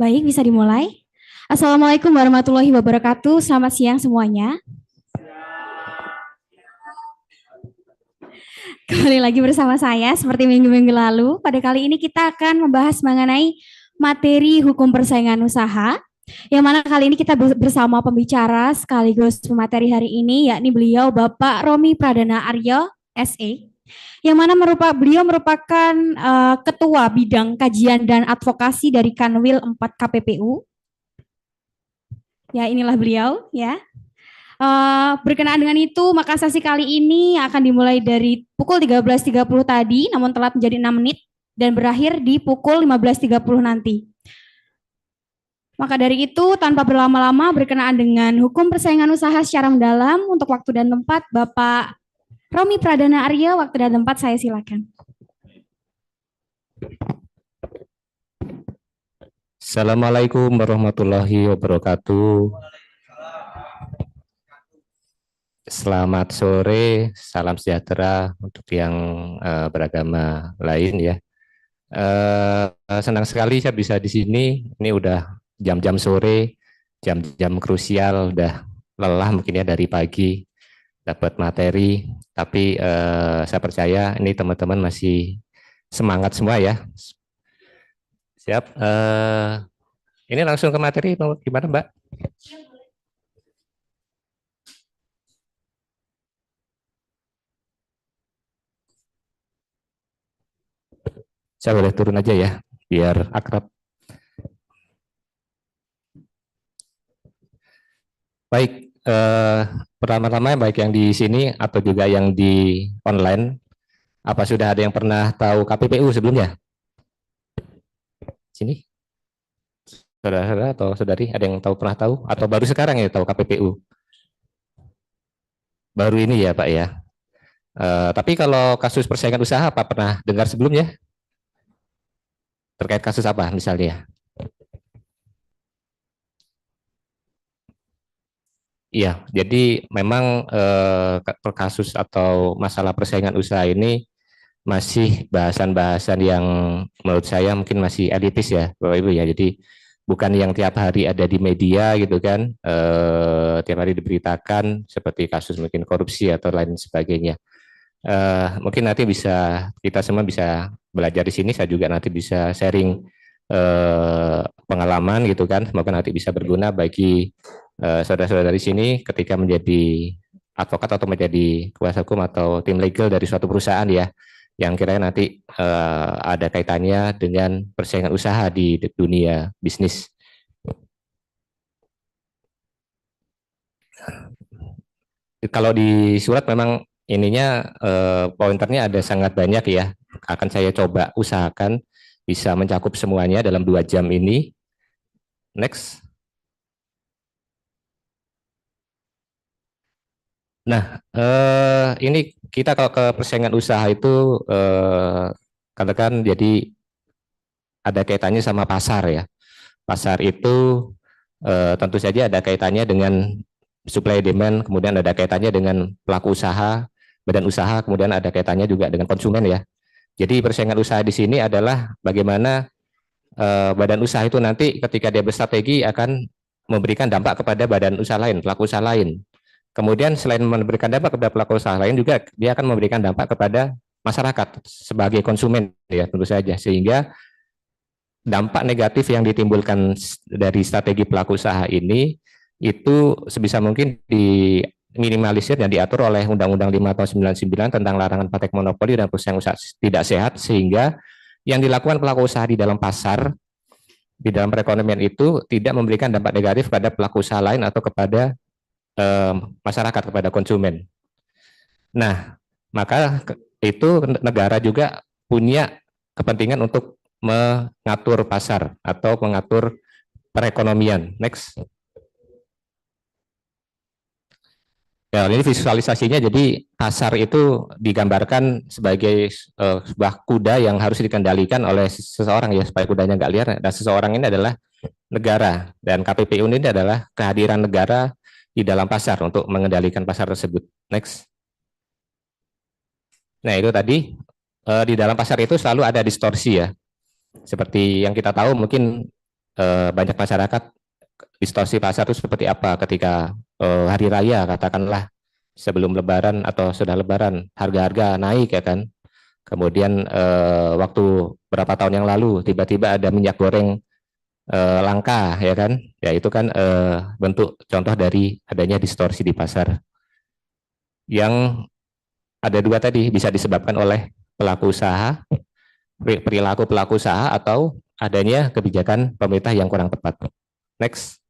Baik, bisa dimulai. Assalamualaikum warahmatullahi wabarakatuh. Selamat siang semuanya. Kembali lagi bersama saya seperti minggu-minggu lalu. Pada kali ini kita akan membahas mengenai materi hukum persaingan usaha. Yang mana kali ini kita bersama pembicara sekaligus pemateri hari ini, yakni beliau Bapak Romi Pradana Aryo, SE. Yang mana beliau merupakan Ketua Bidang Kajian dan Advokasi dari Kanwil 4 KPPU. Ya, inilah beliau ya. Berkenaan dengan itu, maka sesi kali ini akan dimulai dari pukul 13.30 tadi, namun telat menjadi 6 menit, dan berakhir di pukul 15.30 nanti. Maka dari itu, tanpa berlama-lama berkenaan dengan hukum persaingan usaha secara mendalam, untuk waktu dan tempat, Bapak Romi Pradana Arya, waktu dan tempat saya silakan. Assalamualaikum warahmatullahi wabarakatuh. Selamat sore, salam sejahtera untuk yang beragama lain ya. Senang sekali saya bisa di sini. Ini udah jam-jam sore, jam-jam krusial, udah lelah mungkin ya dari pagi dapat materi. Tapi saya percaya ini teman-teman masih semangat semua ya. Siap. Ini langsung ke materi, gimana Mbak? Saya boleh turun aja ya, biar akrab. Baik, pertama-tama baik yang di sini atau juga yang di online, apa sudah ada yang pernah tahu KPPU sebelumnya? Sini, saudara-saudara atau saudari, ada yang pernah tahu? Atau baru sekarang ya tahu KPPU? Baru ini ya Pak ya. Tapi kalau kasus persaingan usaha, apa pernah dengar sebelumnya? Terkait kasus apa misalnya? Iya, jadi memang kasus atau masalah persaingan usaha ini masih bahasan-bahasan yang menurut saya mungkin masih elitis ya Bapak Ibu ya. Jadi bukan yang tiap hari ada di media gitu kan, tiap hari diberitakan seperti kasus mungkin korupsi atau lain sebagainya. Mungkin nanti bisa kita semua bisa belajar di sini. Saya juga nanti bisa sharing pengalaman gitu kan. Semoga nanti bisa berguna bagi saudara-saudara di sini ketika menjadi advokat atau menjadi kuasa hukum atau tim legal dari suatu perusahaan ya, yang kira-kira nanti ada kaitannya dengan persaingan usaha di dunia bisnis. Kalau di surat memang ininya pointernya ada sangat banyak ya. Akan saya coba usahakan bisa mencakup semuanya dalam 2 jam ini. Next. Nah, ini kita kalau ke persaingan usaha itu katakan jadi ada kaitannya sama pasar ya. Pasar itu tentu saja ada kaitannya dengan supply demand, kemudian ada kaitannya dengan pelaku usaha, badan usaha, kemudian ada kaitannya juga dengan konsumen ya. Jadi persaingan usaha di sini adalah bagaimana badan usaha itu nanti ketika dia berstrategi akan memberikan dampak kepada badan usaha lain, pelaku usaha lain. Kemudian selain memberikan dampak kepada pelaku usaha lain juga dia akan memberikan dampak kepada masyarakat sebagai konsumen ya tentu saja, sehingga dampak negatif yang ditimbulkan dari strategi pelaku usaha ini itu sebisa mungkin diminimalisir dan diatur oleh Undang-Undang 5 tahun 99 tentang larangan praktek monopoli dan persaingan usaha tidak sehat, sehingga yang dilakukan pelaku usaha di dalam pasar, di dalam perekonomian itu tidak memberikan dampak negatif pada pelaku usaha lain atau kepada masyarakat, kepada konsumen. Nah, maka itu negara juga punya kepentingan untuk mengatur pasar atau mengatur perekonomian. Next. Ya, ini visualisasinya, jadi pasar itu digambarkan sebagai sebuah kuda yang harus dikendalikan oleh seseorang ya, supaya kudanya nggak liar. Dan seseorang ini adalah negara, dan KPPU ini adalah kehadiran negara di dalam pasar untuk mengendalikan pasar tersebut. Next. Nah itu tadi di dalam pasar itu selalu ada distorsi ya. Seperti yang kita tahu mungkin banyak masyarakat distorsi pasar itu seperti apa ketika hari raya katakanlah sebelum Lebaran atau sudah Lebaran harga-harga naik ya kan. Kemudian waktu berapa tahun yang lalu tiba-tiba ada minyak goreng langka ya kan. Ya itu kan bentuk contoh dari adanya distorsi di pasar. Yang ada dua tadi bisa disebabkan oleh pelaku usaha, perilaku pelaku usaha atau adanya kebijakan pemerintah yang kurang tepat. Next.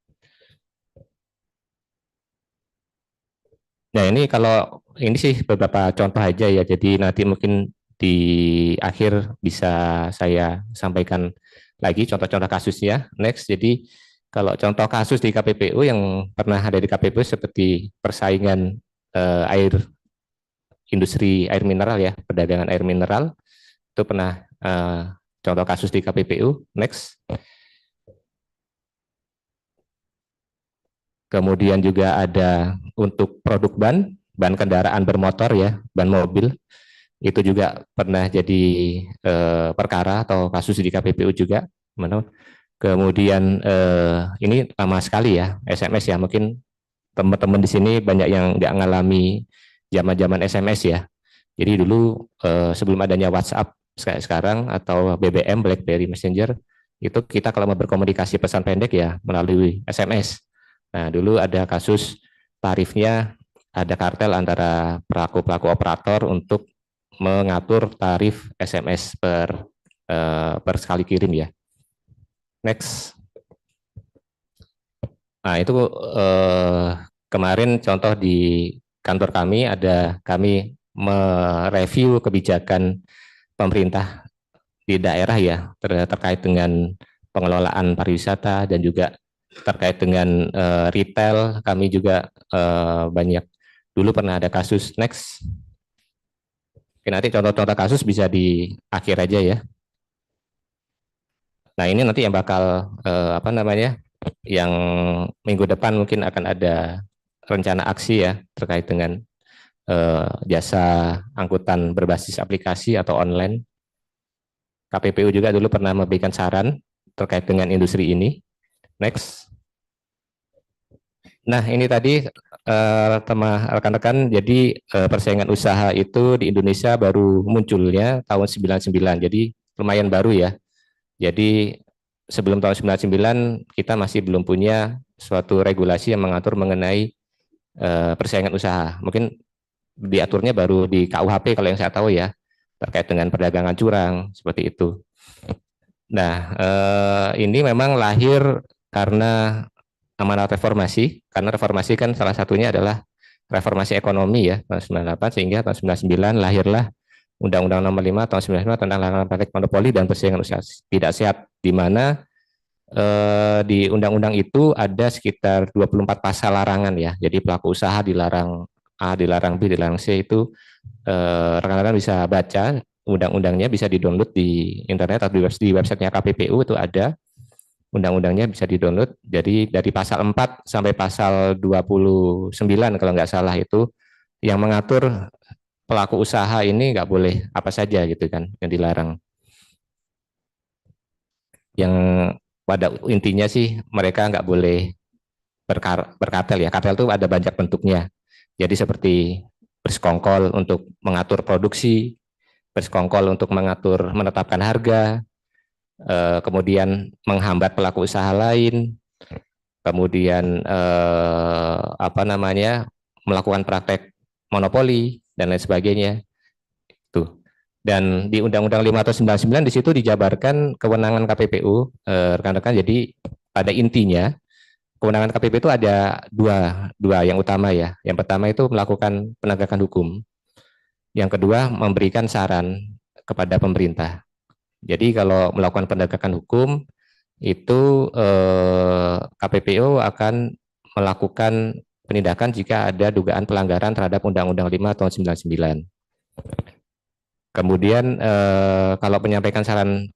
Nah ini kalau ini sih beberapa contoh aja ya. Jadi nanti mungkin di akhir bisa saya sampaikan lagi contoh-contoh kasusnya. Next. Jadi kalau contoh kasus di KPPU yang pernah ada di KPPU seperti persaingan air industri air mineral ya, perdagangan air mineral itu pernah contoh kasus di KPPU. Next. Kemudian juga ada untuk produk ban kendaraan bermotor ya, ban mobil, itu juga pernah jadi perkara atau kasus di KPPU juga. Kemudian ini lama sekali ya, SMS ya, mungkin teman-teman di sini banyak yang nggak ngalami zaman-zaman SMS ya. Jadi dulu sebelum adanya WhatsApp kayak sekarang atau BBM, BlackBerry Messenger, itu kita kalau mau berkomunikasi pesan pendek ya melalui SMS. Nah, dulu ada kasus tarifnya, ada kartel antara pelaku-pelaku operator untuk mengatur tarif SMS per sekali kirim ya. Next. Nah, itu kemarin contoh di kantor kami mereview kebijakan pemerintah di daerah ya terkait dengan pengelolaan pariwisata dan juga terkait dengan retail. Kami juga banyak dulu pernah ada kasus. Next. Oke, nanti contoh-contoh kasus bisa di akhir aja ya. Nah ini nanti yang bakal apa namanya, yang minggu depan mungkin akan ada rencana aksi ya terkait dengan jasa angkutan berbasis aplikasi atau online. KPPU juga dulu pernah memberikan saran terkait dengan industri ini. Next. Nah, ini tadi rekan-rekan, jadi persaingan usaha itu di Indonesia baru munculnya tahun 99, jadi lumayan baru ya. Jadi sebelum tahun 99 kita masih belum punya suatu regulasi yang mengatur mengenai persaingan usaha. Mungkin diaturnya baru di KUHP kalau yang saya tahu ya, terkait dengan perdagangan curang, seperti itu. Nah, ini memang lahir karena amanat reformasi, karena reformasi kan salah satunya adalah reformasi ekonomi ya tahun 98, sehingga tahun 99 lahirlah Undang-Undang Nomor 5 tahun 95 tentang larangan praktek monopoli dan persaingan usaha tidak sehat, di mana di undang-undang itu ada sekitar 24 pasal larangan ya. Jadi pelaku usaha dilarang A, dilarang B, dilarang C, itu rekan-rekan bisa baca undang-undangnya, bisa di-download di internet atau di websitenya KPPU, itu ada undang-undangnya, bisa di-download. Jadi dari pasal 4 sampai pasal 29 kalau nggak salah itu yang mengatur pelaku usaha ini nggak boleh apa saja gitu kan yang dilarang. Yang pada intinya sih mereka nggak boleh berkartel ya. Kartel itu ada banyak bentuknya. Jadi seperti bersekongkol untuk mengatur produksi, bersekongkol untuk menetapkan harga, kemudian menghambat pelaku usaha lain, kemudian apa namanya, melakukan praktek monopoli dan lain sebagainya. Tuh. Dan di Undang-Undang 5 atau 99 di situ dijabarkan kewenangan KPPU, rekan-rekan. Jadi pada intinya kewenangan KPPU itu ada dua yang utama ya. Yang pertama itu melakukan penegakan hukum. Yang kedua memberikan saran kepada pemerintah. Jadi kalau melakukan penegakan hukum itu KPPU akan melakukan penindakan jika ada dugaan pelanggaran terhadap Undang-Undang 5 tahun 99. Kemudian kalau menyampaikan saran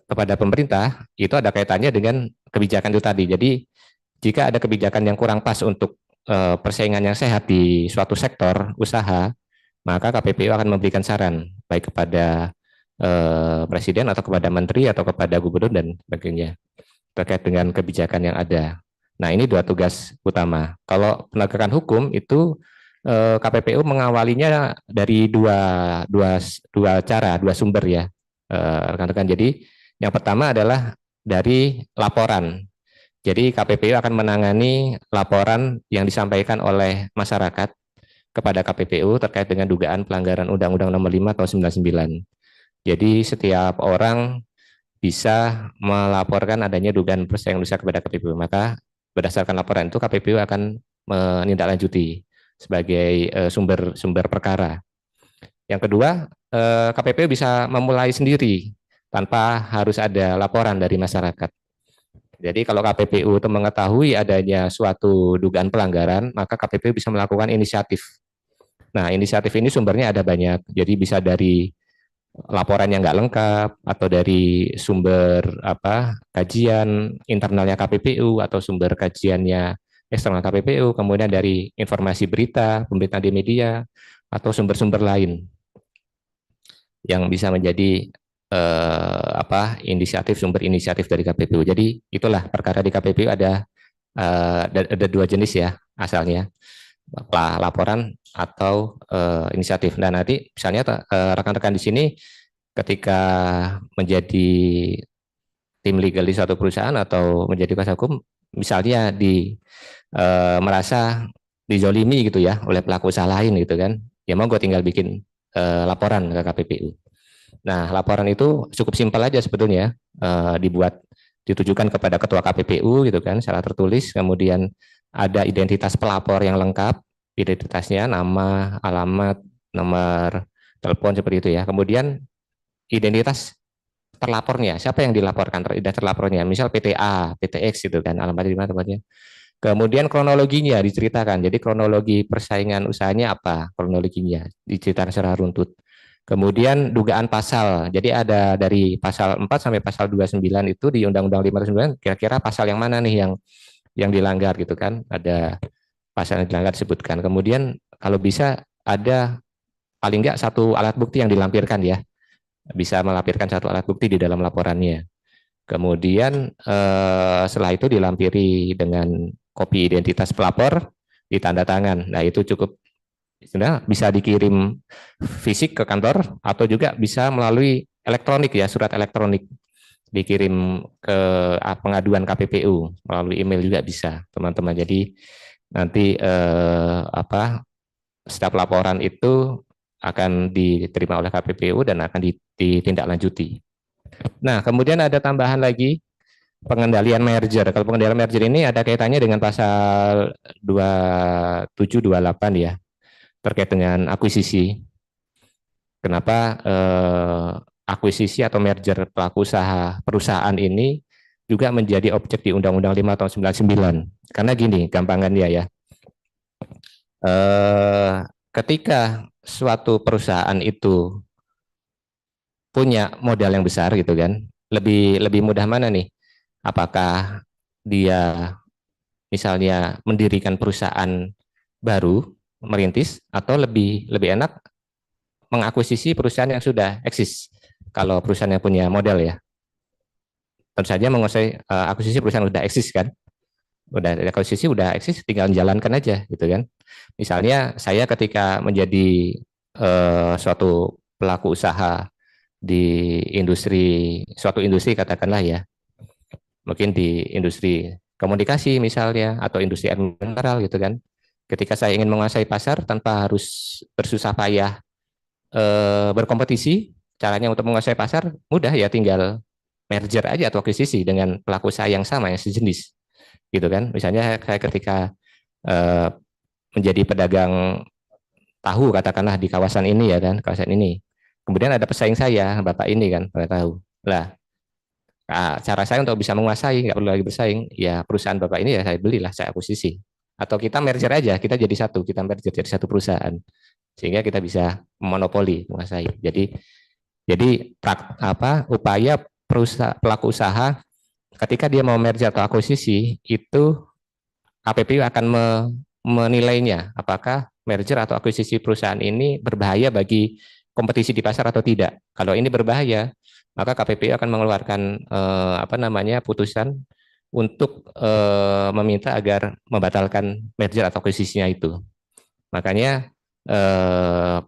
kepada pemerintah itu ada kaitannya dengan kebijakan itu tadi. Jadi jika ada kebijakan yang kurang pas untuk persaingan yang sehat di suatu sektor usaha, maka KPPU akan memberikan saran baik kepada presiden atau kepada menteri atau kepada gubernur dan sebagainya. terkait dengan kebijakan yang ada. Nah, ini dua tugas utama. Kalau penegakan hukum itu KPPU mengawalinya dari dua cara, dua sumber ya, rekan-rekan. Jadi yang pertama adalah dari laporan. Jadi KPPU akan menangani laporan yang disampaikan oleh masyarakat kepada KPPU terkait dengan dugaan pelanggaran Undang-Undang Nomor 5 Tahun 99. Jadi setiap orang bisa melaporkan adanya dugaan persaingan usaha kepada KPPU. Maka berdasarkan laporan itu KPPU akan menindaklanjuti sebagai sumber perkara. Yang kedua, KPPU bisa memulai sendiri tanpa harus ada laporan dari masyarakat. Jadi kalau KPPU itu mengetahui adanya suatu dugaan pelanggaran, maka KPPU bisa melakukan inisiatif. Nah, inisiatif ini sumbernya ada banyak. Jadi bisa dari laporan yang nggak lengkap atau dari sumber kajian internalnya KPPU atau sumber kajiannya eksternal KPPU, kemudian dari informasi berita, pemberitaan di media atau sumber-sumber lain yang bisa menjadi inisiatif sumber inisiatif dari KPPU. Jadi itulah perkara di KPPU ada dua jenis ya asalnya, laporan atau inisiatif. Dan nanti misalnya rekan-rekan di sini ketika menjadi tim legal di suatu perusahaan atau menjadi kuasa hukum, misalnya merasa dizolimi gitu ya oleh pelaku usaha lain gitu kan, ya mau gue tinggal bikin laporan ke KPPU. Nah, laporan itu cukup simpel aja sebetulnya, ditujukan kepada ketua KPPU gitu kan, secara tertulis, kemudian ada identitas pelapor yang lengkap, identitasnya, nama, alamat, nomor telepon seperti itu ya. Kemudian identitas terlapornya, siapa yang dilaporkan, identitas terlapornya, misal PTA, PTX gitu kan, alamat di mana tempatnya. Kemudian kronologinya diceritakan, jadi kronologi persaingan usahanya apa, kronologinya diceritakan secara runtut. Kemudian dugaan pasal, jadi ada dari pasal 4 sampai pasal 29 itu di Undang-Undang 5 kira-kira pasal yang mana nih yang dilanggar gitu kan, ada pasal yang dilanggar disebutkan. Kemudian kalau bisa ada paling enggak satu alat bukti yang dilampirkan ya, bisa melampirkan satu alat bukti di dalam laporannya. Kemudian setelah itu dilampiri dengan kopi identitas pelapor, ditanda tangan. Nah itu cukup, sebenarnya bisa dikirim fisik ke kantor atau juga bisa melalui elektronik ya, surat elektronik dikirim ke pengaduan KPPU melalui email juga bisa teman-teman. Jadi nanti setiap laporan itu akan diterima oleh KPPU dan akan ditindaklanjuti. Nah, kemudian ada tambahan lagi pengendalian merger. Kalau pengendalian merger ini ada kaitannya dengan pasal 2728 ya, terkait dengan akuisisi. Kenapa akuisisi atau merger pelaku usaha perusahaan ini juga menjadi objek di Undang-Undang 5 tahun 99. Karena gini, gampangannya ya. Ketika suatu perusahaan itu punya modal yang besar gitu kan, lebih mudah mana nih? Apakah dia misalnya mendirikan perusahaan baru, merintis, atau lebih enak mengakuisisi perusahaan yang sudah eksis? Kalau perusahaan yang punya modal ya, tentu saja menguasai akuisisi perusahaan yang sudah eksis kan, udah akuisisi udah eksis, tinggal jalankan aja gitu kan. Misalnya saya ketika menjadi suatu pelaku usaha di suatu industri katakanlah ya, mungkin di industri komunikasi misalnya atau industri mineral gitu kan. Ketika saya ingin menguasai pasar tanpa harus bersusah payah berkompetisi, caranya untuk menguasai pasar mudah ya, tinggal merger aja atau akuisisi dengan pelaku usaha yang sama yang sejenis gitu kan. Misalnya saya ketika menjadi pedagang tahu katakanlah di kawasan ini ya kan, kawasan ini. Kemudian ada pesaing saya, Bapak ini kan, pada tahu. Lah, cara saya untuk bisa menguasai, nggak perlu lagi bersaing, ya perusahaan Bapak ini ya saya belilah, saya akuisisi. Atau kita merger aja, kita jadi satu, kita merger jadi satu perusahaan. Sehingga kita bisa monopoli menguasai. Jadi upaya pelaku usaha ketika dia mau merger atau akuisisi itu KPPU akan menilainya apakah merger atau akuisisi perusahaan ini berbahaya bagi kompetisi di pasar atau tidak. Kalau ini berbahaya, maka KPPU akan mengeluarkan putusan untuk meminta agar membatalkan merger atau akuisisinya itu. Makanya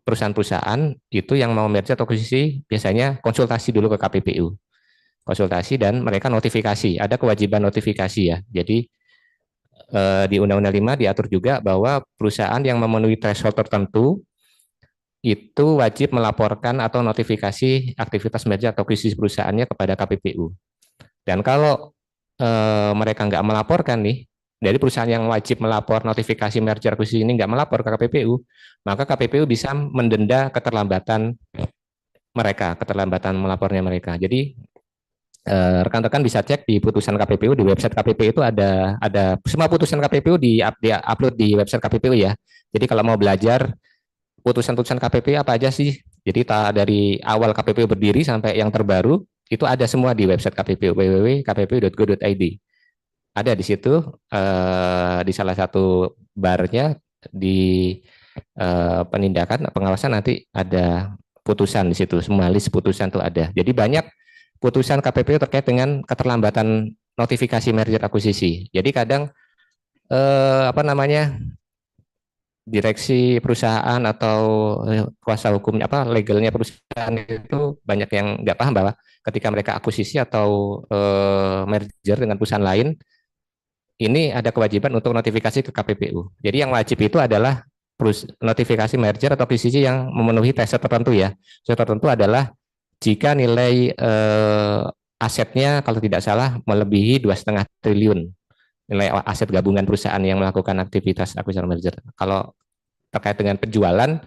perusahaan-perusahaan itu yang mau merger atau akuisisi biasanya konsultasi dulu ke KPPU. Konsultasi dan mereka notifikasi, ada kewajiban notifikasi ya. Jadi di Undang-Undang 5 diatur juga bahwa perusahaan yang memenuhi threshold tertentu itu wajib melaporkan atau notifikasi aktivitas merger atau akuisisi perusahaannya kepada KPPU. Dan kalau mereka nggak melaporkan nih, dari perusahaan yang wajib melapor notifikasi merger akuisisi ini nggak melapor ke KPPU, maka KPPU bisa mendenda keterlambatan mereka, keterlambatan melapornya mereka. Jadi rekan-rekan bisa cek di putusan KPPU, di website KPPU itu ada semua putusan KPPU di upload di website KPPU ya. Jadi kalau mau belajar putusan-putusan KPPU apa aja sih, jadi dari awal KPPU berdiri sampai yang terbaru itu ada semua di website KPPU, www.kppu.go.id. Ada di situ di salah satu barnya di penindakan pengawasan nanti ada putusan di situ, semua list putusan itu ada. Jadi banyak putusan KPPU terkait dengan keterlambatan notifikasi merger akuisisi. Jadi kadang apa namanya, direksi perusahaan atau kuasa hukumnya apa legalnya perusahaan itu banyak yang nggak paham bahwa ketika mereka akuisisi atau merger dengan perusahaan lain, ini ada kewajiban untuk notifikasi ke KPPU. Jadi yang wajib itu adalah notifikasi merger atau akuisisi yang memenuhi tes tertentu ya. Tes tertentu adalah jika nilai asetnya kalau tidak salah melebihi 2,5 triliun nilai aset gabungan perusahaan yang melakukan aktivitas akuisisi merger. Kalau terkait dengan penjualan,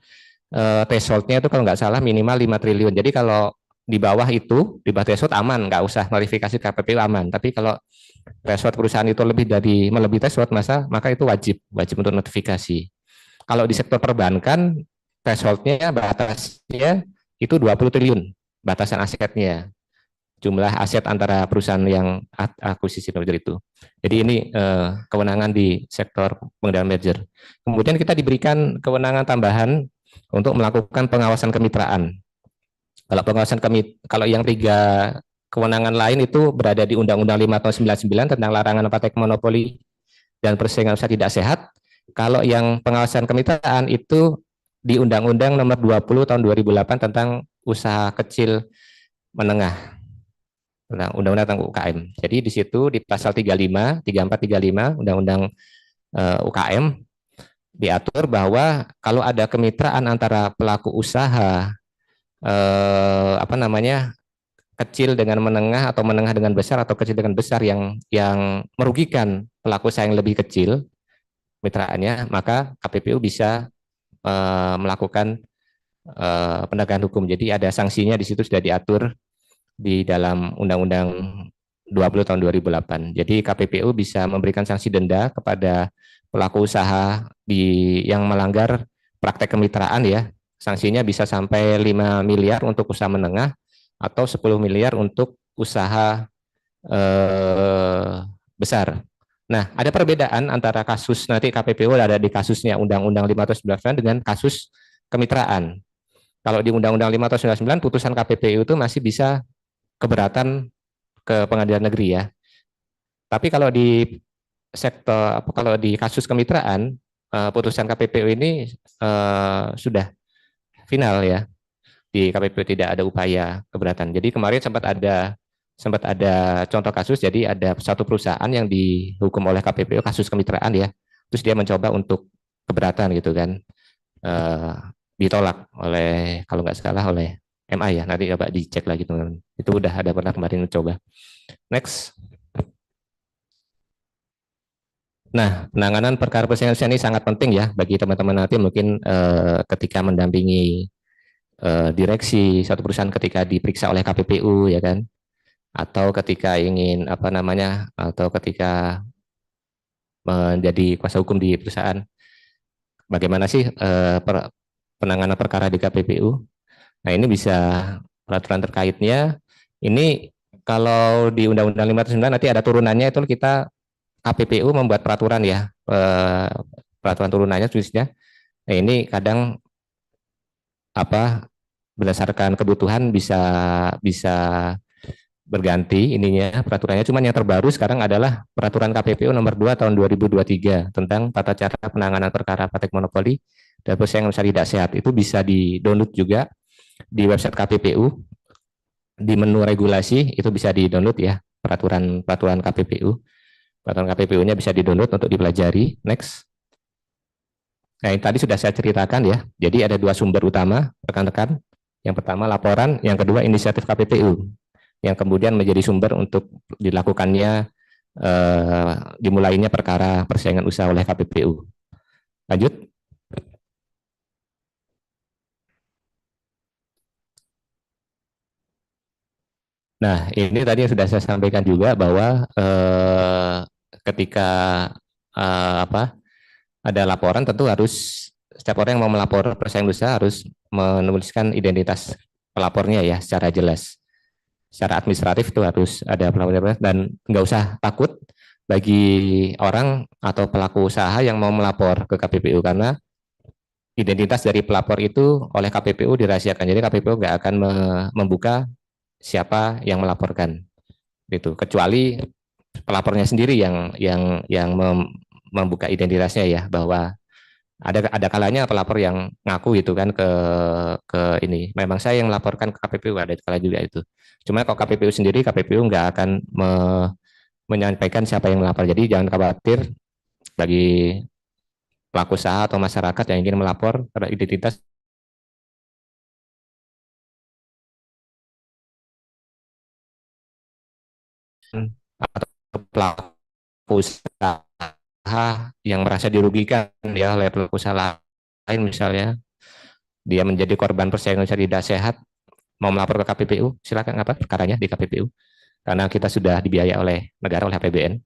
thresholdnya itu kalau nggak salah minimal 5 triliun. Jadi kalau di bawah itu, di bawah threshold aman, nggak usah notifikasi KPPU aman. Tapi kalau threshold perusahaan itu melebihi threshold, maka itu wajib untuk notifikasi. Kalau di sektor perbankan, thresholdnya batasnya itu 20 triliun, batasan asetnya. Jumlah aset antara perusahaan yang akuisisi merger itu. Jadi ini kewenangan di sektor pengendalian merger. Kemudian kita diberikan kewenangan tambahan untuk melakukan pengawasan kemitraan. Kalau yang 3 kewenangan lain itu berada di Undang-Undang 5 tahun 99 tentang larangan praktek monopoli dan persaingan usaha tidak sehat. Kalau yang pengawasan kemitraan itu di Undang-Undang nomor 20 tahun 2008 tentang usaha kecil menengah. Undang-Undang tentang UKM. Jadi di situ di pasal 35, 34, 35 Undang-Undang UKM diatur bahwa kalau ada kemitraan antara pelaku usaha apa namanya kecil dengan menengah atau menengah dengan besar atau kecil dengan besar yang merugikan pelaku usaha yang lebih kecil mitraannya, maka KPPU bisa melakukan penegakan hukum. Jadi ada sanksinya di situ sudah diatur di dalam Undang-Undang 20 tahun 2008. Jadi KPPU bisa memberikan sanksi denda kepada pelaku usaha yang melanggar praktek kemitraan ya. Sanksinya bisa sampai 5 miliar untuk usaha menengah atau 10 miliar untuk usaha besar. Nah, ada perbedaan antara kasus nanti KPPU ada di kasusnya Undang-Undang 5 tahun 1999 dengan kasus kemitraan. Kalau di Undang-Undang 5 tahun 1999 putusan KPPU itu masih bisa keberatan ke pengadilan negeri ya. Tapi kalau di kalau di kasus kemitraan, putusan KPPU ini sudah final ya. Di KPPU tidak ada upaya keberatan. Jadi kemarin sempat ada contoh kasus, jadi ada satu perusahaan yang dihukum oleh KPPU kasus kemitraan ya. Terus dia mencoba untuk keberatan gitu kan. Ditolak oleh kalau nggak salah oleh MA ya, nanti coba dicek lagi teman-teman. Itu udah ada pernah kemarin coba. Next. Nah, penanganan perkara persaingan usaha ini sangat penting ya bagi teman-teman nanti mungkin ketika mendampingi direksi satu perusahaan ketika diperiksa oleh KPPU ya kan, atau ketika ingin apa namanya, atau ketika menjadi kuasa hukum di perusahaan. Bagaimana sih penanganan perkara di KPPU? Nah, ini bisa peraturan terkaitnya. Ini kalau di Undang-Undang 5 nanti ada turunannya itu kita KPPU membuat peraturan ya, peraturan turunannya tulisnya. Nah, ini kadang apa berdasarkan kebutuhan bisa berganti ininya peraturannya. Cuman yang terbaru sekarang adalah peraturan KPPU nomor 2 tahun 2023 tentang tata cara penanganan perkara praktek monopoli dan persaingan usaha tidak sehat. Itu bisa di-download juga di website KPPU, di menu regulasi itu bisa di-download ya, peraturan KPPU. Peraturan KPPU-nya bisa di-download untuk dipelajari. Next. Nah, yang tadi sudah saya ceritakan ya. Jadi ada dua sumber utama, rekan-rekan. Yang pertama laporan, yang kedua inisiatif KPPU, yang kemudian menjadi sumber untuk dilakukannya dimulainya perkara persaingan usaha oleh KPPU. Lanjut. Nah, ini tadi yang sudah saya sampaikan juga bahwa ketika apa ada laporan tentu harus setiap orang yang mau melapor persaingan usaha harus menuliskan identitas pelapornya ya secara jelas. Secara administratif itu harus ada pelaporan dan nggak usah takut bagi orang atau pelaku usaha yang mau melapor ke KPPU karena identitas dari pelapor itu oleh KPPU dirahasiakan. Jadi KPPU nggak akan membuka siapa yang melaporkan itu kecuali pelapornya sendiri yang membuka identitasnya ya bahwa ada kalanya pelapor yang ngaku gitu kan ke ini memang saya yang melaporkan ke KPPU ada kala juga itu. Cuma kalau KPPU sendiri KPPU nggak akan menyampaikan siapa yang melapor. Jadi jangan khawatir bagi pelaku usaha atau masyarakat yang ingin melapor pada identitas atau pelaku usaha yang merasa dirugikan ya oleh pelaku usaha lain misalnya dia menjadi korban persaingan usaha tidak sehat mau melapor ke KPPU silakan apa perkaranya di KPPU karena kita sudah dibiayai oleh negara oleh APBN.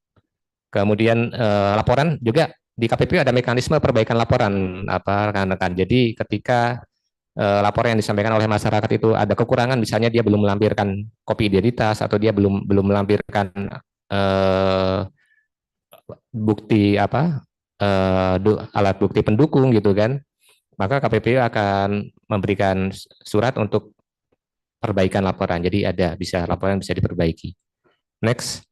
Kemudian laporan juga di KPPU ada mekanisme perbaikan laporan apa rekan-rekan. Jadi ketika laporan yang disampaikan oleh masyarakat itu ada kekurangan misalnya dia belum melampirkan kopi identitas atau dia belum belum melampirkan eh, bukti apa alat bukti pendukung gitu kan maka KPPU akan memberikan surat untuk perbaikan laporan jadi ada bisa laporan bisa diperbaiki. Next.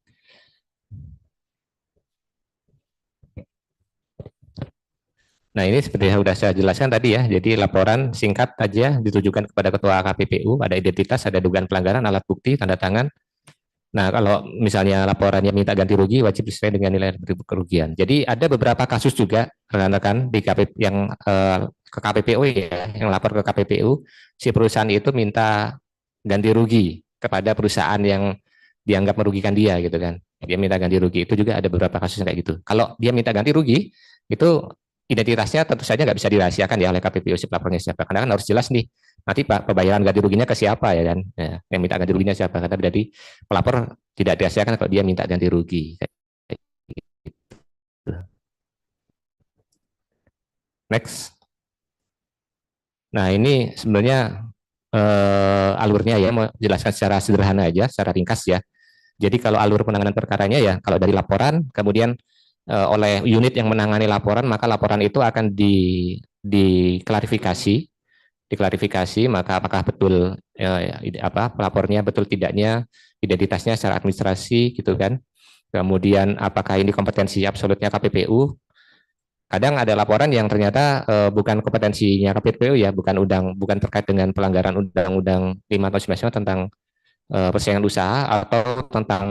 Nah ini seperti yang sudah saya jelaskan tadi ya jadi laporan singkat aja ditujukan kepada ketua KPPU ada identitas ada dugaan pelanggaran alat bukti tanda tangan. Nah, kalau misalnya laporannya minta ganti rugi, wajib sesuai dengan nilai kerugian. Jadi ada beberapa kasus juga rekan-rekan di KPP yang ke KPPU ya, yang lapor ke KPPU, si perusahaan itu minta ganti rugi kepada perusahaan yang dianggap merugikan dia gitu kan. Dia minta ganti rugi. Itu juga ada beberapa kasus yang kayak gitu. Kalau dia minta ganti rugi, itu identitasnya tentu saja nggak bisa dirahasiakan ya oleh KPPU si pelapornya siapa. Karena kan harus jelas nih nanti Pak pembayaran ganti ruginya ke siapa ya kan ya, yang minta ganti ruginya siapa karena berarti pelapor tidak dirahasiakan kalau dia minta ganti rugi. Next. Nah ini sebenarnya alurnya ya mau jelaskan secara sederhana aja secara ringkas ya. Jadi kalau alur penanganan perkaranya ya kalau dari laporan kemudian oleh unit yang menangani laporan maka laporan itu akan diklarifikasi diklarifikasi maka apakah betul apa pelapornya betul tidaknya identitasnya secara administrasi gitu kan kemudian apakah ini kompetensi absolutnya KPPU kadang ada laporan yang ternyata bukan kompetensinya KPPU ya bukan terkait dengan pelanggaran undang-undang 5 tahun 19 tentang persaingan usaha atau tentang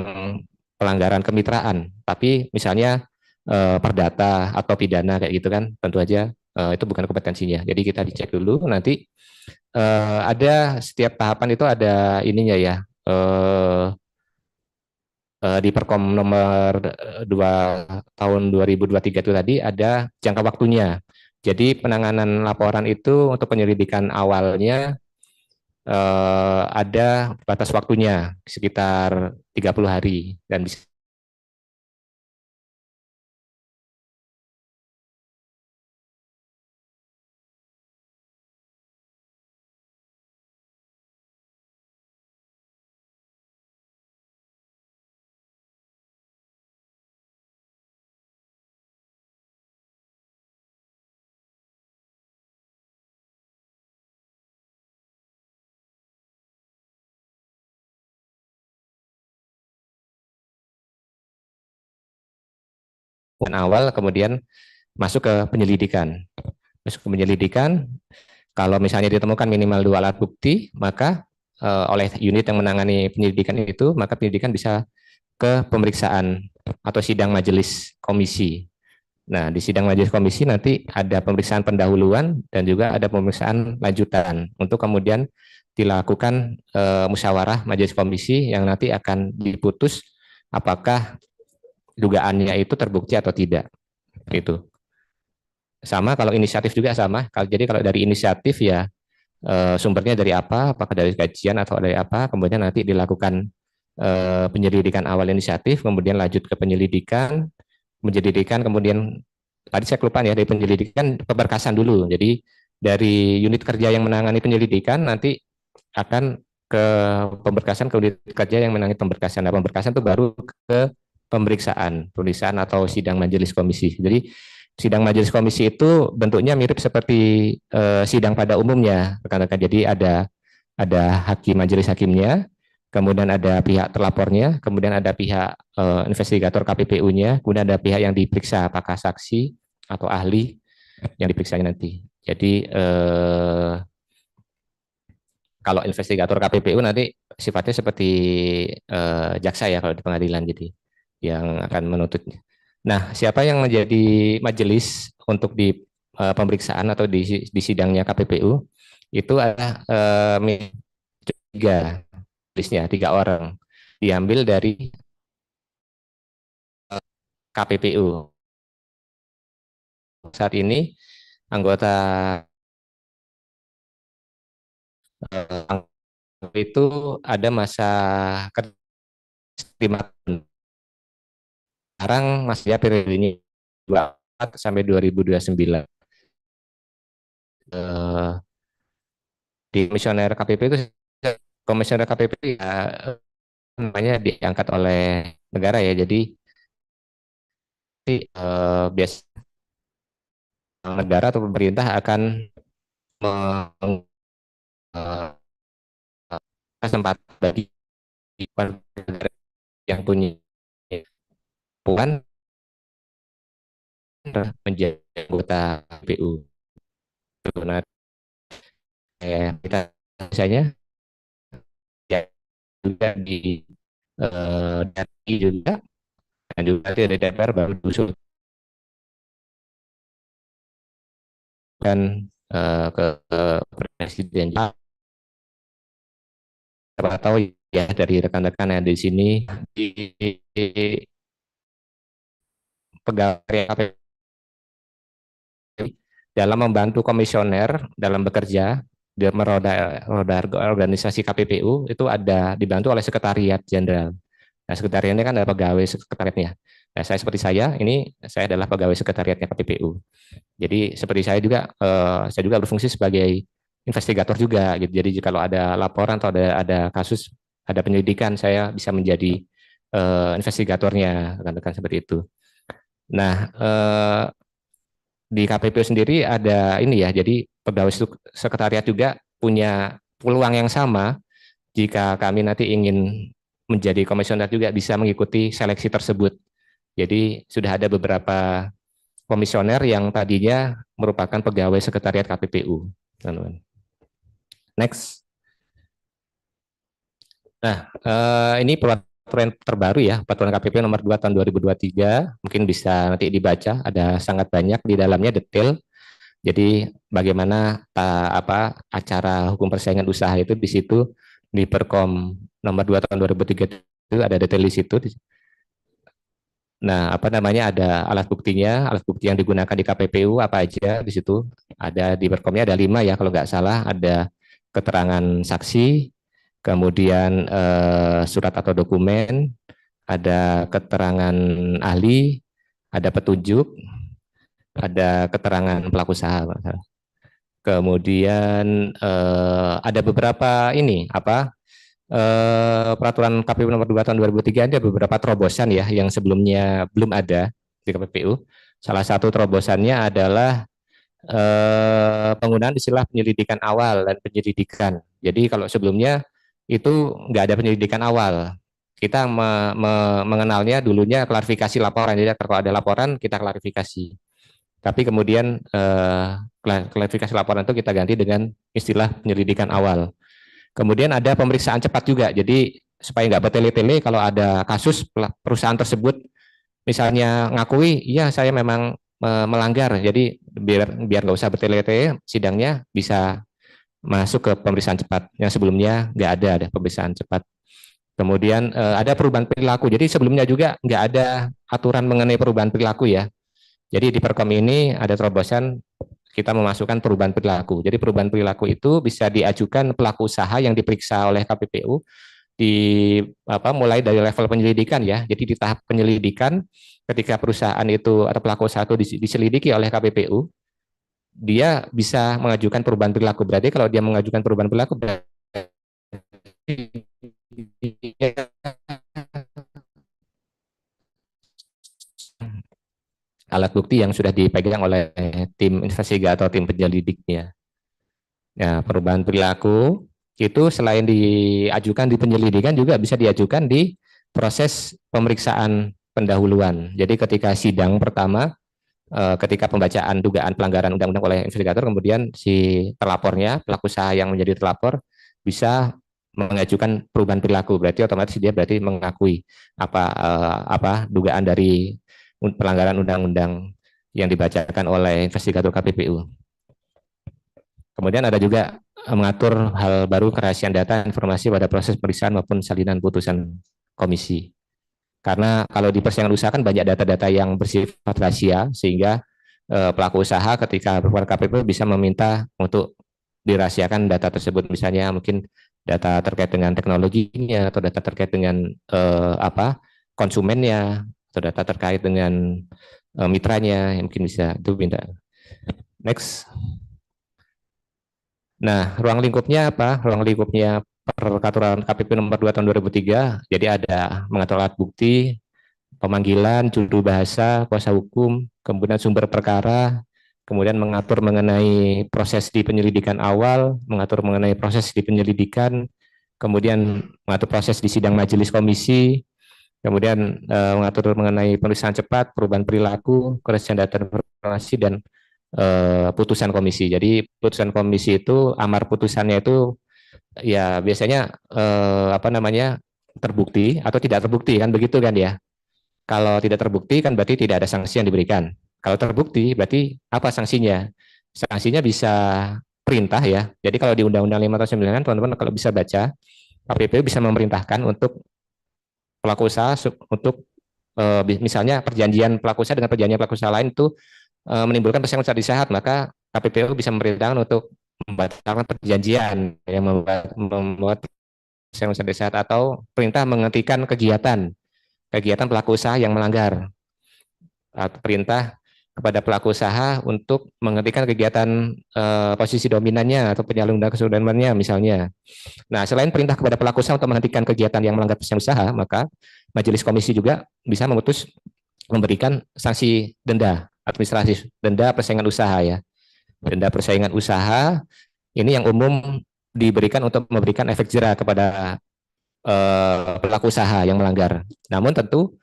pelanggaran kemitraan tapi misalnya perdata atau pidana kayak gitu kan tentu aja itu bukan kompetensinya jadi kita dicek dulu nanti ada setiap tahapan itu ada ininya ya di Perkom nomor 2 tahun 2023 itu tadi ada jangka waktunya. Jadi penanganan laporan itu untuk penyelidikan awalnya ada batas waktunya sekitar 30 hari dan bisa awal, kemudian masuk ke penyelidikan. Masuk ke penyelidikan, kalau misalnya ditemukan minimal 2 alat bukti, maka oleh unit yang menangani penyelidikan itu, maka penyelidikan bisa ke pemeriksaan atau sidang majelis komisi. Nah, di sidang majelis komisi nanti ada pemeriksaan pendahuluan dan juga ada pemeriksaan lanjutan untuk kemudian dilakukan musyawarah majelis komisi yang nanti akan diputus apakah dugaannya itu terbukti atau tidak. Itu. Sama kalau inisiatif juga sama. Jadi kalau dari inisiatif ya sumbernya dari apa, apakah dari kajian atau dari apa, kemudian nanti dilakukan penyelidikan awal inisiatif, kemudian lanjut ke penyelidikan, kemudian tadi saya kelupaan ya, dari penyelidikan pemberkasan dulu. Jadi dari unit kerja yang menangani penyelidikan nanti akan ke pemberkasan, ke unit kerja yang menangani pemberkasan. Nah, pemberkasan itu baru ke pemeriksaan atau sidang majelis komisi. Jadi sidang majelis komisi itu bentuknya mirip seperti sidang pada umumnya, rekan-rekan. Jadi ada hakim, majelis hakimnya, kemudian ada pihak terlapornya, kemudian ada pihak investigator KPPU-nya, kemudian ada pihak yang diperiksa apakah saksi atau ahli yang diperiksanya nanti. Jadi kalau investigator KPPU nanti sifatnya seperti jaksa ya kalau di pengadilan, jadi yang akan menuntutnya. Nah, siapa yang menjadi majelis untuk di pemeriksaan atau di sidangnya KPPU itu adalah tiga orang diambil dari KPPU. Saat ini anggota itu ada masa kerja 5 tahun. Sekarang masih periodenya 24 sampai 2029. Di komisioner KPP ya, namanya diangkat oleh negara ya, jadi biasa negara atau pemerintah akan kesempatan bagi yang punya puan menjadi anggota KPU. Nah, kita misalnya ya juga di DPI juga, dan juga di DPR baru diusul dan ke presiden. Siapa tahu ya dari rekan-rekan yang di sini di pegawai KPU dalam membantu komisioner dalam bekerja di roda organisasi KPPU itu ada dibantu oleh sekretariat jenderal. Nah, sekretariatnya kan ada pegawai sekretariatnya. Nah, saya ini saya adalah pegawai sekretariatnya KPPU. Jadi seperti saya juga berfungsi sebagai investigator juga gitu. Jadi kalau ada laporan atau ada kasus, ada penyelidikan, saya bisa menjadi investigatornya, rekan-rekan seperti itu. Nah, di KPPU sendiri ada ini ya, jadi pegawai sekretariat juga punya peluang yang sama jika kami nanti ingin menjadi komisioner juga bisa mengikuti seleksi tersebut. Jadi sudah ada beberapa komisioner yang tadinya merupakan pegawai sekretariat KPPU. Next. Nah, ini peraturan terbaru ya, peraturan KPPU nomor 2 tahun 2023, mungkin bisa nanti dibaca, ada sangat banyak di dalamnya detail. Jadi bagaimana acara hukum persaingan usaha itu di situ di Perkom nomor 2 tahun 2003 itu ada detail di situ. Nah, ada alat buktinya, alat bukti yang digunakan di KPPU apa aja di situ. Ada di Perkomnya ada 5 ya kalau nggak salah, ada keterangan saksi, kemudian surat atau dokumen, ada keterangan ahli, ada petunjuk, ada keterangan pelaku usaha. Kemudian ada beberapa peraturan KPU nomor 2 tahun 2003 ada beberapa terobosan ya yang sebelumnya belum ada di KPPU. Salah satu terobosannya adalah penggunaan istilah penyelidikan awal dan penyelidikan. Jadi kalau sebelumnya itu nggak ada penyelidikan awal, kita mengenalnya dulunya klarifikasi laporan. Jadi kalau ada laporan kita klarifikasi. Tapi kemudian klarifikasi laporan itu kita ganti dengan istilah penyelidikan awal. Kemudian ada pemeriksaan cepat juga. Jadi supaya nggak bertele-tele kalau ada kasus perusahaan tersebut misalnya ngakui, iya saya memang melanggar. Jadi biar nggak usah bertele-tele, sidangnya bisa masuk ke pemeriksaan cepat. Yang sebelumnya nggak ada pemeriksaan cepat. Kemudian ada perubahan perilaku. Jadi sebelumnya juga nggak ada aturan mengenai perubahan perilaku ya. Jadi di Perkom ini ada terobosan kita memasukkan perubahan perilaku. Jadi perubahan perilaku itu bisa diajukan pelaku usaha yang diperiksa oleh KPPU mulai dari level penyelidikan ya. Jadi di tahap penyelidikan ketika perusahaan itu atau pelaku usaha itu diselidiki oleh KPPU, dia bisa mengajukan perubahan perilaku. Berarti kalau dia mengajukan perubahan perilaku berarti alat bukti yang sudah dipegang oleh tim investigator, tim penyelidiknya. Ya, perubahan perilaku itu selain diajukan di penyelidikan juga bisa diajukan di proses pemeriksaan pendahuluan. Jadi ketika sidang pertama, ketika pembacaan dugaan pelanggaran undang-undang oleh investigator, kemudian si terlapornya, pelaku usaha yang menjadi terlapor bisa mengajukan perubahan perilaku. Berarti otomatis dia berarti mengakui apa dugaan dari pelanggaran undang-undang yang dibacakan oleh investigator KPPU. Kemudian ada juga mengatur hal baru kerahasiaan data informasi pada proses pemeriksaan maupun salinan putusan komisi. Karena kalau di persidangan usaha kan banyak data-data yang bersifat rahasia, sehingga pelaku usaha ketika berpihak KPPU bisa meminta untuk dirahasiakan data tersebut, misalnya mungkin data terkait dengan teknologinya atau data terkait dengan konsumennya atau data terkait dengan mitranya yang mungkin bisa itu minta. Next. Nah, ruang lingkupnya apa? Ruang lingkupnya Peraturan KPPU nomor 2 tahun 2003. Jadi ada mengatur alat bukti, pemanggilan, juru bahasa, kuasa hukum, kemudian sumber perkara, kemudian mengatur mengenai proses di penyelidikan awal, mengatur mengenai proses di penyelidikan, kemudian mengatur proses di sidang majelis komisi, kemudian mengatur mengenai pemeriksaan cepat, perubahan perilaku, kerahasiaan data informasi, dan putusan komisi. Jadi putusan komisi itu amar putusannya itu ya biasanya terbukti atau tidak terbukti kan begitu kan ya. Kalau tidak terbukti kan berarti tidak ada sanksi yang diberikan. Kalau terbukti berarti apa sanksinya? Sanksinya bisa perintah ya. Jadi kalau di Undang-Undang 5 tahun 9 teman-teman kalau bisa baca, KPPU bisa memerintahkan untuk pelaku usaha untuk misalnya perjanjian pelaku usaha dengan perjanjian pelaku usaha lain itu menimbulkan persaingan usaha sehat, maka KPPU bisa memerintahkan untuk membatalkan perjanjian yang membuat persaingan usaha sehat atau perintah menghentikan kegiatan pelaku usaha yang melanggar, atau perintah kepada pelaku usaha untuk menghentikan kegiatan posisi dominannya atau penyalahgunaan kesudahannya misalnya. Nah, selain perintah kepada pelaku usaha untuk menghentikan kegiatan yang melanggar persaingan usaha, maka majelis komisi juga bisa memutus memberikan sanksi denda administratif, denda persaingan usaha ya. Denda persaingan usaha ini yang umum diberikan untuk memberikan efek jera kepada pelaku usaha yang melanggar. Namun tentu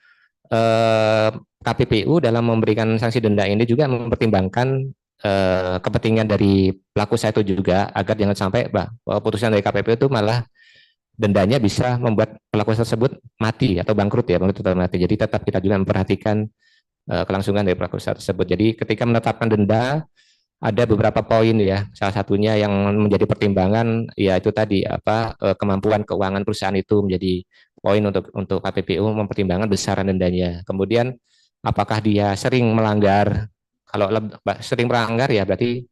KPPU dalam memberikan sanksi denda ini juga mempertimbangkan kepentingan dari pelaku usaha itu juga, agar jangan sampai putusan dari KPPU itu malah dendanya bisa membuat pelaku usaha tersebut mati atau bangkrut ya, mati. Jadi tetap kita juga memperhatikan kelangsungan dari pelaku usaha tersebut. Jadi ketika menetapkan denda ada beberapa poin ya. Salah satunya yang menjadi pertimbangan ya itu tadi kemampuan keuangan perusahaan itu menjadi poin untuk KPPU mempertimbangkan besaran dendanya. Kemudian apakah dia sering melanggar? Kalau sering melanggar ya berarti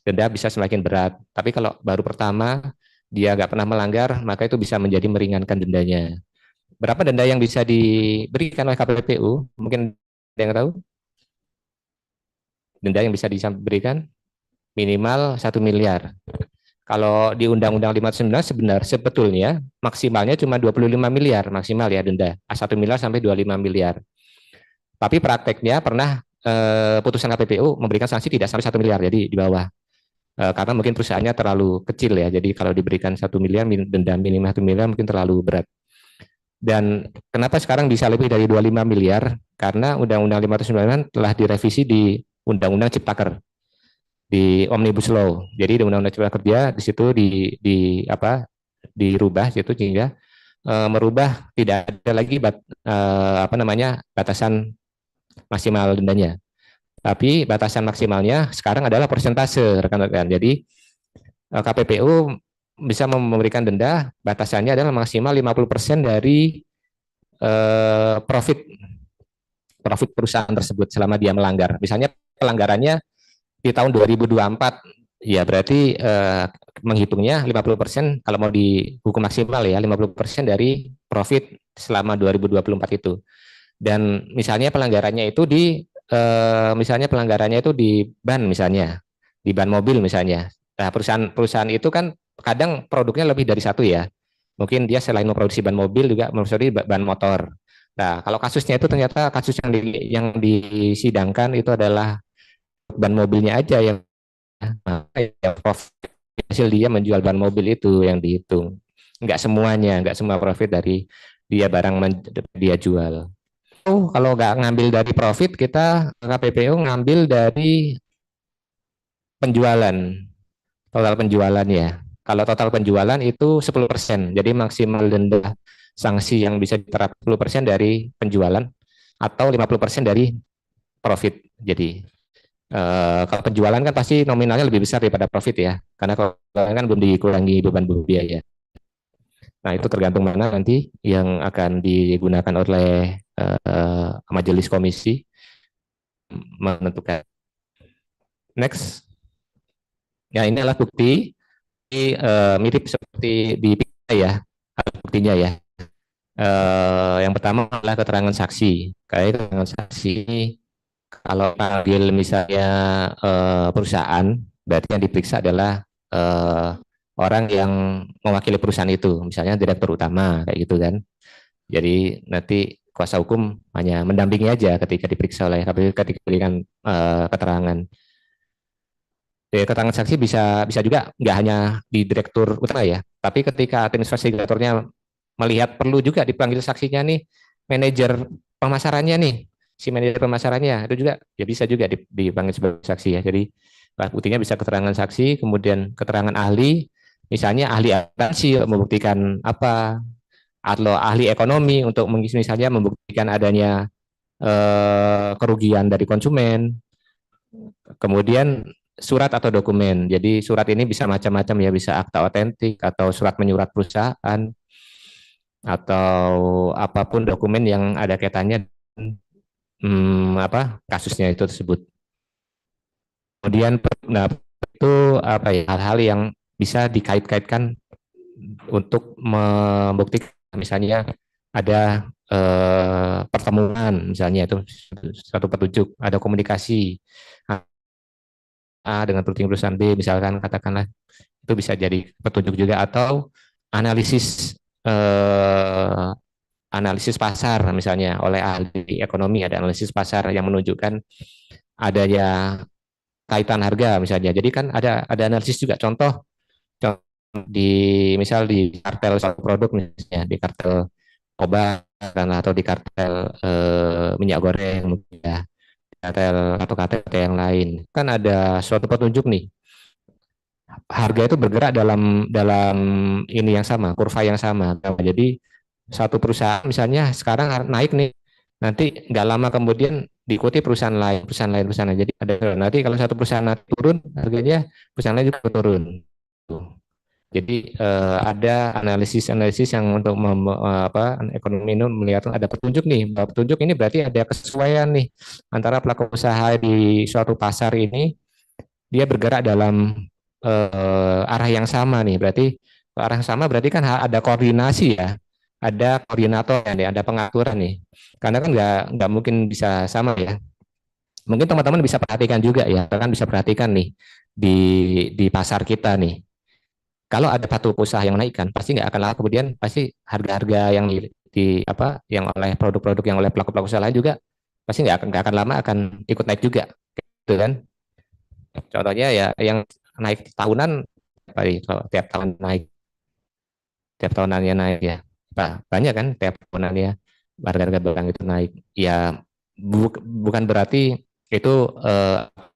denda bisa semakin berat. Tapi kalau baru pertama dia nggak pernah melanggar, maka itu bisa menjadi meringankan dendanya. Berapa denda yang bisa diberikan oleh KPPU? Mungkin ada yang tahu? Denda yang bisa diberikan minimal 1 miliar. Kalau di Undang-Undang 509 sebetulnya maksimalnya cuma 25 miliar maksimal ya denda. 1 miliar sampai 25 miliar. Tapi prakteknya pernah putusan KPPU memberikan sanksi tidak sampai 1 miliar, jadi di bawah. Karena mungkin perusahaannya terlalu kecil ya. Jadi kalau diberikan 1 miliar denda minimal 1 miliar mungkin terlalu berat. Dan kenapa sekarang bisa lebih dari 25 miliar? Karena Undang-Undang 599 telah direvisi di Undang-Undang Ciptaker, di Omnibus Law. Jadi di Undang-Undang Cipta Kerja di situ dirubah situ sehingga merubah tidak ada lagi batasan maksimal dendanya. Tapi batasan maksimalnya sekarang adalah persentase, rekan-rekan. Jadi KPPU bisa memberikan denda, batasannya adalah maksimal 50% dari profit perusahaan tersebut selama dia melanggar. Misalnya pelanggarannya di tahun 2024, ya berarti menghitungnya 50% kalau mau dihukum maksimal ya 50% dari profit selama 2024 itu. Dan misalnya pelanggarannya itu di ban misalnya, di ban mobil misalnya. Nah, perusahaan itu kan kadang produknya lebih dari satu ya. Mungkin dia selain memproduksi ban mobil juga memproduksi ban motor. Nah, kalau kasusnya itu ternyata kasus yang disidangkan itu adalah ban mobilnya aja yang profit hasil dia menjual ban mobil itu yang dihitung. Enggak semua profit dari dia barang dia jual. Kalau nggak ngambil dari profit, kita KPPU ngambil dari penjualan, total penjualan ya. Kalau total penjualan itu 10%, jadi maksimal denda sanksi yang bisa diterapkan 10% dari penjualan atau 50% dari profit. Jadi kalau penjualan kan pasti nominalnya lebih besar daripada profit ya, karena kalau kan belum dikurangi beban biaya. Nah itu tergantung mana nanti yang akan digunakan oleh majelis komisi menentukan. Next, ya ini adalah bukti mirip seperti di PIK ya, buktinya ya. Yang pertama adalah keterangan saksi. Kayak keterangan saksi ini kalau panggil misalnya perusahaan, berarti yang diperiksa adalah orang yang mewakili perusahaan itu, misalnya direktur utama kayak gitu kan. Jadi nanti kuasa hukum hanya mendampingi aja ketika diperiksa oleh KPU ketika diberikan keterangan. Keterangan saksi bisa bisa juga nggak hanya di direktur utama ya, tapi ketika tim investigatornya melihat perlu juga dipanggil saksinya nih, manajer pemasarannya nih, si manajer pemasarannya itu juga ya bisa juga dipanggil sebagai saksi ya. Jadi buktinya bisa keterangan saksi, kemudian keterangan ahli, misalnya ahli akuntansi membuktikan apa, atau ahli ekonomi untuk misalnya membuktikan adanya kerugian dari konsumen. Kemudian surat atau dokumen. Jadi surat ini bisa macam-macam ya, bisa akta otentik atau surat menyurat perusahaan atau apapun dokumen yang ada kaitannya kasusnya itu tersebut. Kemudian nah, itu apa ya, hal-hal yang bisa dikait-kaitkan untuk membuktikan misalnya ada pertemuan misalnya itu satu petunjuk, ada komunikasi A dengan perusahaan B misalkan katakanlah, itu bisa jadi petunjuk juga, atau analisis eh, analisis pasar misalnya oleh ahli ekonomi, ada analisis pasar yang menunjukkan adanya kaitan harga misalnya. Jadi kan ada analisis juga, contoh di misal di kartel suatu produk misalnya, di kartel obat atau di kartel minyak goreng ya, kartel atau kartel yang lain, kan ada suatu petunjuk nih, harga itu bergerak dalam dalam ini yang sama, kurva yang sama. Jadi satu perusahaan misalnya sekarang naik nih, nanti nggak lama kemudian diikuti perusahaan lain. Jadi ada nanti kalau satu perusahaan turun harganya, perusahaan lain juga turun. Jadi ada analisis yang untuk ekonomi ini melihat ada petunjuk nih, bahwa petunjuk ini berarti ada kesesuaian nih antara pelaku usaha di suatu pasar ini, dia bergerak dalam arah yang sama nih, berarti arah yang sama berarti kan ada koordinasi ya, ada koordinator ya, ada pengaturan nih, karena kan nggak mungkin bisa sama ya. Mungkin teman-teman bisa perhatikan juga ya, kan bisa perhatikan nih di pasar kita nih, kalau ada satu usaha yang naikkan, pasti nggak akan lama kemudian pasti harga-harga yang yang oleh produk-produk yang oleh pelaku-pelaku usaha lain juga pasti nggak akan lama akan ikut naik juga, gitu kan? Contohnya ya yang naik tahunan, tiap tahun naik, tiap tahunannya naik ya. banyak kan tiap tahunannya harga-harga barang itu naik. Ya bukan berarti itu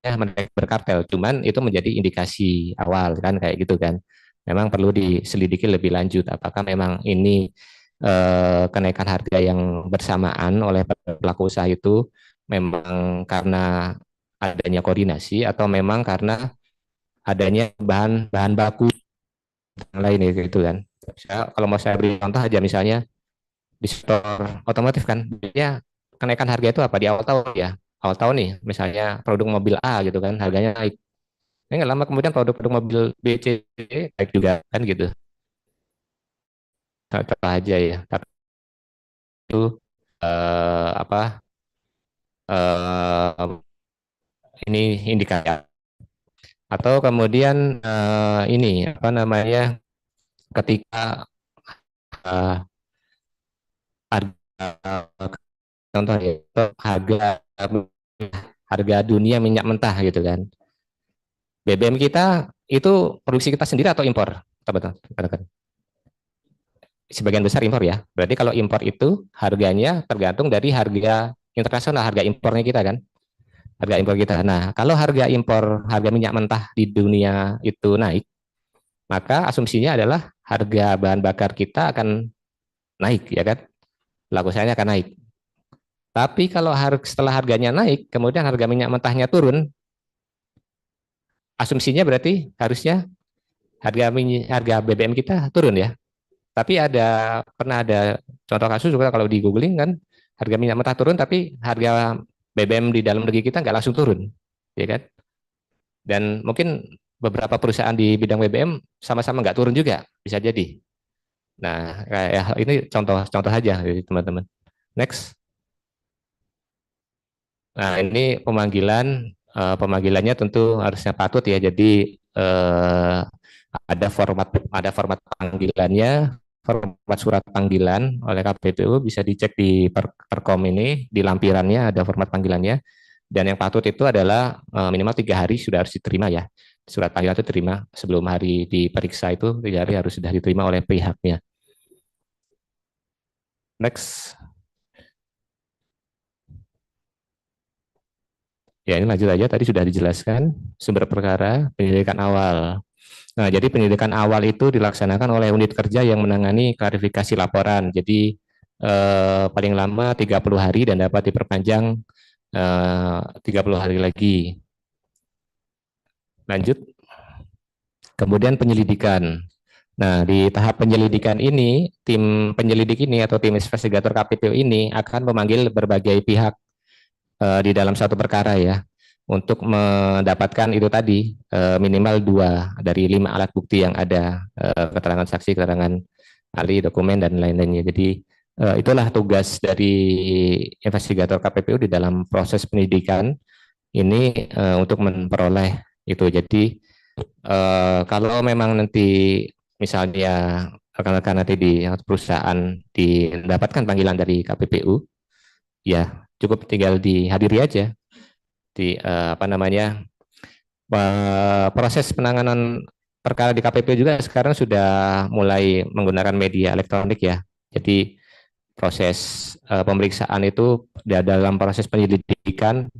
mereka berkartel, cuman itu menjadi indikasi awal kan kayak gitu kan. Memang perlu diselidiki lebih lanjut apakah memang ini kenaikan harga yang bersamaan oleh pelaku usaha itu memang karena adanya koordinasi atau memang karena adanya bahan bahan baku yang lain gitu kan. Kalau mau saya beri contoh aja misalnya di sektor otomotif kan, biasanya kenaikan harga itu apa di awal tahun ya. Awal tahun nih, misalnya produk mobil A gitu kan, harganya naik. Ini nggak lama kemudian produk-produk mobil B, C, D naik juga kan gitu. Contoh aja ya. Tapi itu apa eh, ini indikasi atau kemudian ini apa namanya ketika eh, harga contoh ya harga harga dunia minyak mentah gitu kan. BBM kita itu produksi kita sendiri atau impor? Betul. Sebagian besar impor ya. Berarti kalau impor itu harganya tergantung dari harga internasional, harga impornya kita kan. Harga impor kita. Nah, kalau harga impor, harga minyak mentah di dunia itu naik, maka asumsinya adalah harga bahan bakar kita akan naik ya kan. Laku usahanya akan naik. Tapi kalau setelah harganya naik, kemudian harga minyak mentahnya turun, asumsinya berarti harusnya harga BBM kita turun ya. Tapi pernah ada contoh kasus juga kalau di googling kan harga minyak mentah turun tapi harga BBM di dalam negeri kita nggak langsung turun, ya kan? Dan mungkin beberapa perusahaan di bidang BBM sama-sama nggak turun juga, bisa jadi. Nah, kayak ini contoh-contoh aja teman-teman. Next. Nah, ini pemanggilannya tentu harusnya patut ya. Jadi ada format panggilannya, format surat panggilan oleh KPPU bisa dicek di Perkom ini di lampirannya ada format panggilannya. Dan yang patut itu adalah minimal 3 hari sudah harus diterima ya. Surat panggilan itu terima sebelum hari diperiksa itu 3 hari harus sudah diterima oleh pihaknya. Next. Ya, ini lanjut aja. Tadi sudah dijelaskan sumber perkara, penyelidikan awal. Nah, jadi penyelidikan awal itu dilaksanakan oleh unit kerja yang menangani klarifikasi laporan. Jadi paling lama 30 hari dan dapat diperpanjang 30 hari lagi. Lanjut. Kemudian penyelidikan. Nah, di tahap penyelidikan ini, tim penyelidik ini atau tim investigator KPPU ini akan memanggil berbagai pihak di dalam satu perkara ya untuk mendapatkan itu tadi minimal 2 dari 5 alat bukti yang ada keterangan saksi, keterangan ahli, dokumen dan lain-lainnya. Jadi itulah tugas dari investigator KPPU di dalam proses penyidikan ini untuk memperoleh itu. Jadi kalau memang nanti misalnya rekan-rekan nanti di perusahaan didapatkan panggilan dari KPPU, ya cukup tinggal dihadiri aja di apa namanya proses penanganan perkara di KPPU juga sekarang sudah mulai menggunakan media elektronik ya. Jadi proses pemeriksaan itu dalam proses penyelidikan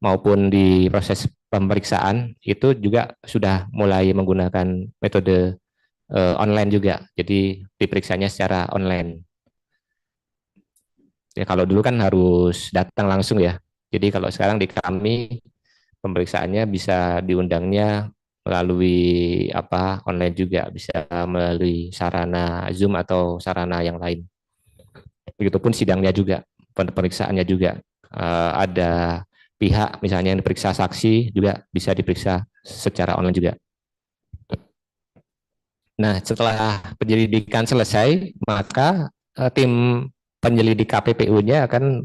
maupun di proses pemeriksaan itu juga sudah mulai menggunakan metode online juga. Jadi diperiksanya secara online. Ya kalau dulu kan harus datang langsung ya. Jadi kalau sekarang di kami pemeriksaannya bisa diundangnya melalui apa online juga, bisa melalui sarana Zoom atau sarana yang lain. Begitupun sidangnya juga, pemeriksaannya juga ada pihak misalnya yang diperiksa saksi juga bisa diperiksa secara online juga. Nah, setelah penyelidikan selesai, maka tim penyelidik KPPU-nya akan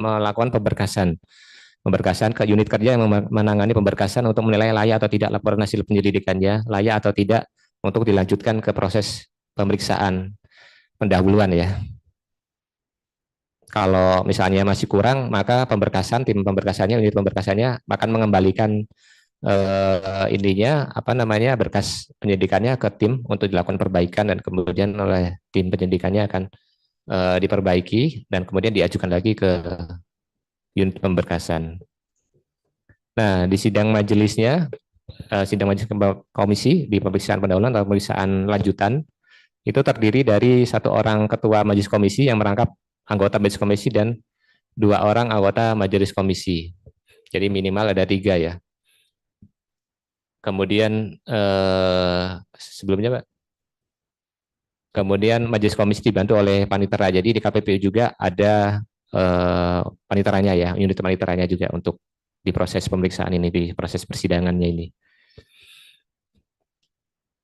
melakukan pemberkasan ke unit kerja yang menangani pemberkasan untuk menilai layak atau tidak laporan hasil penyelidikannya, layak atau tidak untuk dilanjutkan ke proses pemeriksaan pendahuluan ya. Kalau misalnya masih kurang, maka tim pemberkasannya, unit pemberkasannya akan mengembalikan intinya apa namanya berkas penyidikannya ke tim untuk dilakukan perbaikan dan kemudian oleh tim penyidikannya akan diperbaiki dan kemudian diajukan lagi ke unit pemberkasan. Nah, di sidang majelisnya, sidang majelis komisi di pemeriksaan pendahuluan atau pemeriksaan lanjutan itu terdiri dari satu orang ketua majelis komisi yang merangkap anggota majelis komisi dan dua orang anggota majelis komisi. Jadi minimal ada tiga ya. Kemudian sebelumnya Pak, kemudian majelis komisi dibantu oleh panitera. Jadi di KPPU juga ada paniteranya ya, unit paniteranya juga untuk di proses pemeriksaan ini, di proses persidangannya ini.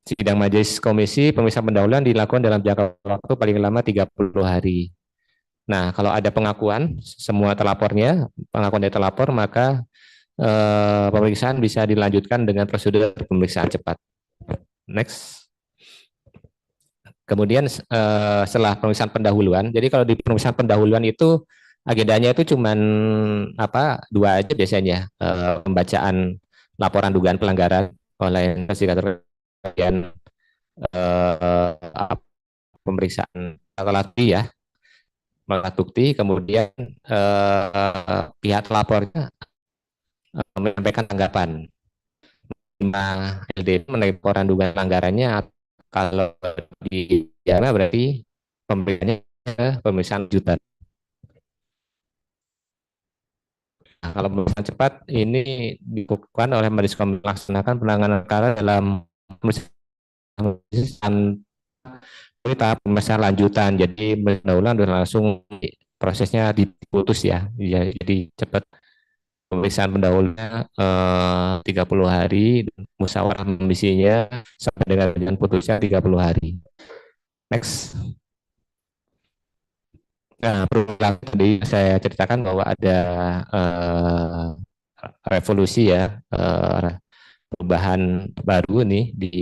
Sidang majelis komisi pemeriksaan pendahuluan dilakukan dalam jangka waktu paling lama 30 hari. Nah, kalau ada pengakuan semua terlapornya, pengakuan dari terlapor, maka pemeriksaan bisa dilanjutkan dengan prosedur pemeriksaan cepat. Next. Kemudian setelah pemeriksaan pendahuluan, jadi kalau di pemeriksaan pendahuluan itu agendanya itu cuman apa dua aja biasanya, pembacaan laporan dugaan pelanggaran oleh investigator, kemudian pemeriksaan alat bukti ya, alat bukti, kemudian pihak lapornya menyampaikan tanggapan. LDP melaporkan dugaan pelanggarannya, kalau di pidana berarti pemeriksaan lanjutan. Nah, kalau pemeriksaan cepat ini dilakukan oleh majelis komisi melaksanakan penanganan perkara dalam pemeriksaan tahap pemeriksaan lanjutan. Jadi pendahuluan dan langsung prosesnya diputus ya. Jadi cepat. Pemeriksaan pendahulunya 30 hari, musyawarah komisinya sampai dengan putusnya 30 hari. Next. Nah, perubahan tadi saya ceritakan bahwa ada revolusi ya, perubahan baru nih di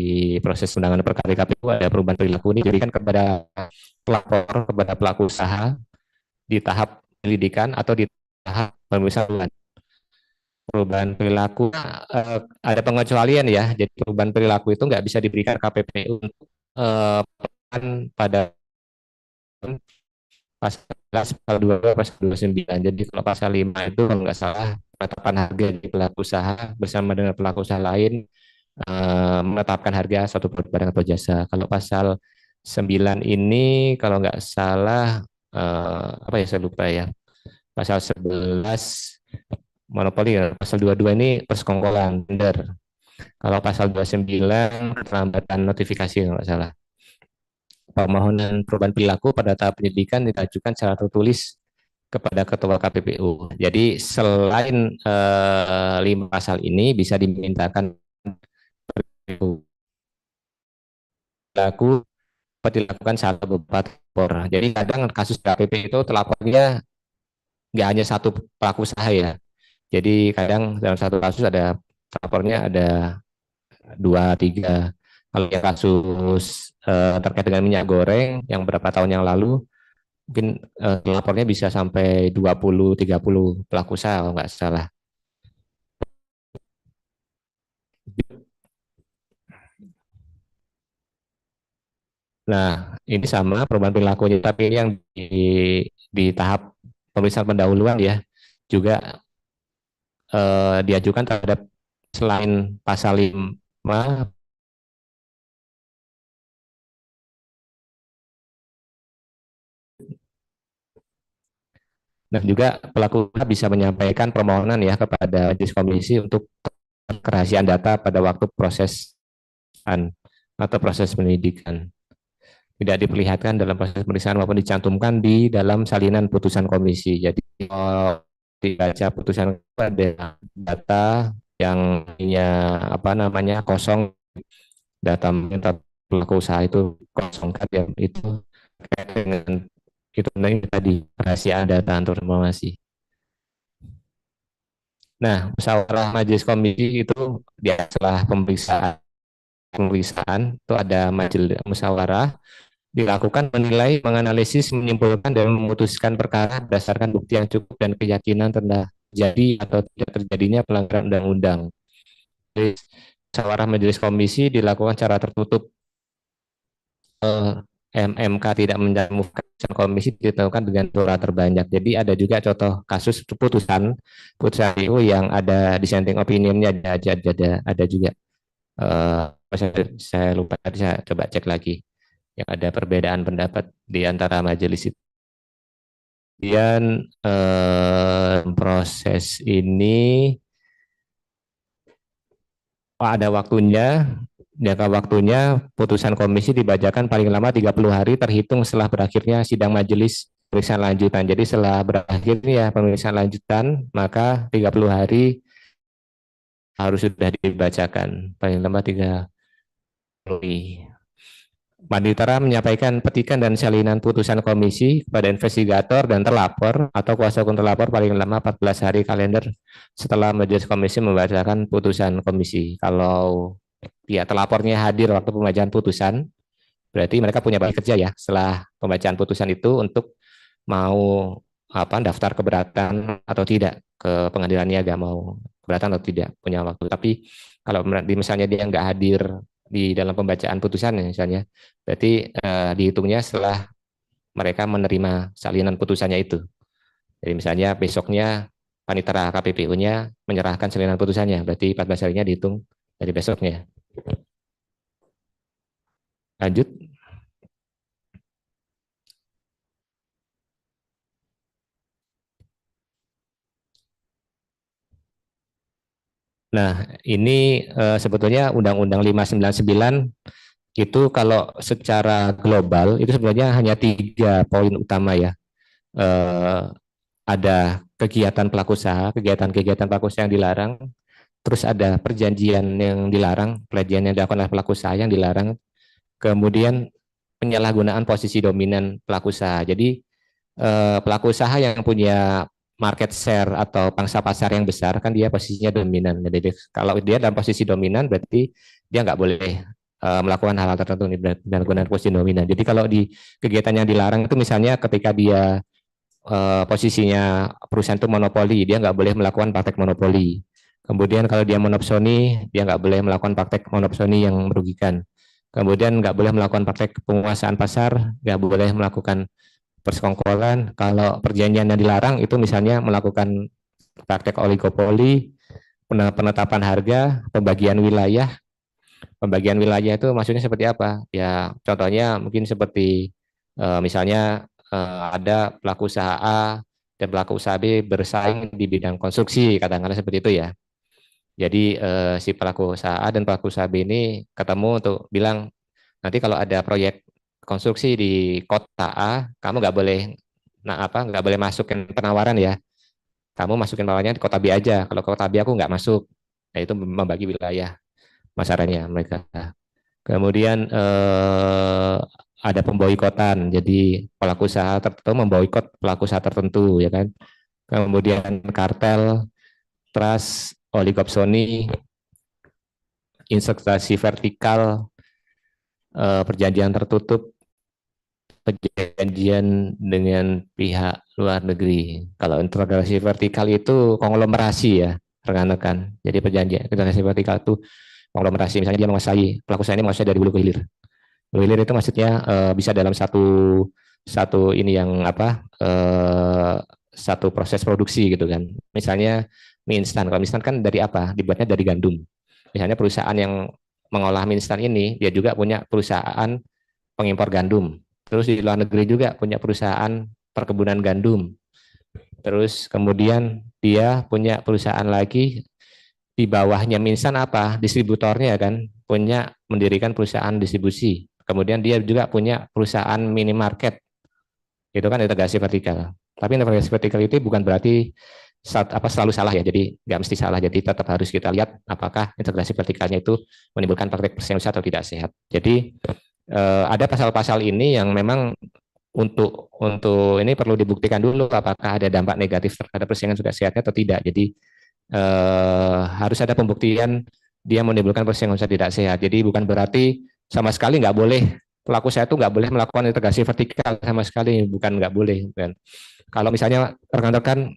proses penanganan perkara KPU, ada perubahan perilaku ini diberikan kepada pelapor, kepada pelaku usaha di tahap penyelidikan atau di tahap pemeriksaan. Perubahan perilaku ada pengecualian ya, jadi perubahan perilaku itu nggak bisa diberikan KPPU untuk pada pasal 2 pasal 29. Jadi kalau pasal 5 itu kalau nggak salah penetapan harga di pelaku usaha bersama dengan pelaku usaha lain menetapkan harga suatu barang atau jasa. Kalau pasal 9 ini kalau nggak salah apa ya saya lupa ya. Pasal 11 monopoli ya. Pasal 22 ini persekongkolan tender. Kalau pasal 29 keterlambatan notifikasi kalau nggak salah. Permohonan perubahan perilaku pada tahap penyidikan diajukan secara tertulis kepada Ketua KPPU. Jadi selain 5 pasal ini bisa dimintakan perilaku dilakukan salah beberapa lapor. Jadi kadang kasus KPP itu telapornya nggak hanya satu pelaku usaha ya. Jadi kadang dalam satu kasus ada lapornya ada 2, 3. Kalau yang kasus terkait dengan minyak goreng yang berapa tahun yang lalu, mungkin lapornya bisa sampai 20, 30 pelaku usaha kalau nggak salah. Nah, ini sama perubahan perilakunya, tapi ini yang di tahap pemeriksaan pendahuluan ya, juga diajukan terhadap selain pasal 5 dan juga pelaku bisa menyampaikan permohonan ya kepada majelis komisi untuk kerahasiaan data pada waktu proses atau proses penyidikan. Tidak diperlihatkan dalam proses pemeriksaan maupun dicantumkan di dalam salinan putusan komisi. Jadi kalau dibaca putusan ada data yang apa namanya kosong, data pelaku usaha itu kosong kan ya, itu dengan itu tadi rahasia data antar informasi. Nah, musyawarah majelis komisi itu setelah pemeriksaan itu ada majelis musyawarah dilakukan menilai, menganalisis, menyimpulkan dan memutuskan perkara berdasarkan bukti yang cukup dan keyakinan tentang terjadi atau tidak terjadinya pelanggaran undang-undang. musyawarah majelis komisi dilakukan secara tertutup. MMK tidak menjamukan komisi ditentukan dengan suara terbanyak. Jadi ada juga contoh kasus putusan itu yang ada dissenting opinionnya ada juga. Saya lupa, saya coba cek lagi yang ada perbedaan pendapat di antara majelis itu. Kemudian proses ini ada waktunya, jangka waktunya putusan komisi dibacakan paling lama 30 hari terhitung setelah berakhirnya sidang majelis pemeriksaan lanjutan. Jadi setelah berakhirnya pemeriksaan lanjutan, maka 30 hari harus sudah dibacakan paling lama 30 hari. Panitera menyampaikan petikan dan salinan putusan komisi kepada investigator dan terlapor atau kuasa hukum terlapor paling lama 14 hari kalender setelah majelis komisi membacakan putusan komisi. Kalau pihak terlapornya hadir waktu pembacaan putusan, berarti mereka punya balik kerja ya setelah pembacaan putusan itu untuk mau daftar keberatan atau tidak ke pengadilan niaga, mau keberatan atau tidak, punya waktu. Tapi kalau misalnya dia nggak hadir di dalam pembacaan putusan misalnya, berarti dihitungnya setelah mereka menerima salinan putusannya itu. Jadi misalnya besoknya panitera KPPU-nya menyerahkan salinan putusannya, berarti 14 harinya dihitung dari besoknya. Lanjut. Nah, ini sebetulnya Undang-Undang 599 itu kalau secara global itu sebenarnya hanya 3 poin utama ya. Ada kegiatan pelaku usaha, kegiatan pelaku usaha yang dilarang, terus ada perjanjian yang dilarang, perjanjian yang dilakukan oleh pelaku usaha yang dilarang, kemudian penyalahgunaan posisi dominan pelaku usaha. Jadi pelaku usaha yang punya market share atau pangsa pasar yang besar kan dia posisinya dominan. Jadi kalau dia dalam posisi dominan berarti dia nggak boleh melakukan hal-hal tertentu dengan menggunakan posisi dominan. Jadi kalau di kegiatan yang dilarang itu misalnya ketika dia posisinya perusahaan itu monopoli, dia nggak boleh melakukan praktek monopoli. Kemudian kalau dia monopsoni, dia nggak boleh melakukan praktek monopsoni yang merugikan. Kemudian nggak boleh melakukan praktek penguasaan pasar, nggak boleh melakukan persekongkolan. Kalau perjanjian yang dilarang itu misalnya melakukan praktek oligopoli, penetapan harga, pembagian wilayah. Pembagian wilayah itu maksudnya seperti apa? Ya contohnya mungkin seperti misalnya ada pelaku usaha A dan pelaku usaha B bersaing di bidang konstruksi, katakanlah seperti itu ya. Jadi si pelaku usaha A dan pelaku usaha B ini ketemu untuk bilang nanti kalau ada proyek konstruksi di kota A, kamu nggak boleh nggak boleh masukin penawaran ya. Kamu masukin penawarannya di kota B aja. Kalau kota B aku nggak masuk. Nah itu membagi wilayah masarannya mereka. Kemudian ada pemboikotan. Jadi pelaku usaha tertentu memboikot pelaku usaha tertentu ya kan. Kemudian kartel, trust, oligopsoni, insertasi vertikal, perjanjian tertutup, perjanjian dengan pihak luar negeri. Kalau integrasi vertikal itu konglomerasi ya, rekan-rekan. Jadi perjanjian integrasi vertikal itu konglomerasi. Misalnya dia menguasai, pelaku usaha ini menguasai dari hulu ke hilir. Hulu hilir itu maksudnya bisa dalam satu ini yang satu proses produksi gitu kan. Misalnya mie instan. Kalau mie instan kan dari apa? Dibuatnya dari gandum. Misalnya perusahaan yang mengolah mie instan ini, dia juga punya perusahaan pengimpor gandum. Terus di luar negeri juga punya perusahaan perkebunan gandum. Terus kemudian dia punya perusahaan lagi di bawahnya mie instan apa? Distributornya kan, punya mendirikan perusahaan distribusi. Kemudian dia juga punya perusahaan minimarket. Itu kan integrasi vertikal. Tapi integrasi vertikal itu bukan berarti selalu salah ya, jadi nggak mesti salah, jadi tetap harus kita lihat apakah integrasi vertikalnya itu menimbulkan praktek persaingan usaha atau tidak sehat. Jadi ada pasal-pasal ini yang memang untuk ini perlu dibuktikan dulu apakah ada dampak negatif terhadap persaingan sudah sehatnya atau tidak. Jadi harus ada pembuktian dia menimbulkan persaingan usaha tidak sehat. Jadi bukan berarti sama sekali nggak boleh, pelaku usaha itu nggak boleh melakukan integrasi vertikal sama sekali, bukan nggak boleh. Kalau misalnya rekan-rekan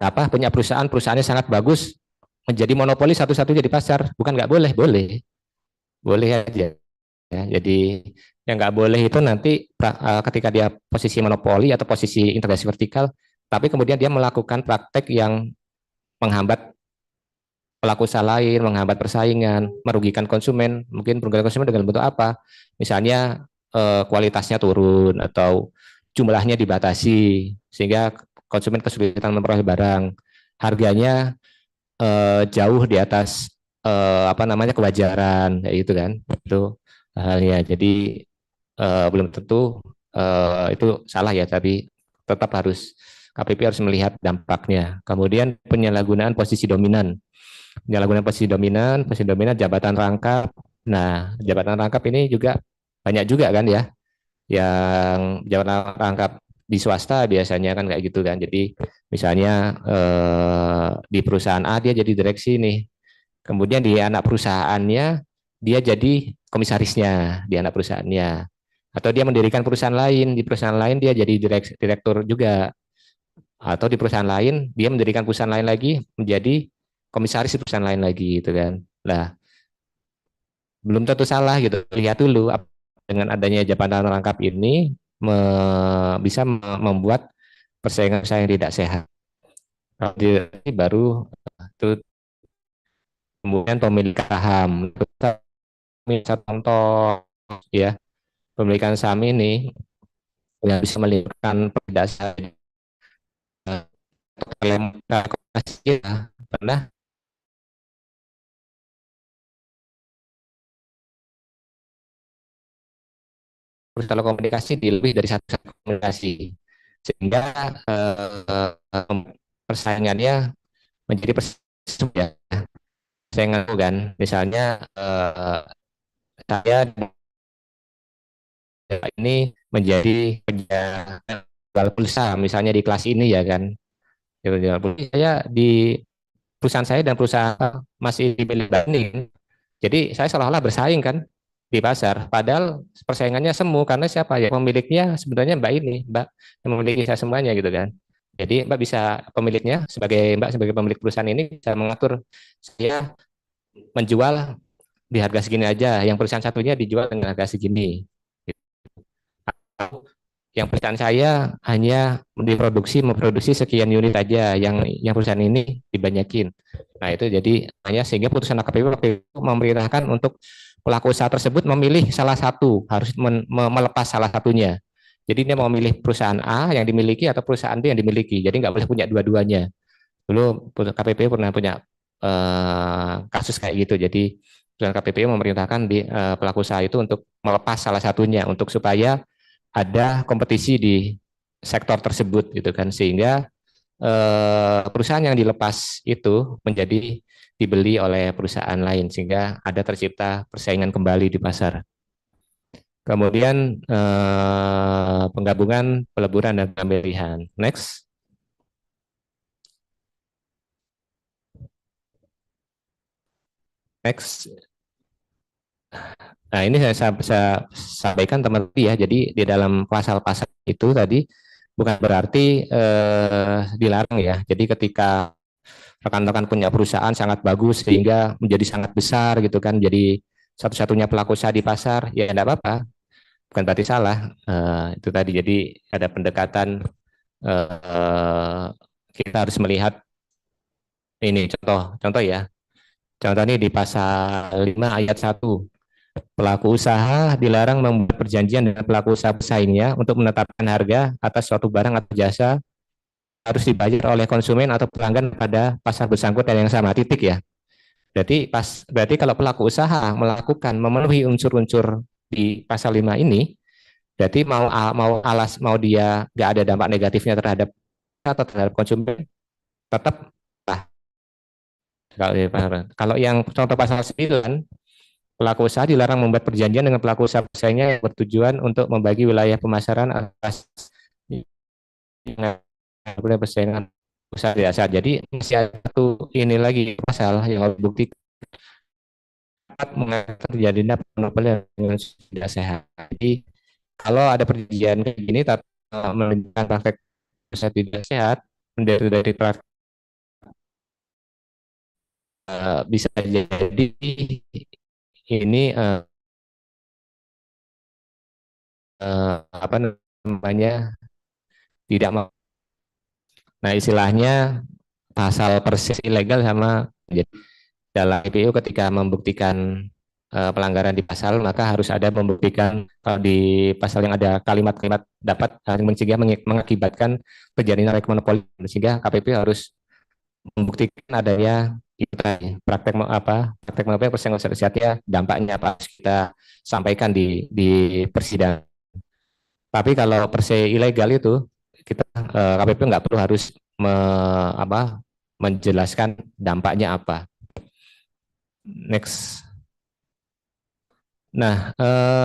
punya perusahaannya sangat bagus, menjadi monopoli satu-satunya di pasar. Bukan nggak boleh, boleh, boleh aja. Ya, jadi yang nggak boleh itu nanti ketika dia posisi monopoli atau posisi integrasi vertikal, tapi kemudian dia melakukan praktek yang menghambat pelaku usaha lain, menghambat persaingan, merugikan konsumen. Mungkin merugikan konsumen dengan bentuk apa? Misalnya kualitasnya turun atau jumlahnya dibatasi sehingga konsumen kesulitan memperoleh barang. Harganya jauh di atas apa namanya kewajaran, kayak gitu kan. Itu halnya. Jadi belum tentu itu salah ya, tapi tetap harus KPP harus melihat dampaknya. Kemudian penyalahgunaan posisi dominan jabatan rangkap. Nah, jabatan rangkap ini juga banyak juga kan ya, yang jabatan rangkap di swasta biasanya kan kayak gitu kan. Jadi misalnya di perusahaan A dia jadi direksi nih, kemudian di anak perusahaannya dia jadi komisarisnya di anak perusahaannya, atau dia mendirikan perusahaan lain, di perusahaan lain dia jadi direktur juga, atau di perusahaan lain dia mendirikan perusahaan lain lagi menjadi komisaris di perusahaan lain lagi gitu kan. Nah, belum tentu salah gitu. Lihat dulu dengan adanya jabatan rangkap ini bisa membuat persaingan yang tidak sehat. Kalau ini baru itu kemudian pemilik saham. Bisa contoh ya, pemilikan saham ini yang bisa melibatkan perbedaan telekomunikasi ya, pernah telekomunikasi di lebih dari satu komunikasi sehingga persaingannya menjadi persaingan kan, misalnya saya ini menjadi penjual pulsa misalnya di kelas ini ya kan, penjual pulsa saya di perusahaan saya dan perusahaan masih dipilih banding, jadi saya seolah-olah bersaing kan di pasar, padahal persaingannya semu karena siapa ya pemiliknya sebenarnya Mbak ini, Mbak yang memiliki saya semuanya gitu kan. Jadi Mbak bisa pemiliknya sebagai pemilik perusahaan ini bisa mengatur saya menjual di harga segini aja, yang perusahaan satunya dijual dengan harga segini. Yang perusahaan saya hanya memproduksi sekian unit aja, yang perusahaan ini dibanyakin. Nah itu jadi hanya sehingga putusan KPU memerintahkan untuk pelaku usaha tersebut memilih salah satu, harus melepas salah satunya. Jadi dia mau memilih perusahaan A yang dimiliki atau perusahaan B yang dimiliki. Jadi nggak boleh punya dua-duanya. Dulu KPPU pernah punya kasus kayak gitu. Jadi KPPU memerintahkan pelaku usaha itu untuk melepas salah satunya untuk supaya ada kompetisi di sektor tersebut gitu kan, sehingga perusahaan yang dilepas itu menjadi dibeli oleh perusahaan lain sehingga ada tercipta persaingan kembali di pasar. Kemudian penggabungan, peleburan dan pemilihan. Next. Next. Nah, ini saya sampaikan teman-teman ya. Jadi di dalam pasal-pasal itu tadi bukan berarti dilarang ya. Jadi ketika rekan-rekan punya perusahaan sangat bagus sehingga menjadi sangat besar gitu kan, jadi satu-satunya pelaku usaha di pasar, ya tidak apa-apa, bukan berarti salah. Itu tadi jadi ada pendekatan, kita harus melihat ini contoh ya. Contoh ini di pasal 5 ayat 1. Pelaku usaha dilarang membuat perjanjian dengan pelaku usaha pesaingnya untuk menetapkan harga atas suatu barang atau jasa harus dibayar oleh konsumen atau pelanggan pada pasar bersangkutan yang sama, titik ya. Berarti kalau pelaku usaha melakukan memenuhi unsur-unsur di pasal 5 ini, berarti mau dia nggak ada dampak negatifnya terhadap atau terhadap konsumen, tetap lah. Kalau yang contoh pasal 9, pelaku usaha dilarang membuat perjanjian dengan pelaku usaha pesaingnya yang bertujuan untuk membagi wilayah pemasaran atas persaingan usaha biasa. Jadi masih ada satu ini lagi masalah yang harus bukti terjadinya monopoli dengan tidak sehat. Jadi kalau ada perjanjian kayak gini tapi menunjukkan praktek usaha tidak sehat, dari praktek bisa jadi ini apa namanya tidak mau. Nah, istilahnya pasal persis ilegal sama, jadi dalam IPU ketika membuktikan pelanggaran di pasal, maka harus ada membuktikan kalau di pasal yang ada kalimat-kalimat dapat mencegah mengakibatkan terjadinya monopoli, sehingga KPP harus membuktikan adanya praktek monopoli persaingan usaha ya, dampaknya apa harus kita sampaikan di persidangan. Tapi kalau per se ilegal itu kita KPP nggak perlu harus menjelaskan dampaknya apa. Next. Nah,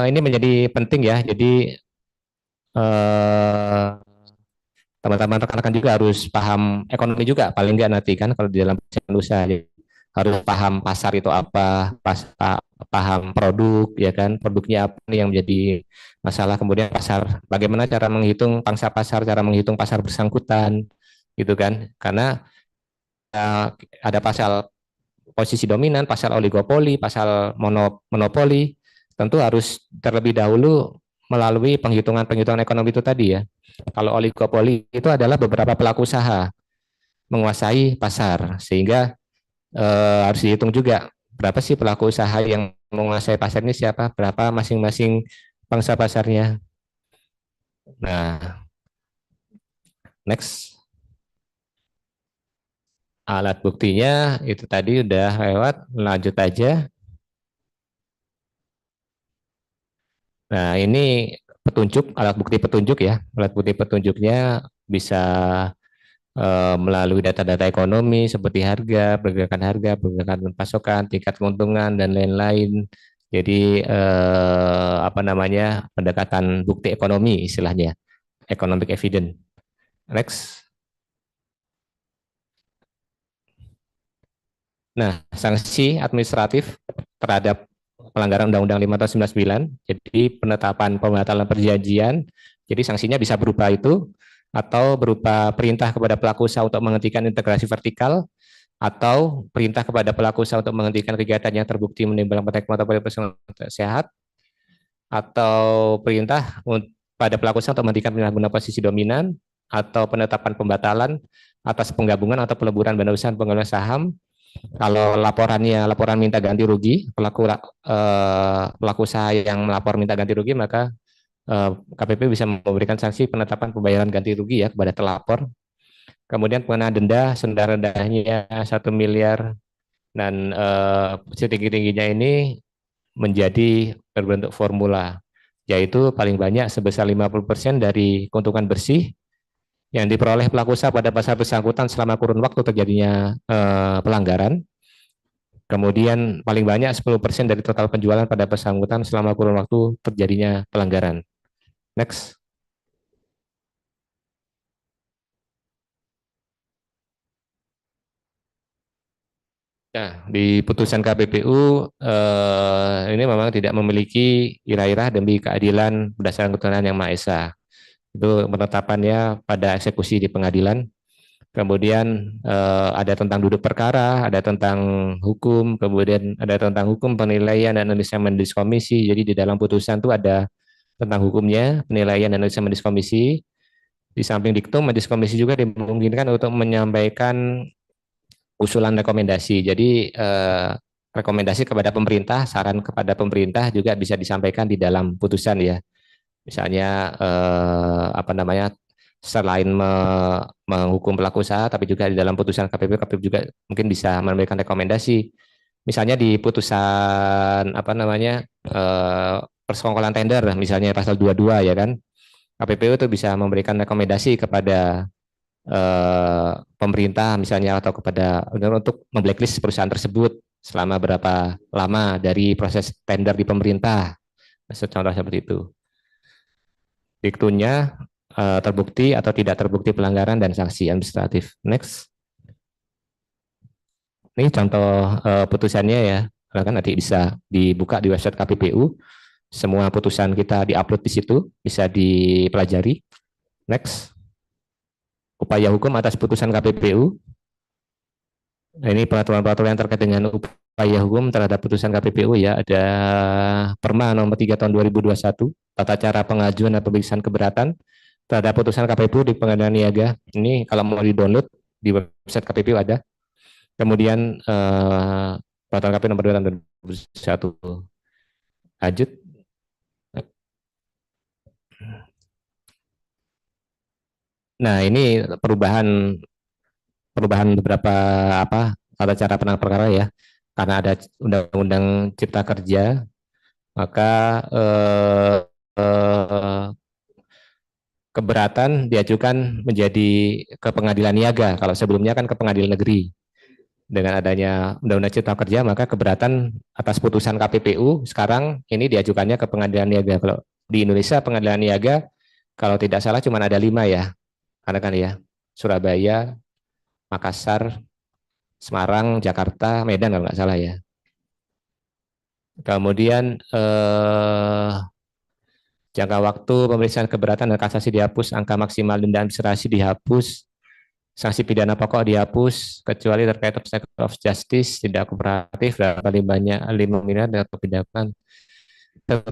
ini menjadi penting ya. Jadi teman-teman rekan-rekan juga harus paham ekonomi juga, paling nggak nanti kan kalau di dalam persaingan usaha. Jadi harus paham pasar itu apa, paham produk ya kan, produknya apa nih yang menjadi masalah, kemudian pasar, bagaimana cara menghitung pangsa pasar, cara menghitung pasar bersangkutan gitu kan, karena ada pasal posisi dominan, pasal oligopoli, pasal monopoli, tentu harus terlebih dahulu melalui penghitungan-penghitungan ekonomi itu tadi ya. Kalau oligopoli itu adalah beberapa pelaku usaha menguasai pasar, sehingga harus dihitung juga berapa sih pelaku usaha yang menguasai pasar ini, siapa, berapa masing-masing pangsa pasarnya. Nah, next. Alat buktinya itu tadi udah lewat, lanjut aja. Nah, ini petunjuk, alat bukti petunjuk ya. Alat bukti petunjuknya bisa melalui data-data ekonomi seperti harga, pergerakan pasokan, tingkat keuntungan, dan lain-lain. Jadi apa namanya, pendekatan bukti ekonomi istilahnya, economic evidence. Next. Nah, sanksi administratif terhadap pelanggaran Undang-Undang 5 tahun 99, jadi penetapan pembatalan perjanjian, jadi sanksinya bisa berupa itu, atau berupa perintah kepada pelaku usaha untuk menghentikan integrasi vertikal, atau perintah kepada pelaku usaha untuk menghentikan kegiatan yang terbukti menimbulkan praktek monopoli persaingan sehat, atau perintah pada pelaku usaha untuk menghentikan penyalahgunaan posisi dominan, atau penetapan pembatalan atas penggabungan atau peleburan badan usaha dan pengelolaan saham. Kalau laporan minta ganti rugi, pelaku usaha yang melapor minta ganti rugi, maka KPP bisa memberikan sanksi penetapan pembayaran ganti rugi ya kepada terlapor. Kemudian pengenaan denda serendah-rendahnya 1 miliar, dan setinggi-tingginya ini menjadi berbentuk formula, yaitu paling banyak sebesar 50% dari keuntungan bersih yang diperoleh pelaku usaha pada pasar bersangkutan selama kurun waktu terjadinya pelanggaran. Kemudian paling banyak 10% dari total penjualan pada bersangkutan selama kurun waktu terjadinya pelanggaran. Next. Nah, di putusan KPPU ini memang tidak memiliki irah-irah demi keadilan berdasarkan ketuhanan yang Maha Esa. Itu penetapannya pada eksekusi di pengadilan. Kemudian ada tentang duduk perkara, ada tentang hukum, kemudian ada tentang hukum, penilaian, dan analisa majelis komisi. Jadi di dalam putusan itu ada tentang hukumnya, penilaian, dan analisa majelis komisi. Di samping diktum, majelis komisi juga dimungkinkan untuk menyampaikan usulan rekomendasi. Jadi rekomendasi kepada pemerintah, saran kepada pemerintah juga bisa disampaikan di dalam putusan ya. Misalnya apa namanya, selain menghukum pelaku usaha, tapi juga di dalam putusan KPP juga mungkin bisa memberikan rekomendasi. Misalnya di putusan apa namanya persekongkolan tender, misalnya pasal 22 ya kan, KPPU itu bisa memberikan rekomendasi kepada pemerintah misalnya, atau kepada untuk memblacklist perusahaan tersebut selama berapa lama dari proses tender di pemerintah. Contoh seperti itu. Diktunya terbukti atau tidak terbukti pelanggaran dan sanksi administratif. Next. Ini contoh putusannya ya. Kan nanti bisa dibuka di website KPPU. Semua putusan kita diupload di situ, bisa dipelajari. Next. Upaya hukum atas putusan KPPU. Nah, ini peraturan-peraturan yang terkait dengan upaya hukum terhadap putusan KPPU ya. Ada Perma nomor 3 tahun 2021, tata cara pengajuan dan pemeriksaan keberatan terhadap putusan KPPU di pengadilan niaga. Ini kalau mau di-download di website KPPU ada. Kemudian peraturan KPPU nomor 2 tahun 2021. Lanjut. Nah, ini perubahan perubahan beberapa tata cara penanganan perkara ya. Karena ada Undang-Undang Cipta Kerja, maka eh, keberatan diajukan menjadi ke pengadilan niaga. Kalau sebelumnya kan ke pengadilan negeri. Dengan adanya Undang-Undang Cipta Kerja, maka keberatan atas putusan KPPU sekarang ini diajukannya ke pengadilan niaga. Kalau di Indonesia pengadilan niaga, kalau tidak salah cuma ada 5 ya. Karena kan ya, Surabaya, Makassar, Semarang, Jakarta, Medan kalau nggak salah ya. Kemudian jangka waktu pemeriksaan keberatan dan kasasi dihapus, angka maksimal denda administrasi dihapus, sanksi pidana pokok dihapus, kecuali terkait obstacle of justice, tidak kooperatif, dalam kali banyak 5 miliar dan pidana 1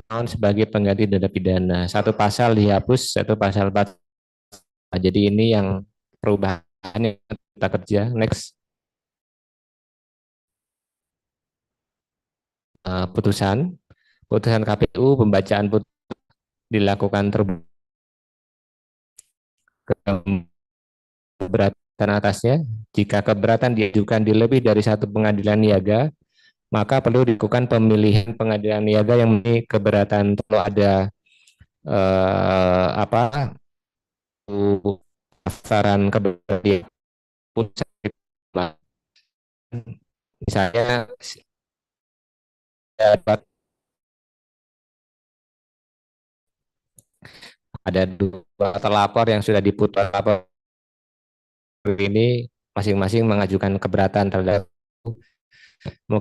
tahun sebagai pengganti denda pidana. Satu pasal dihapus, satu pasal 4. Nah, jadi ini yang perubahan yang kita kerja. Next. Putusan. Putusan KPU, pembacaan putusan dilakukan terbuka keberatan atasnya. Jika keberatan diajukan di lebih dari satu pengadilan niaga, maka perlu dilakukan pemilihan pengadilan niaga yang memiliki keberatan. Kalau ada apa saran keberatan pusat, misalnya ada 2 terlapor yang sudah diputus ini masing-masing mengajukan keberatan terhadap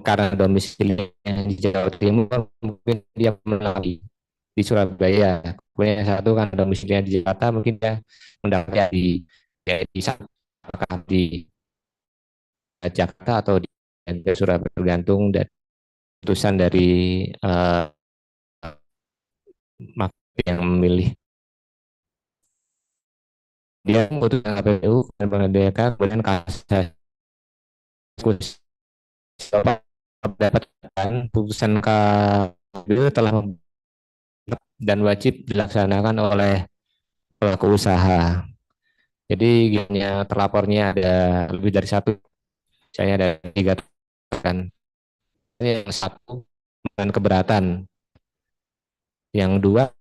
karena domisilinya di Jawa Timur, mungkin dia menang di Surabaya. Kemudian yang satu kan domisilinya di Jakarta, mungkin dia mendapatnya di apakah di Jakarta atau di Surabaya, tergantung dari putusan dari yang memilih. Dia memutuskan KPU dan mengadakan kemudian kasasi mendapatkan putusan KPU telah dan wajib dilaksanakan oleh pelaku usaha. Jadi gini, terlapornya ada lebih dari satu, misalnya ada 3 kan. Ini yang satu dengan keberatan, yang 2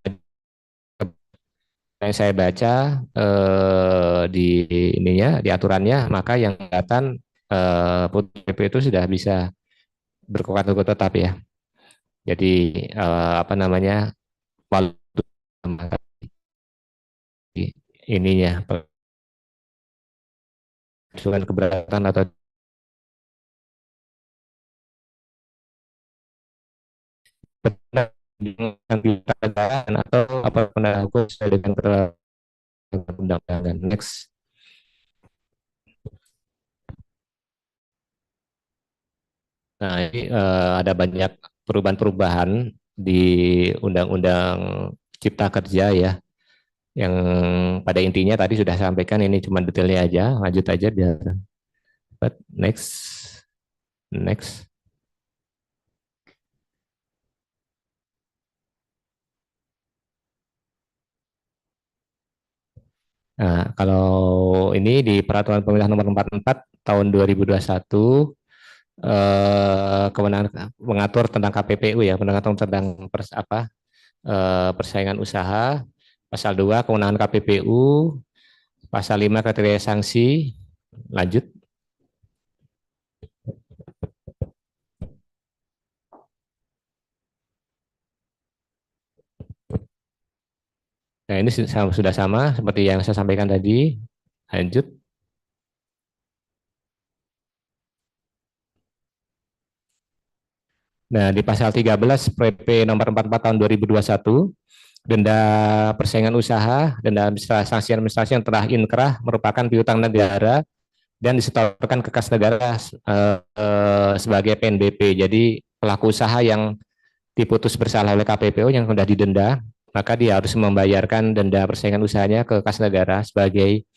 yang saya baca di ininya di aturannya, maka yang keberatan PDP itu sudah bisa berkekuatan hukum tetap ya. Jadi apa namanya, ininya pengajuan keberatan atau benar dengan keadaan atau apa penegak hukum sesuai dengan ketentuan undang-undangan. Next. Nah, ini ada banyak perubahan-perubahan di Undang-Undang Cipta Kerja ya, yang pada intinya tadi sudah sampaikan, ini cuma detailnya aja, lanjut aja biar. But next. Next. Nah, kalau ini di Peraturan Pemerintah Nomor 44 Tahun 2021, kewenangan mengatur tentang KPPU ya, mengatur tentang persaingan usaha, pasal 2 kewenangan KPPU, pasal 5 kriteria sanksi. Lanjut. Nah, ini sudah sama seperti yang saya sampaikan tadi. Lanjut. Nah, di pasal 13 PP nomor 44 tahun 2021, denda persaingan usaha, denda sanksi administrasi yang telah inkrah merupakan piutang negara dan disetorkan ke kas negara sebagai PNBP. Jadi pelaku usaha yang diputus bersalah oleh KPPU yang sudah didenda, maka dia harus membayarkan denda persaingan usahanya ke kas negara sebagai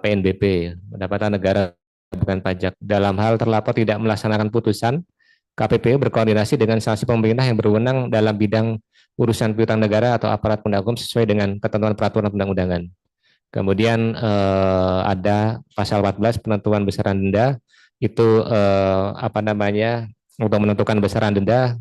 PNBP, pendapatan negara bukan pajak. Dalam hal terlapor tidak melaksanakan putusan, KPPU berkoordinasi dengan instansi pemerintah yang berwenang dalam bidang urusan piutang negara atau aparat penegak hukum sesuai dengan ketentuan peraturan perundang-undangan. Kemudian ada pasal 14 penentuan besaran denda, itu untuk menentukan besaran denda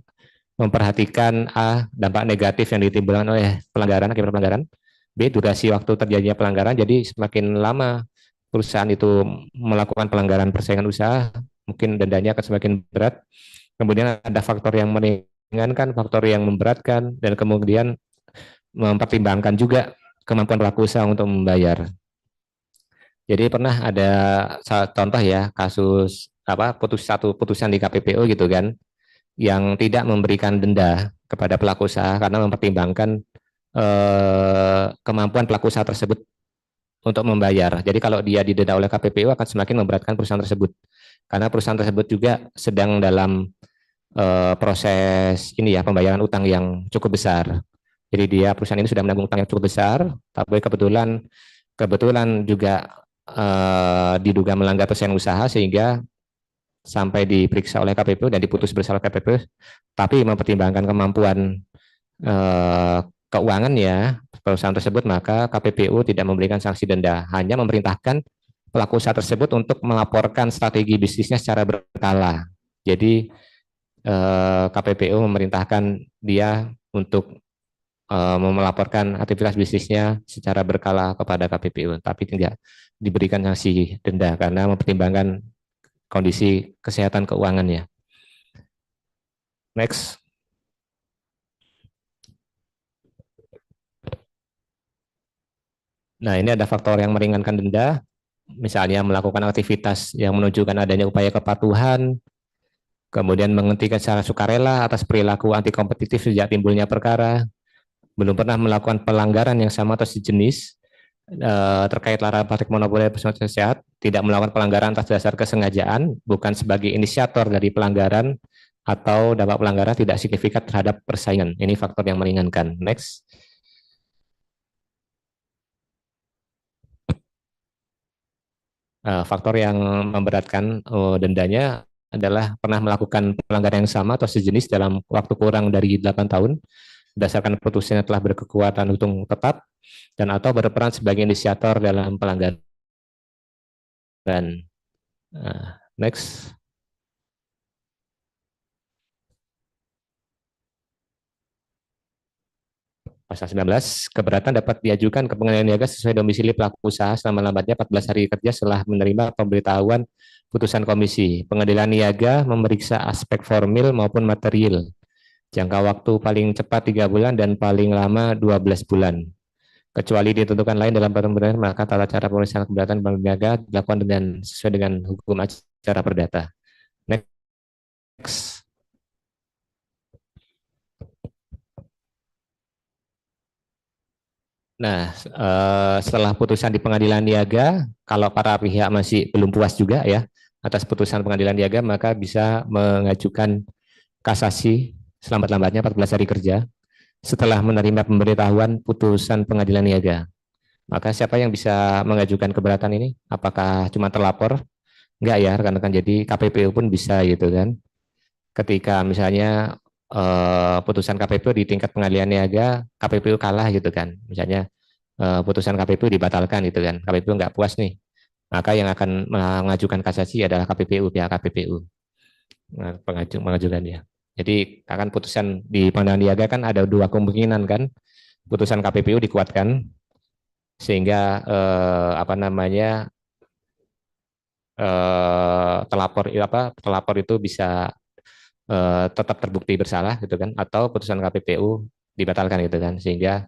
memperhatikan A, dampak negatif yang ditimbulkan oleh pelanggaran akibat pelanggaran, B, durasi waktu terjadinya pelanggaran. Jadi semakin lama perusahaan itu melakukan pelanggaran persaingan usaha, mungkin dendanya akan semakin berat. Kemudian ada faktor yang meringankan, faktor yang memberatkan, dan kemudian mempertimbangkan juga kemampuan pelaku usaha untuk membayar. Jadi pernah ada contoh ya, kasus putusan di KPPU gitu kan, yang tidak memberikan denda kepada pelaku usaha karena mempertimbangkan kemampuan pelaku usaha tersebut untuk membayar. Jadi kalau dia didenda oleh KPPU akan semakin memberatkan perusahaan tersebut, karena perusahaan tersebut juga sedang dalam proses ini ya, pembayaran utang yang cukup besar. Jadi perusahaan ini sudah menanggung utang yang cukup besar, tapi kebetulan juga diduga melanggar persaingan usaha sehingga sampai diperiksa oleh KPPU dan diputus bersalah KPPU, tapi mempertimbangkan kemampuan keuangannya perusahaan tersebut, maka KPPU tidak memberikan sanksi denda, hanya memerintahkan pelaku usaha tersebut untuk melaporkan strategi bisnisnya secara berkala. Jadi KPPU memerintahkan dia untuk melaporkan aktivitas bisnisnya secara berkala kepada KPPU, tapi tidak diberikan sanksi denda karena mempertimbangkan kondisi kesehatan keuangannya. Next. Nah, ini ada faktor yang meringankan denda, misalnya melakukan aktivitas yang menunjukkan adanya upaya kepatuhan, kemudian menghentikan secara sukarela atas perilaku anti kompetitif sejak timbulnya perkara, belum pernah melakukan pelanggaran yang sama atau sejenis terkait larangan praktik monopoli perusahaan sehat, tidak melakukan pelanggaran atas dasar kesengajaan, bukan sebagai inisiator dari pelanggaran, atau dampak pelanggaran tidak signifikan terhadap persaingan. Ini faktor yang meringankan. Next. Faktor yang memberatkan dendanya adalah pernah melakukan pelanggaran yang sama atau sejenis dalam waktu kurang dari 8 tahun, berdasarkan putusannya telah berkekuatan hukum tetap, dan atau berperan sebagai inisiator dalam pelanggaran. Next. Pasal 19, keberatan dapat diajukan ke pengadilan niaga sesuai domisili pelaku usaha selama-lambatnya 14 hari kerja setelah menerima pemberitahuan putusan komisi. Pengadilan niaga memeriksa aspek formil maupun material. Jangka waktu paling cepat 3 bulan dan paling lama 12 bulan. Kecuali ditentukan lain dalam peraturan, maka tata cara pemeriksaan keberatan pengadilan niaga dilakukan sesuai dengan hukum acara perdata. Next. Nah, setelah putusan di pengadilan niaga, kalau para pihak masih belum puas juga ya atas putusan pengadilan niaga, maka bisa mengajukan kasasi selambat-lambatnya 14 hari kerja setelah menerima pemberitahuan putusan pengadilan niaga. Maka siapa yang bisa mengajukan keberatan ini? Apakah cuma terlapor? Enggak ya, rekan-rekan. Jadi KPPU pun bisa gitu kan. Ketika misalnya putusan KPPU di tingkat pengadilan niaga, KPPU kalah gitu kan, misalnya putusan KPPU dibatalkan gitu kan, KPPU nggak puas nih, maka yang akan mengajukan kasasi adalah KPPU, pihak KPPU mengajukannya. Jadi akan putusan di pengadilan niaga kan ada dua kemungkinan kan, putusan KPPU dikuatkan sehingga terlapor itu bisa tetap terbukti bersalah gitu kan, atau putusan KPPU dibatalkan gitu kan, sehingga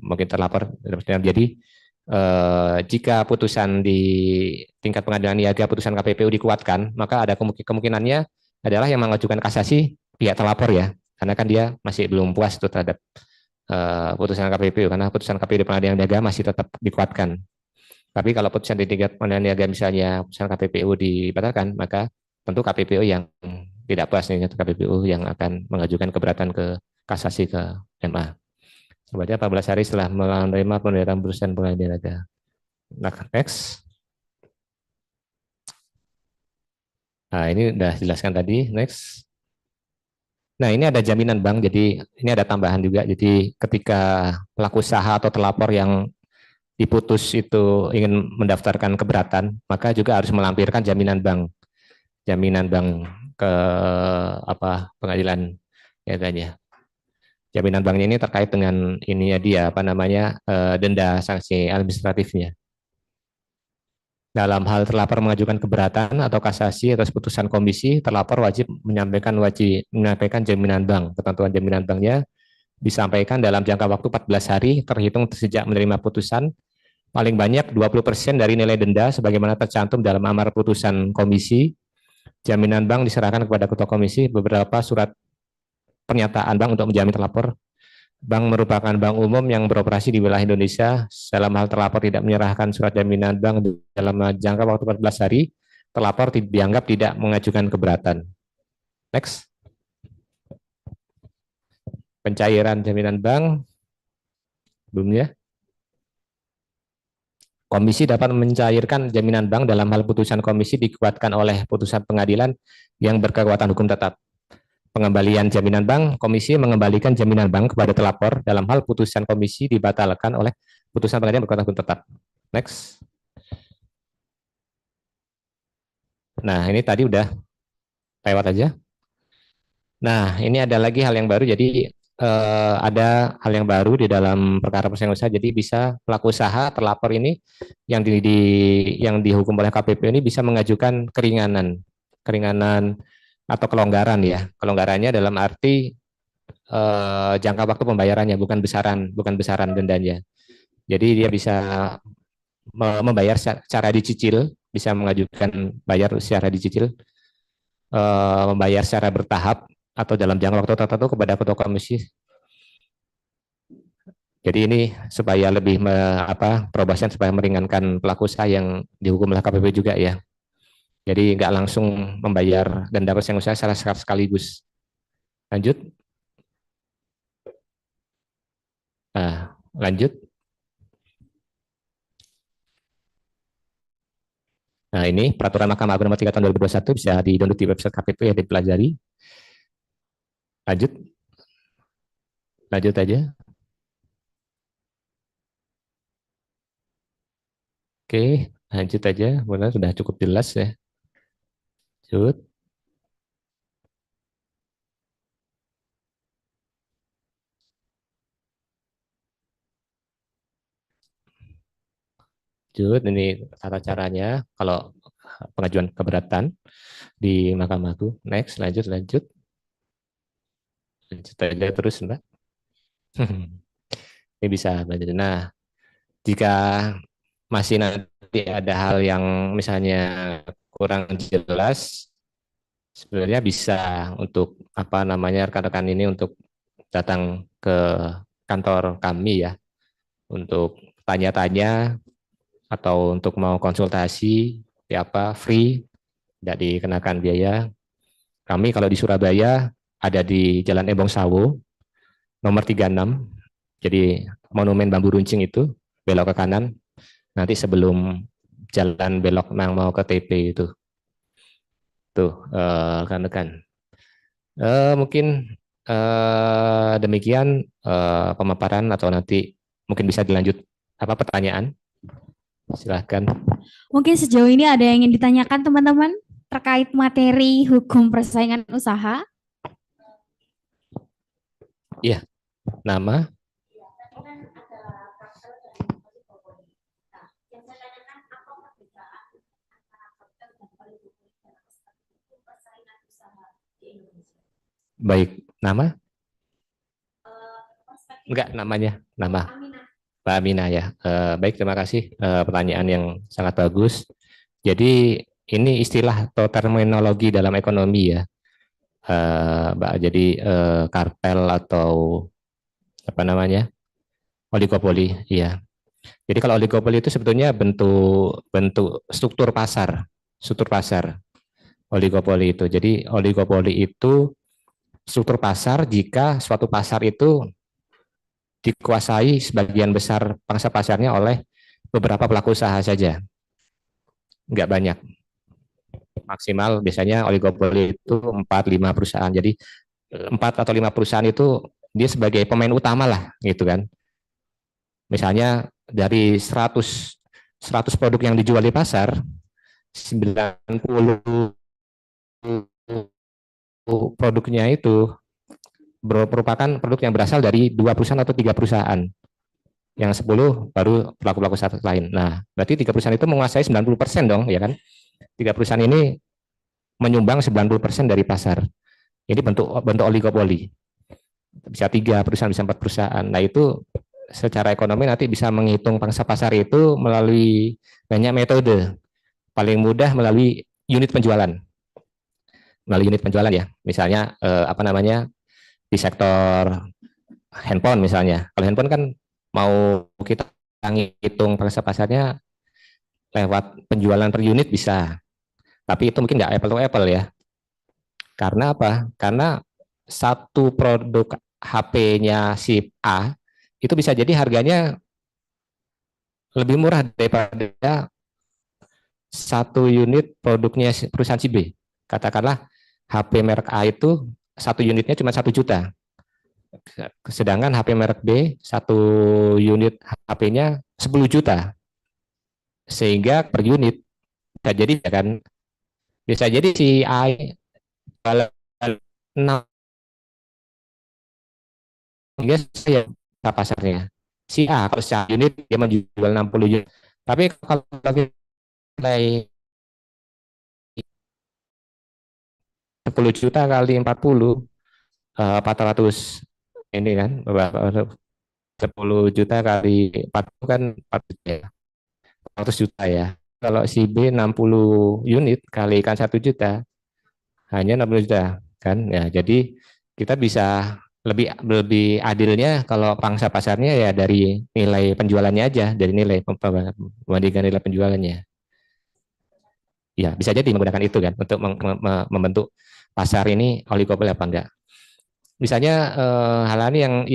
mungkin terlapor. Jadi jika putusan di tingkat pengadilan niaga putusan KPPU dikuatkan, maka ada kemungkinannya adalah yang mengajukan kasasi pihak terlapor ya, karena kan dia masih belum puas terhadap putusan KPPU, karena putusan KPPU di pengadilan niaga masih tetap dikuatkan. Tapi kalau putusan di tingkat pengadilan niaga misalnya putusan KPPU dibatalkan, maka tentu KPPU yang tidak puas nih, KPPU yang akan mengajukan keberatan ke kasasi ke MA. Sebanyak 14 hari setelah menerima penundaan putusan pengadilan niaga. Nah, next. Nah, ini sudah jelaskan tadi. Next. Nah, ini ada jaminan bank. Jadi ini ada tambahan juga. Jadi ketika pelaku usaha atau terlapor yang diputus itu ingin mendaftarkan keberatan, maka juga harus melampirkan jaminan bank. Jaminan bank ke pengadilan ya tanya. Jaminan banknya ini terkait dengan ininya dia denda sanksi administratifnya. Dalam hal terlapor mengajukan keberatan atau kasasi atas putusan komisi, terlapor wajib menyampaikan jaminan bank. Ketentuan jaminan banknya disampaikan dalam jangka waktu 14 hari terhitung sejak menerima putusan, paling banyak 20% dari nilai denda sebagaimana tercantum dalam amar putusan komisi. Jaminan bank diserahkan kepada ketua komisi beberapa surat pernyataan bank untuk menjamin terlapor. Bank merupakan bank umum yang beroperasi di wilayah Indonesia. Dalam hal terlapor tidak menyerahkan surat jaminan bank dalam jangka waktu 14 hari, terlapor dianggap tidak mengajukan keberatan. Next. Pencairan jaminan bank. Belum ya? Komisi dapat mencairkan jaminan bank dalam hal putusan komisi dikuatkan oleh putusan pengadilan yang berkekuatan hukum tetap. Pengembalian jaminan bank, komisi mengembalikan jaminan bank kepada terlapor dalam hal putusan komisi dibatalkan oleh putusan pengadilan berkekuatan hukum tetap. Next. Nah, ini tadi udah lewat aja. Nah, ini ada lagi hal yang baru. Jadi ada hal yang baru di dalam perkara persaingan usaha. Jadi bisa pelaku usaha terlapor ini yang yang dihukum oleh KPPU ini bisa mengajukan keringanan atau kelonggaran ya. Kelonggarannya dalam arti jangka waktu pembayarannya, bukan besaran dendanya. Jadi dia bisa membayar secara dicicil, bisa mengajukan bayar secara dicicil, membayar secara bertahap atau dalam jangka waktu tertentu kepada ketua komisi. Jadi ini supaya lebih perobatan supaya meringankan pelaku usaha yang dihukum oleh KPPU juga ya. Jadi nggak langsung membayar denda persaingan usaha secara sekaligus. Lanjut. Nah, lanjut. Nah, ini peraturan Mahkamah Agung nomor 3 tahun 2021 bisa di-download di website KPPU ya, dipelajari. Lanjut. Lanjut aja. Oke, lanjut aja. Benar sudah cukup jelas ya. Lanjut. Lanjut, ini tata caranya kalau pengajuan keberatan di Mahkamah Agung. Next, lanjut. Lanjut aja terus, Mbak. Ini bisa lanjut. Nah, jika masih nanti ada hal yang misalnya kurang jelas, sebenarnya bisa untuk rekan-rekan ini untuk datang ke kantor kami ya untuk tanya-tanya atau untuk mau konsultasi free, tidak dikenakan biaya. Kami kalau di Surabaya ada di Jalan Embong Sawo nomor 36. Jadi monumen bambu runcing itu belok ke kanan nanti sebelum jalan belok mau ke TP itu. Tuh rekan-rekan. Mungkin demikian pemaparan atau nanti mungkin bisa dilanjut pertanyaan. Silahkan. Mungkin sejauh ini ada yang ingin ditanyakan teman-teman terkait materi hukum persaingan usaha? Iya, nama. Baik, nama? Enggak, namanya, nama. Pak Amina ya. Baik, terima kasih pertanyaan yang sangat bagus. Jadi ini istilah atau terminologi dalam ekonomi ya, Mbak. Jadi kartel atau apa namanya, oligopoli. Iya. Jadi kalau oligopoli itu sebetulnya bentuk bentuk struktur pasar oligopoli itu. Jadi oligopoli itu struktur pasar jika suatu pasar itu dikuasai sebagian besar pangsa pasarnya oleh beberapa pelaku usaha saja, nggak banyak. Maksimal biasanya oligopoli itu 4-5 perusahaan. Jadi 4 atau 5 perusahaan itu dia sebagai pemain utama lah gitu kan. Misalnya dari 100 produk yang dijual di pasar, 90 produknya itu merupakan produk yang berasal dari 2 perusahaan atau 3 perusahaan. Yang 10 baru pelaku-pelaku startup lain. Nah, berarti 3 perusahaan itu menguasai 90% dong, ya kan? 3 perusahaan ini menyumbang 90% dari pasar. Ini bentuk bentuk oligopoli. Bisa 3 perusahaan, bisa 4 perusahaan. Nah, itu secara ekonomi nanti bisa menghitung pangsa pasar itu melalui banyak metode. Paling mudah melalui unit penjualan. Melalui unit penjualan ya. Misalnya apa namanya? Di sektor handphone misalnya. Kalau handphone kan mau kita ngitung pangsa pasarnya lewat penjualan per unit bisa. Tapi itu mungkin nggak apple to apple ya. Karena apa? Karena satu produk HP-nya si A itu bisa jadi harganya lebih murah daripada satu unit produknya perusahaan si B. Katakanlah HP merek A itu satu unitnya cuma 1 juta. Sedangkan HP merek B satu unit HP-nya 10 juta. Sehingga per unit bisa jadi ya kan, bisa jadi si A kalau 6 hingga saya pasarnya. Si A kalau secara unit dia menjual 60 unit. Tapi kalau kita 10 juta kali 40 400 ini kan 10 juta kali 40 kan 400 juta ya. Kalau si B 60 unit kalikan 1 juta hanya 60 juta kan. Ya, jadi kita bisa lebih lebih adilnya kalau pangsa pasarnya ya dari nilai penjualannya aja, dari nilai membandingkan nilai penjualannya. Ya, bisa jadi menggunakan itu kan untuk membentuk pasar ini oligopoli apa enggak. Misalnya hal lain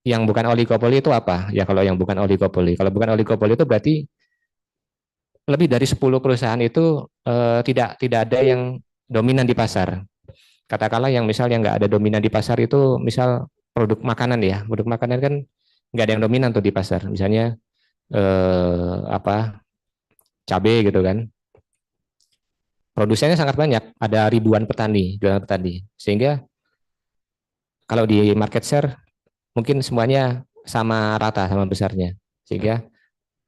yang bukan oligopoli itu apa? Ya kalau yang bukan oligopoli. Kalau bukan oligopoli itu berarti lebih dari 10 perusahaan itu tidak ada yang dominan di pasar. Katakanlah yang misal yang nggak ada dominan di pasar itu misal produk makanan ya. Produk makanan kan nggak ada yang dominan tuh di pasar. Misalnya apa cabai gitu kan. Produsennya sangat banyak, ada ribuan petani, jualan petani. Sehingga kalau di market share mungkin semuanya sama rata sama besarnya. Sehingga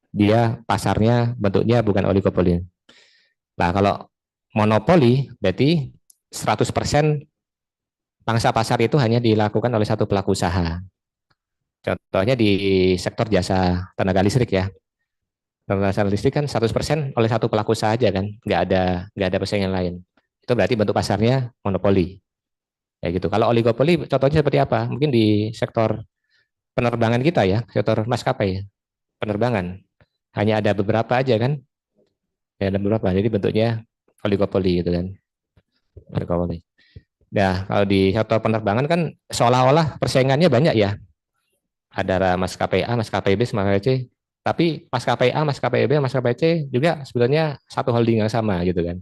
dia pasarnya bentuknya bukan oligopoli. Nah, kalau monopoli berarti 100% pangsa pasar itu hanya dilakukan oleh satu pelaku usaha. Contohnya di sektor jasa tenaga listrik ya. Tenaga listrik kan 100% oleh satu pelaku usaha aja kan, nggak ada pesaing yang lain. Itu berarti bentuk pasarnya monopoli. Ya gitu. Kalau oligopoli contohnya seperti apa? Mungkin di sektor penerbangan kita ya, sektor maskapai penerbangan. Hanya ada beberapa aja kan? Ya ada beberapa. Jadi bentuknya oligopoli gitu kan. Oligopoli. Nah, kalau di sektor penerbangan kan seolah-olah persaingannya banyak ya. Ada maskapai A, maskapai B, maskapai C. Tapi maskapai A, maskapai B, maskapai C juga sebetulnya satu holding yang sama gitu kan.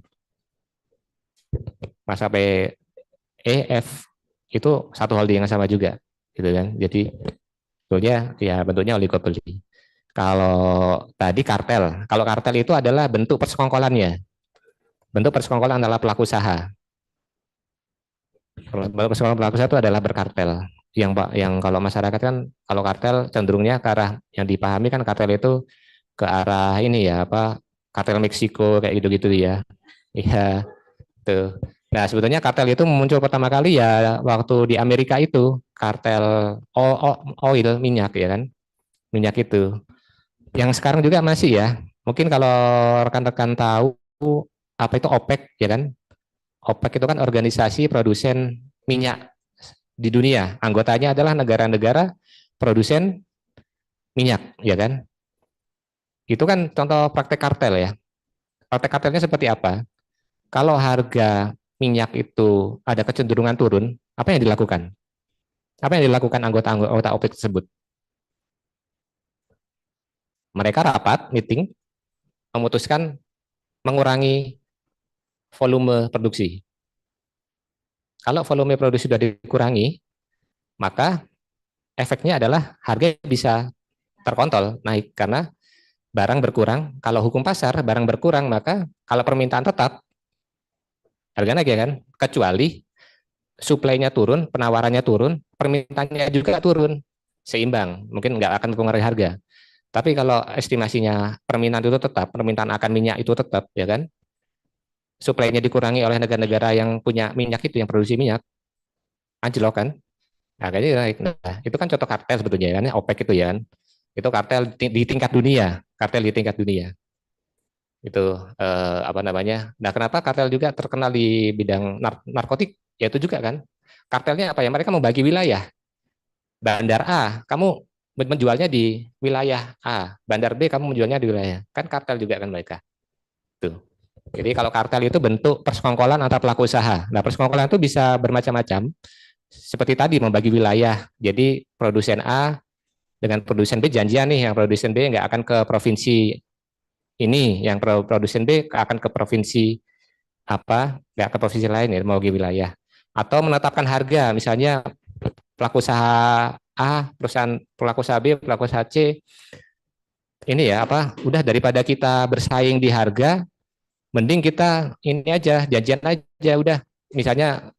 Maskapai E, F itu satu holding yang sama juga gitu kan. Jadi sebetulnya ya bentuknya oligopoli. Kalau tadi kartel, kalau kartel itu adalah bentuk persekongkolannya. Bentuk persekongkolan adalah pelaku usaha. Bentuk persekongkolan pelaku usaha itu adalah berkartel. Yang kalau masyarakat kan kalau kartel cenderungnya ke arah yang dipahami kan kartel itu ke arah ini ya apa kartel Meksiko kayak gitu-gitu ya. Iya, tuh. Nah, sebetulnya kartel itu muncul pertama kali ya waktu di Amerika itu, kartel oil minyak ya kan. Minyak itu. Yang sekarang juga masih ya. Mungkin kalau rekan-rekan tahu apa itu OPEC ya kan. OPEC itu kan organisasi produsen minyak di dunia. Anggotanya adalah negara-negara produsen minyak, ya kan? Itu kan contoh praktek kartel ya. Praktek kartelnya seperti apa? Kalau harga minyak itu ada kecenderungan turun, apa yang dilakukan? Apa yang dilakukan anggota-anggota OPEC tersebut? Mereka rapat, meeting, memutuskan mengurangi volume produksi. Kalau volume produksi sudah dikurangi, maka efeknya adalah harga bisa terkontrol naik karena barang berkurang. Kalau hukum pasar, barang berkurang, maka kalau permintaan tetap, harga naik ya kan? Kecuali supply-nya turun, penawarannya turun, permintaannya juga turun. Seimbang, mungkin nggak akan mempengaruhi harga. Tapi kalau estimasinya permintaan itu tetap, permintaan akan minyak itu tetap, ya kan? Supply-nya dikurangi oleh negara-negara yang punya minyak itu, yang produksi minyak, anjlok kan? Harganya naik. Nah, itu kan contoh kartel sebetulnya kan, OPEC itu ya kan. Itu kartel di tingkat dunia, kartel di tingkat dunia. Itu apa namanya? Nah, kenapa kartel juga terkenal di bidang narkotik? Ya itu juga kan. Kartelnya apa ya? Mereka membagi wilayah. Bandar A, kamu menjualnya di wilayah A. Bandar B, kamu menjualnya di wilayah. Kan kartel juga kan mereka. Tuh. Jadi kalau kartel itu bentuk persekongkolan antar pelaku usaha. Nah, persekongkolan itu bisa bermacam-macam. Seperti tadi membagi wilayah. Jadi produsen A dengan produsen B janjian nih, yang produsen B nggak akan ke provinsi ini, yang produsen B akan ke provinsi apa, nggak ke provinsi lain ya, mau ke wilayah. Atau menetapkan harga, misalnya pelaku usaha A, perusahaan pelaku usaha B, pelaku usaha C, ini ya apa, udah daripada kita bersaing di harga, mending kita ini aja, janjian aja, udah. Misalnya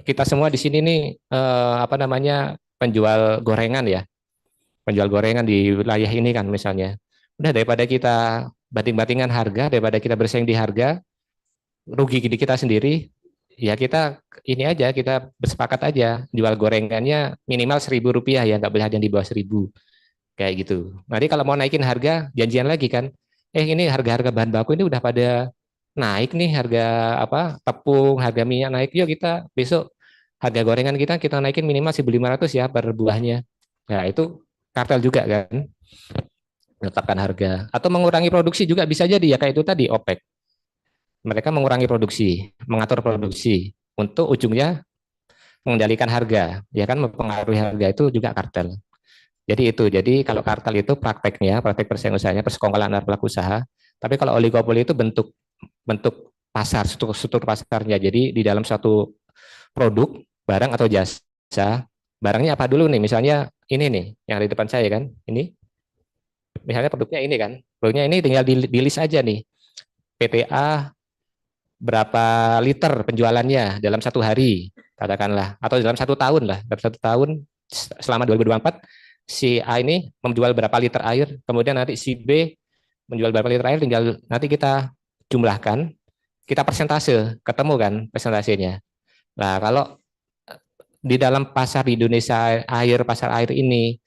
kita semua di sini nih apa namanya penjual gorengan ya, penjual gorengan di wilayah ini kan misalnya. Udah daripada kita bating-batingan harga, daripada kita bersaing di harga, rugi di kita sendiri, ya kita ini aja, kita bersepakat aja jual gorengannya minimal Rp1.000 ya, nggak boleh ada yang di bawah 1.000 kayak gitu. Nanti kalau mau naikin harga, janjian lagi kan, ini harga-harga bahan baku ini udah pada naik nih, harga apa tepung, harga minyak naik, yuk kita besok harga gorengan kita naikin minimal 1.500 ya per buahnya. Nah itu kartel juga kan, menetapkan harga atau mengurangi produksi juga bisa jadi ya, kayak itu tadi OPEC. Mereka mengurangi produksi, mengatur produksi untuk ujungnya mengendalikan harga, ya kan, mempengaruhi harga itu juga kartel. Jadi itu, jadi kalau kartel itu prakteknya, praktek persaingan usahanya, persekongkolan antar pelaku usaha. Tapi kalau oligopoli itu bentuk bentuk pasar, struktur pasarnya. Jadi di dalam suatu produk, barang atau jasa, barangnya apa dulu nih? Misalnya ini nih, yang di depan saya kan, ini. Misalnya produknya ini kan, produknya ini tinggal di list aja nih. PTA berapa liter penjualannya dalam satu hari, katakanlah, atau dalam satu tahun lah, dalam satu tahun selama 2024 si A ini menjual berapa liter air, kemudian nanti si B menjual berapa liter air, tinggal nanti kita jumlahkan, kita persentase, ketemu kan persentasenya. Nah, kalau di dalam pasar di Indonesia air, pasar air ini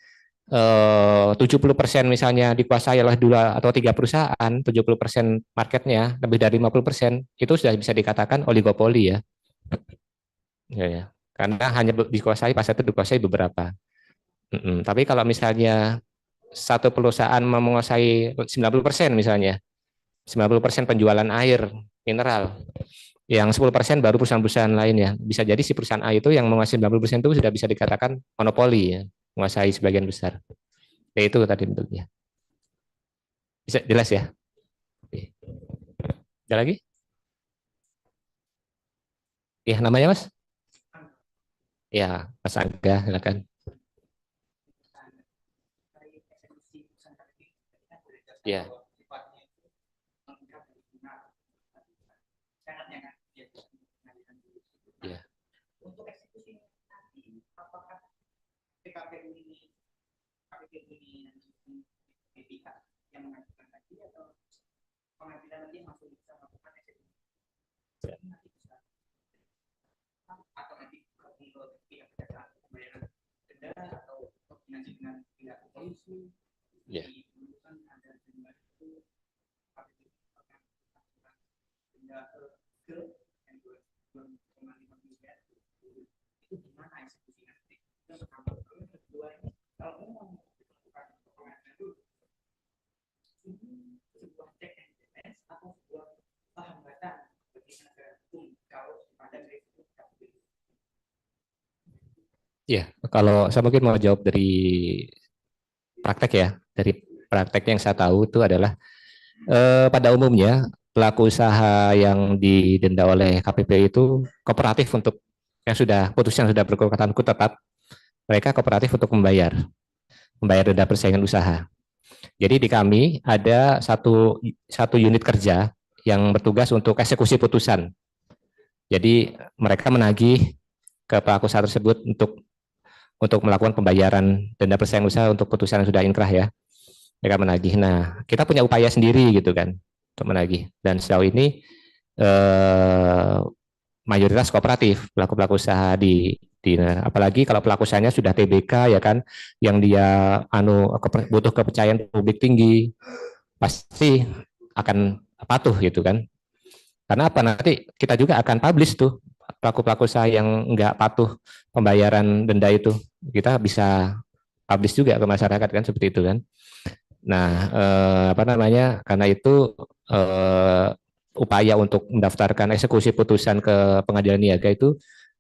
70% misalnya dikuasai oleh dua atau tiga perusahaan, 70% marketnya, lebih dari 50%, itu sudah bisa dikatakan oligopoli ya. Ya, ya. Karena hanya dikuasai, pasar itu dikuasai beberapa. Tapi kalau misalnya satu perusahaan menguasai 90% misalnya, 90% penjualan air mineral, yang 10% baru perusahaan-perusahaan lain ya. Bisa jadi si perusahaan A itu yang menguasai 90% itu sudah bisa dikatakan monopoli ya, menguasai sebagian besar. Ya itu tadi bentuknya. Bisa jelas ya? Ada lagi? Ya, namanya Mas? Ya, Mas Angga, silakan. Ya, ya. Ya. Kalau saya mungkin mau jawab dari praktek ya, dari praktek yang saya tahu itu adalah pada umumnya pelaku usaha yang didenda oleh KPP itu kooperatif untuk yang sudah putusan sudah berkekuatan hukum tetap, mereka kooperatif untuk membayar denda persaingan usaha. Jadi di kami ada satu unit kerja yang bertugas untuk eksekusi putusan. Jadi mereka menagih ke pelaku usaha tersebut untuk melakukan pembayaran denda persaingan usaha untuk putusan yang sudah inkrah ya. Mereka menagih. Nah, kita punya upaya sendiri gitu kan untuk menagih. Dan sejauh ini eh, mayoritas kooperatif pelaku-pelaku usaha di apalagi kalau pelaku usahanya sudah TBK ya kan, yang dia butuh kepercayaan publik tinggi, pasti akan patuh gitu kan. Karena apa, nanti kita juga akan publish tuh pelaku-pelaku usaha yang nggak patuh pembayaran denda itu, kita bisa publish juga ke masyarakat kan, seperti itu kan. Nah, apa namanya? Karena itu eh, upaya untuk mendaftarkan eksekusi putusan ke pengadilan niaga itu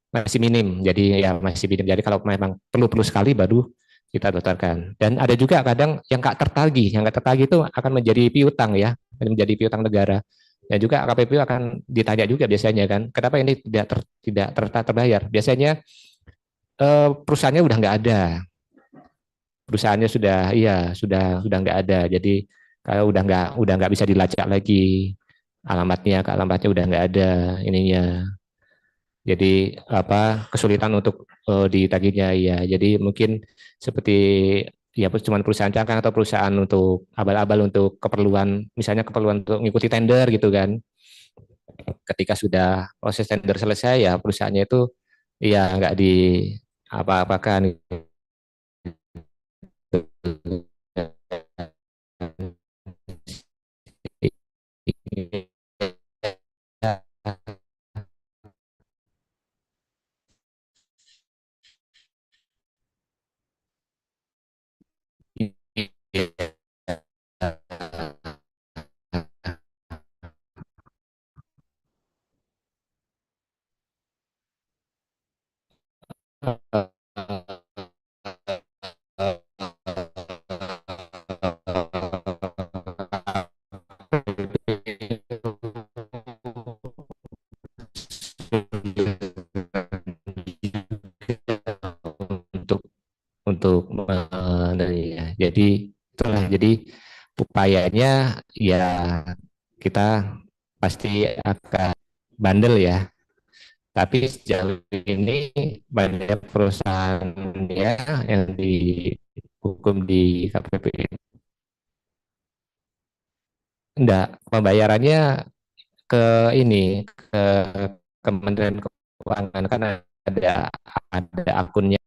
masih minim. Jadi ya masih minim. Jadi kalau memang perlu-perlu sekali baru kita daftarkan. Dan ada juga kadang yang nggak tertagih, itu akan menjadi piutang ya, menjadi piutang negara. Dan juga KPPU akan ditanya juga biasanya kan, kenapa ini tidak terbayar? Biasanya perusahaannya udah nggak ada, perusahaannya sudah nggak ada. Jadi kalau udah nggak bisa dilacak lagi alamatnya udah nggak ada ininya. Jadi apa, kesulitan untuk ditagihnya ya. Jadi mungkin seperti ya cuma perusahaan cangkang atau perusahaan untuk abal-abal untuk keperluan, misalnya keperluan untuk mengikuti tender gitu kan. Ketika sudah proses tender selesai ya perusahaannya itu ya nggak di apa-apakan gitu. untuk ya. Jadi itulah, jadi upayanya ya kita pasti akan bandel ya, tapi sejauh ini banyak perusahaan ya yang dihukum di KPP. Enggak, pembayarannya ke ini, ke Kementerian Keuangan kan, ada akunnya.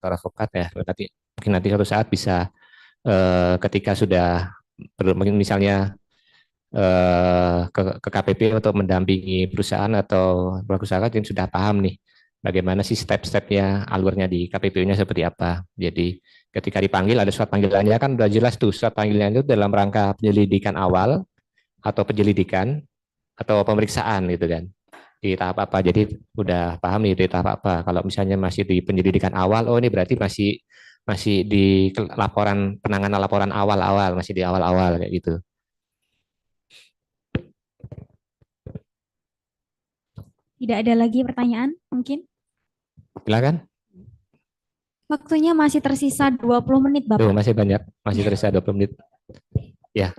Advokat ya, nanti mungkin nanti suatu saat bisa ketika sudah mungkin misalnya ke KPP untuk mendampingi perusahaan atau pelaku usaha yang sudah paham nih bagaimana sih step-stepnya, alurnya di KPPU-nya seperti apa. Jadi ketika dipanggil ada surat panggilannya kan udah jelas tuh, surat panggilannya itu dalam rangka penyelidikan awal atau penyelidikan atau pemeriksaan gitu kan, di tahap apa. Jadi udah paham nih di tahap apa. Kalau misalnya masih di penyelidikan awal, oh ini berarti masih masih di laporan, penanganan laporan awal-awal, masih di awal-awal kayak gitu. Tidak ada lagi pertanyaan mungkin? Silakan. Waktunya masih tersisa 20 menit, Tuh, Bapak. masih banyak, masih tersisa 20 menit. Ya.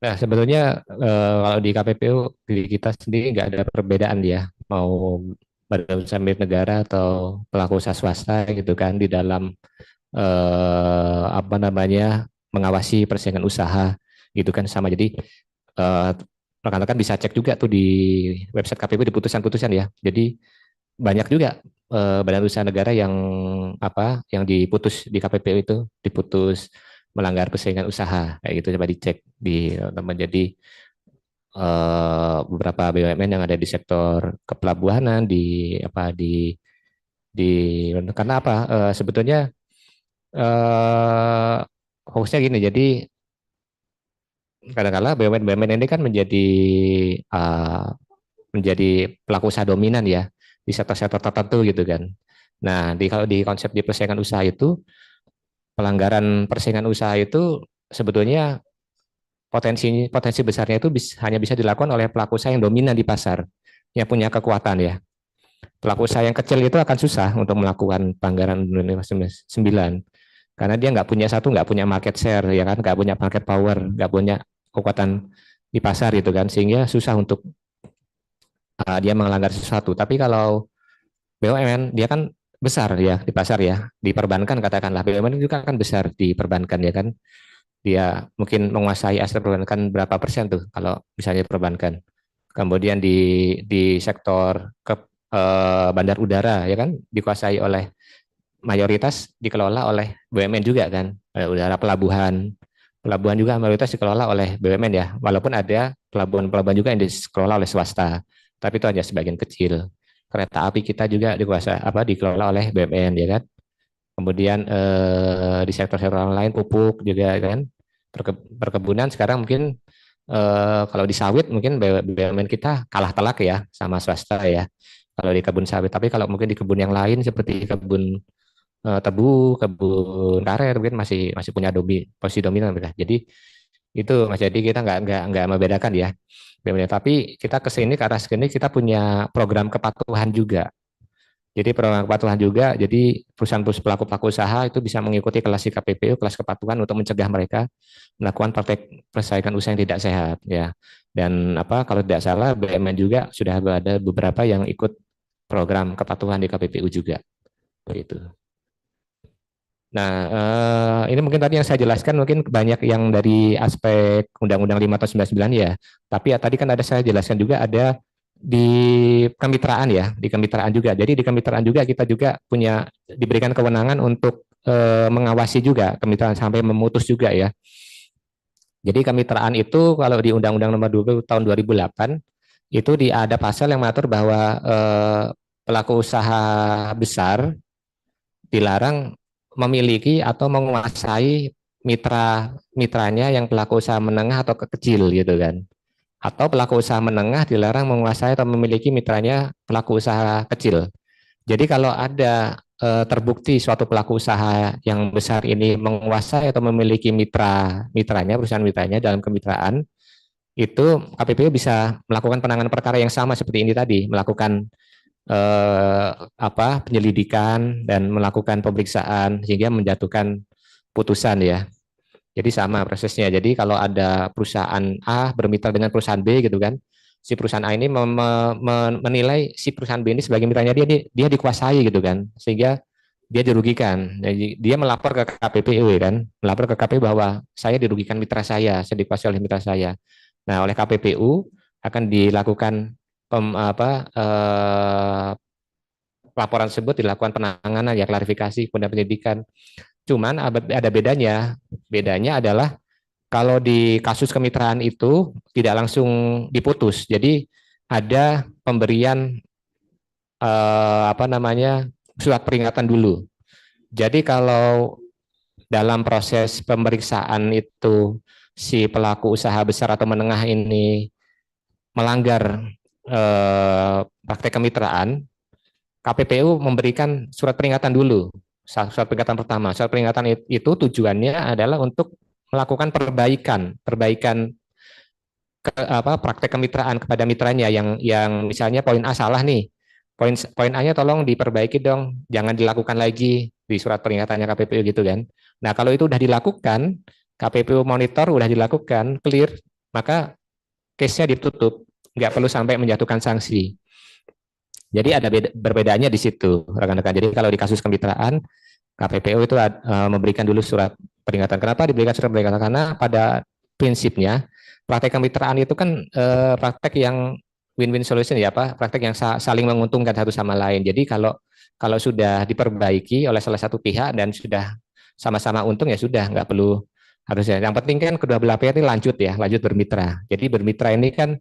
Nah, sebetulnya kalau di KPPU di kita sendiri nggak ada perbedaan ya, mau badan usaha milik negara atau pelaku usaha swasta gitu kan di dalam apa namanya mengawasi persaingan usaha gitu kan sama. Jadi eh, rekan-rekan bisa cek juga tuh di website KPPU di putusan-putusan ya. Jadi banyak juga badan usaha negara yang apa yang diputus di KPPU itu diputus melanggar persaingan usaha kayak gitu, coba dicek di teman. Jadi beberapa BUMN yang ada di sektor kepelabuhanan di karena apa sebetulnya eh, fokusnya gini. Jadi kadang-kala BUMN ini kan uh, menjadi pelaku usaha dominan ya di sektor-sektor tertentu gitu kan. Nah, kalau di konsep di persaingan usaha itu, pelanggaran persaingan usaha itu sebetulnya potensi besarnya itu hanya bisa dilakukan oleh pelaku usaha yang dominan di pasar, yang punya kekuatan ya. Pelaku usaha yang kecil itu akan susah untuk melakukan pelanggaran 9 karena dia nggak punya market share ya kan, nggak punya market power, nggak punya kekuatan di pasar gitu kan, sehingga susah untuk dia melanggar sesuatu. Tapi kalau BUMN dia kan besar ya di pasar ya, di perbankan katakanlah BUMN juga kan besar di perbankan ya kan, dia mungkin menguasai aset perbankan berapa persen tuh kalau misalnya perbankan. Kemudian di sektor bandar udara ya kan dikuasai oleh mayoritas dikelola oleh BUMN juga kan. Udara pelabuhan, pelabuhan juga mayoritas dikelola oleh BUMN ya, walaupun ada pelabuhan-pelabuhan juga yang dikelola oleh swasta, tapi itu hanya sebagian kecil. Kereta api kita juga dikelola oleh BUMN ya kan. Kemudian di sektor-sektor lain pupuk juga kan, perkebunan sekarang mungkin kalau di sawit mungkin BUMN kita kalah telak ya sama swasta ya. Kalau di kebun sawit, tapi kalau mungkin di kebun yang lain seperti kebun tebu, kebun karet mungkin masih masih punya posisi dominan mereka. Jadi itu Mas, jadi kita nggak membedakan ya. Tapi kita ke sini ke arah sini kita punya program kepatuhan juga. Jadi program kepatuhan juga, jadi perusahaan pelaku usaha itu bisa mengikuti kelas KPPU, kelas kepatuhan untuk mencegah mereka melakukan praktek persaingan usaha yang tidak sehat ya. Dan apa kalau tidak salah BUMN juga sudah ada beberapa yang ikut program kepatuhan di KPPU juga. Begitu. Nah, ini mungkin tadi yang saya jelaskan mungkin banyak yang dari aspek Undang-Undang 5 tahun 99 ya. Tapi ya tadi kan ada saya jelaskan juga ada di kemitraan ya, di kemitraan juga. Jadi di kemitraan juga kita juga punya diberikan kewenangan untuk mengawasi juga kemitraan sampai memutus juga ya. Jadi kemitraan itu kalau di Undang-Undang Nomor 20 tahun 2008 itu ada pasal yang mengatur bahwa pelaku usaha besar dilarang memiliki atau menguasai mitranya yang pelaku usaha menengah atau kecil gitu kan. Atau pelaku usaha menengah dilarang menguasai atau memiliki mitranya pelaku usaha kecil. Jadi kalau ada terbukti suatu pelaku usaha yang besar ini menguasai atau memiliki mitranya, perusahaan mitranya dalam kemitraan, itu KPPU bisa melakukan penanganan perkara yang sama seperti ini tadi, melakukan penyelidikan dan melakukan pemeriksaan sehingga menjatuhkan putusan ya. Jadi sama prosesnya. Jadi kalau ada perusahaan A bermitra dengan perusahaan B gitu kan, si perusahaan A ini menilai si perusahaan B ini sebagai mitranya dia dikuasai gitu kan, sehingga dia dirugikan. Jadi dia melapor ke KPPU ya kan, melapor ke KPPU bahwa saya dirugikan mitra saya dikuasai oleh mitra saya. Nah, oleh KPPU akan dilakukan laporan tersebut, dilakukan penanganan ya, klarifikasi kemudian penyidikan. Cuman ada bedanya. Bedanya adalah kalau di kasus kemitraan itu tidak langsung diputus. Jadi ada pemberian surat peringatan dulu. Jadi kalau dalam proses pemeriksaan itu si pelaku usaha besar atau menengah ini melanggar praktek kemitraan, KPPU memberikan surat peringatan dulu. Surat peringatan pertama. Surat peringatan itu tujuannya adalah untuk melakukan perbaikan praktek kemitraan kepada mitranya yang misalnya poin A salah nih. Poin A-nya tolong diperbaiki dong, jangan dilakukan lagi di surat peringatannya KPPU gitu kan. Nah, kalau itu udah dilakukan, KPPU monitor udah dilakukan, clear, maka case-nya ditutup, nggak perlu sampai menjatuhkan sanksi. Jadi ada berbedanya di situ, rekan-rekan. Jadi kalau di kasus kemitraan, KPPU itu memberikan dulu surat peringatan. Kenapa diberikan surat peringatan? Karena pada prinsipnya praktek kemitraan itu kan praktek yang win-win solution ya, Pak. Praktek yang saling menguntungkan satu sama lain. Jadi kalau sudah diperbaiki oleh salah satu pihak dan sudah sama-sama untung ya sudah, nggak perlu harusnya. Yang penting kan kedua belah pihak ini lanjut ya, lanjut bermitra. Jadi bermitra ini kan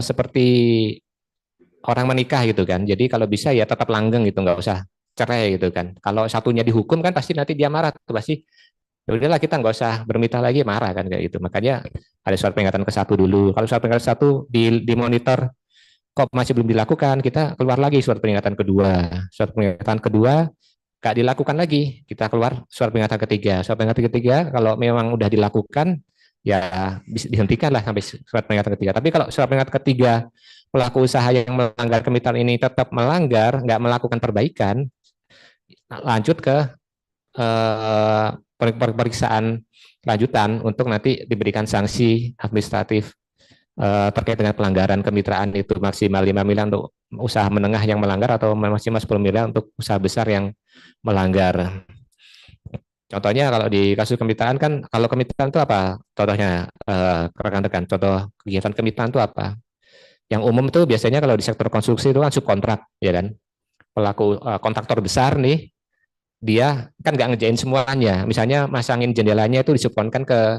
seperti orang menikah gitu kan. Jadi kalau bisa ya tetap langgeng gitu, nggak usah cerai gitu kan. Kalau satunya dihukum kan pasti nanti dia marah tuh pasti. Ya udahlah kita nggak usah bermitra lagi, marah kan kayak gitu. Makanya ada surat peringatan ke satu dulu. Kalau surat peringatan satu di monitor kok masih belum dilakukan, kita keluar lagi surat peringatan kedua. Surat peringatan kedua nggak dilakukan lagi, kita keluar surat peringatan ketiga. Surat peringatan ketiga kalau memang udah dilakukan ya bisa dihentikan lah sampai surat peringatan ketiga. Tapi kalau surat peringatan ketiga pelaku usaha yang melanggar kemitraan ini tetap melanggar, nggak melakukan perbaikan, lanjut ke pemeriksaan lanjutan untuk nanti diberikan sanksi administratif terkait dengan pelanggaran kemitraan itu maksimal 5 miliar untuk usaha menengah yang melanggar atau maksimal 10 miliar untuk usaha besar yang melanggar. Contohnya kalau di kasus kemitraan kan, kalau kemitraan itu apa? Contohnya rekan-rekan, contoh kegiatan kemitraan itu apa? Yang umum tuh biasanya kalau di sektor konstruksi itu kan subkontrak, ya kan? Pelaku kontraktor besar nih, dia kan nggak ngerjain semuanya. Misalnya masangin jendelanya itu disubkonkan ke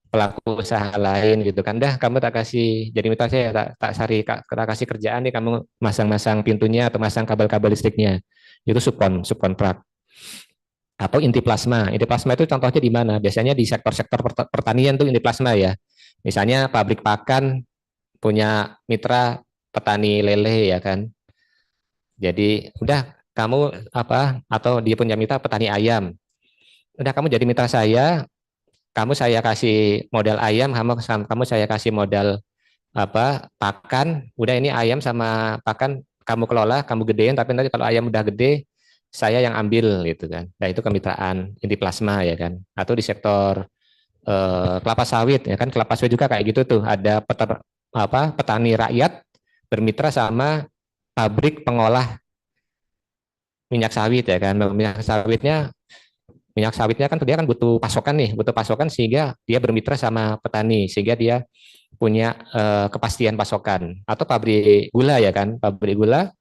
pelaku usaha lain gitu kan. Dah kamu tak kasih jadi mitra saya, tak sari tak kasih kerjaan nih, kamu masang-masang pintunya atau masang kabel-kabel listriknya. Itu subkontrak. Atau inti plasma. Inti plasma itu contohnya di mana? Biasanya di sektor-sektor pertanian tuh inti plasma ya. Misalnya pabrik pakan punya mitra petani lele ya kan. Jadi udah kamu apa atau dia punya mitra petani ayam. Udah kamu jadi mitra saya, kamu saya kasih modal ayam, kamu saya kasih modal apa pakan. Udah ini ayam sama pakan kamu kelola, kamu gedein, tapi nanti kalau ayam udah gede saya yang ambil gitu kan. Nah itu kemitraan inti plasma ya kan. Atau di sektor kelapa sawit ya kan, kelapa sawit juga kayak gitu tuh, ada petani rakyat bermitra sama pabrik pengolah minyak sawit ya kan. Minyak sawitnya kan dia kan butuh pasokan nih, butuh pasokan sehingga dia bermitra sama petani sehingga dia punya kepastian pasokan. Atau pabrik gula ya kan, pabrik gula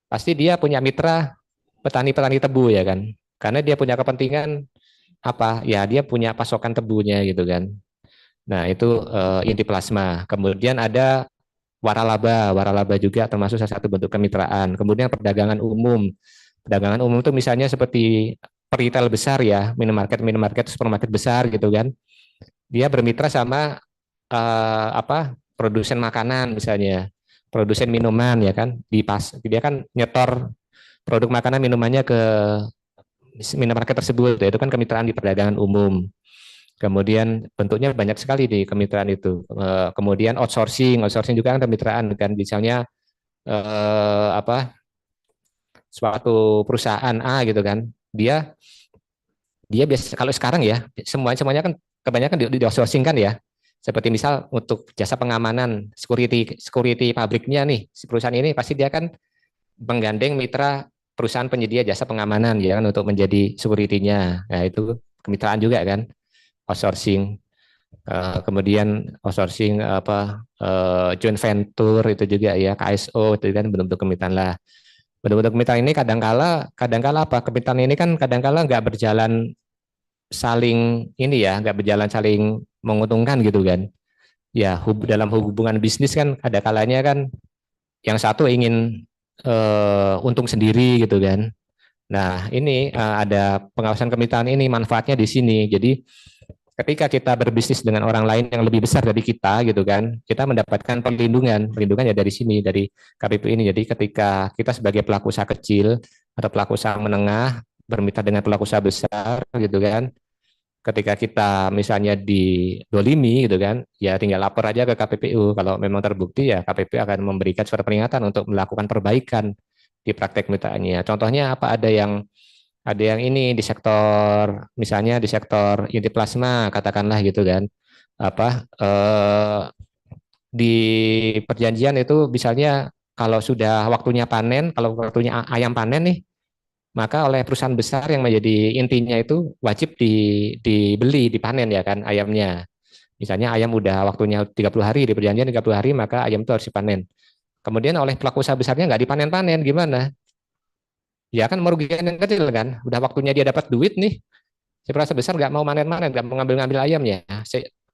pasti dia punya mitra petani-petani tebu ya kan, karena dia punya kepentingan apa ya, dia punya pasokan tebunya gitu kan. Nah itu inti plasma. Kemudian ada waralaba, waralaba juga termasuk salah satu bentuk kemitraan. Kemudian perdagangan umum itu misalnya seperti retail besar ya, minimarket, supermarket besar gitu kan. Dia bermitra sama produsen makanan misalnya, produsen minuman ya kan, dia kan nyetor produk makanan minumannya ke minimarket tersebut, itu kan kemitraan di perdagangan umum. Kemudian bentuknya banyak sekali di kemitraan itu. Kemudian outsourcing juga kan kemitraan kan, misalnya suatu perusahaan A gitu kan, dia dia biasa kalau sekarang ya semuanya kan kebanyakan di outsourcing kan ya. Seperti misal untuk jasa pengamanan, security pabriknya nih, si perusahaan ini pasti dia kan menggandeng mitra perusahaan penyedia jasa pengamanan ya kan untuk menjadi security-nya. Nah, itu kemitraan juga kan, outsourcing. Kemudian outsourcing joint venture itu juga ya, KSO itu kan bentuk kemitraan lah. Bentuk kemitraan ini kadangkala apa? Kemitraan ini kan kadangkala nggak berjalan saling ini ya, nggak berjalan saling menguntungkan gitu kan. Ya, dalam hubungan bisnis kan ada kalanya kan yang satu ingin untung sendiri gitu kan. Nah, ini ada pengawasan kemitraan ini manfaatnya di sini. Jadi ketika kita berbisnis dengan orang lain yang lebih besar dari kita gitu kan, kita mendapatkan perlindungan ya dari sini, dari KPPU ini. Jadi ketika kita sebagai pelaku usaha kecil atau pelaku usaha menengah bermitra dengan pelaku usaha besar gitu kan, ketika kita misalnya didolimi gitu kan, ya tinggal lapor aja ke KPPU. Kalau memang terbukti ya KPPU akan memberikan surat peringatan untuk melakukan perbaikan di praktek mitranya. Contohnya apa? Ada yang ini di sektor, misalnya di sektor inti plasma katakanlah gitu kan. apa di perjanjian itu misalnya kalau sudah waktunya panen, kalau waktunya ayam panen nih, maka oleh perusahaan besar yang menjadi intinya itu wajib dibeli, dipanen ya kan ayamnya. Misalnya ayam udah waktunya 30 hari, di perjanjian 30 hari, maka ayam itu harus dipanen. Kemudian oleh pelaku usaha besarnya nggak dipanen-panen, gimana? Ya kan merugikan yang kecil kan. Udah waktunya dia dapat duit nih, si perusahaan besar nggak mau manen-manen, nggak mau ngambil-ngambil ayamnya.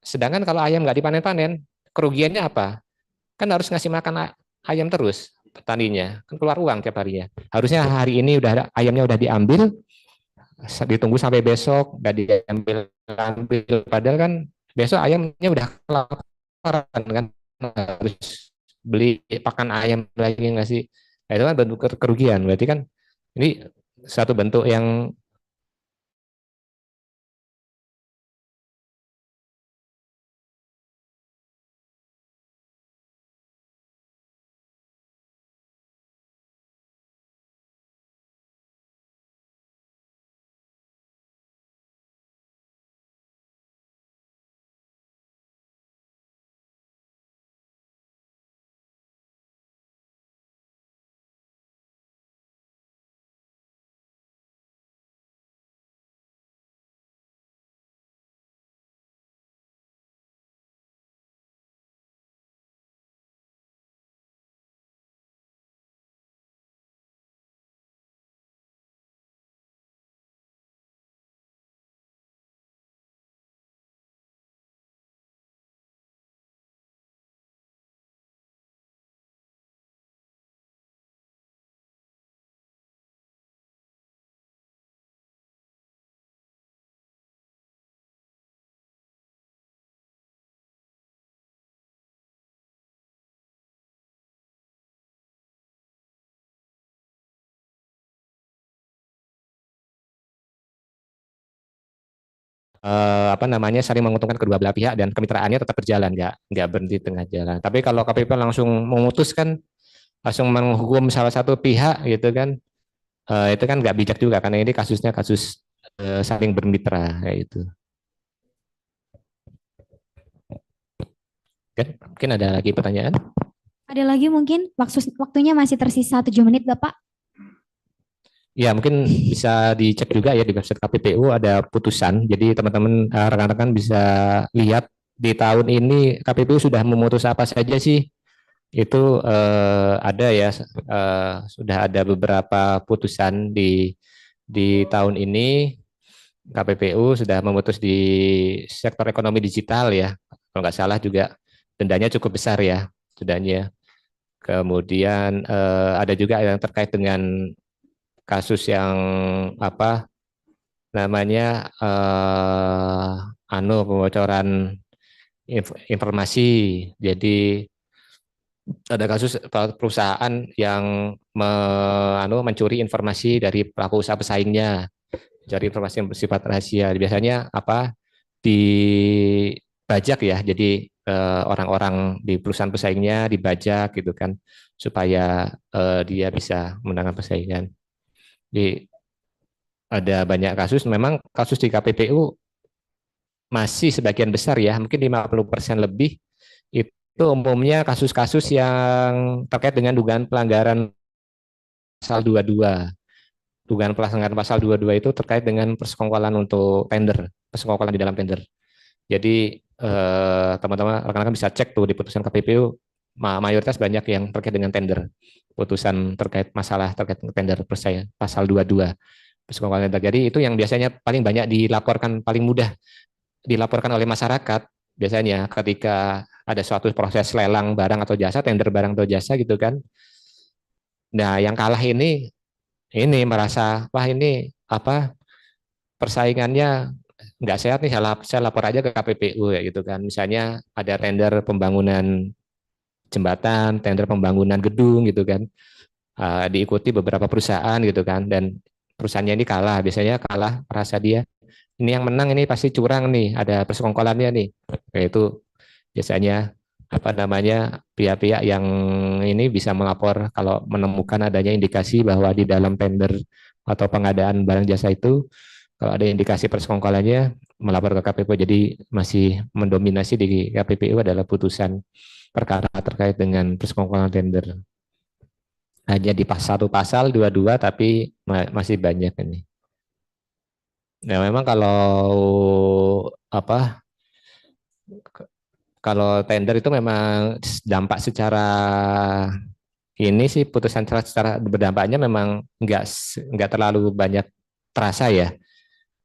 Sedangkan kalau ayam nggak dipanen-panen, kerugiannya apa? Kan harus ngasih makan ayam terus petaninya, kan keluar uang tiap harinya. Harusnya hari ini udah ayamnya udah diambil, ditunggu sampai besok nggak diambil ambil, padahal kan besok ayamnya udah kelaparan kan, harus beli pakan ayam lagi nggak sih. Nah, itu kan bentuk kerugian, berarti kan ini satu bentuk yang apa namanya saling menguntungkan kedua belah pihak dan kemitraannya tetap berjalan, nggak berhenti tengah jalan. Tapi kalau KPP langsung memutuskan, langsung menghukum salah satu pihak gitu kan, itu kan nggak bijak juga karena ini kasusnya kasus saling bermitra kayak itu. Kan mungkin ada lagi pertanyaan? Ada lagi mungkin waktunya masih tersisa 7 menit, Bapak. Ya, mungkin bisa dicek juga ya di website KPPU ada putusan. Jadi teman-teman rekan-rekan bisa lihat di tahun ini KPPU sudah memutus apa saja sih. Itu ada ya, sudah ada beberapa putusan di tahun ini. KPPU sudah memutus di sektor ekonomi digital ya. Kalau nggak salah juga dendanya cukup besar ya, dendanya. Kemudian ada juga yang terkait dengan kasus yang apa namanya pembocoran informasi. Jadi ada kasus perusahaan yang mencuri informasi dari pelaku usaha pesaingnya, cari informasi yang bersifat rahasia. Biasanya apa dibajak ya, jadi orang-orang di perusahaan pesaingnya dibajak gitu kan, supaya dia bisa menangkan persaingan. Jadi ada banyak kasus, memang kasus di KPPU masih sebagian besar ya, mungkin 50% lebih itu umumnya kasus-kasus yang terkait dengan dugaan pelanggaran pasal 22. Dugaan pelanggaran pasal 22 itu terkait dengan persekongkolan untuk tender, persekongkolan di dalam tender. Jadi teman-teman rekan-rekan bisa cek tuh di putusan KPPU, mayoritas banyak yang terkait dengan tender. Putusan terkait masalah terkait tender percaya pasal 22 persekongkolan tender. Jadi itu yang biasanya paling banyak dilaporkan, paling mudah dilaporkan oleh masyarakat biasanya ketika ada suatu proses lelang barang atau jasa, tender barang atau jasa gitu kan. Nah, yang kalah ini merasa wah ini apa persaingannya nggak sehat nih, saya lapor aja ke KPPU ya gitu kan. Misalnya ada tender pembangunan jembatan, tender pembangunan gedung gitu kan, diikuti beberapa perusahaan gitu kan, dan perusahaannya ini kalah, biasanya kalah merasa dia ini yang menang ini pasti curang nih, ada persekongkolannya nih. Itu biasanya apa namanya pihak-pihak yang ini bisa melapor kalau menemukan adanya indikasi bahwa di dalam tender atau pengadaan barang jasa itu Kalau ada indikasi persekongkolannya melapor ke KPPU. Jadi masih mendominasi di KPPU adalah putusan perkara terkait dengan persekongkolan tender. Hanya di satu pasal, dua-dua, tapi masih banyak ini. Nah, memang apa kalau tender itu memang dampak secara ini sih putusan secara berdampaknya memang nggak terlalu banyak terasa ya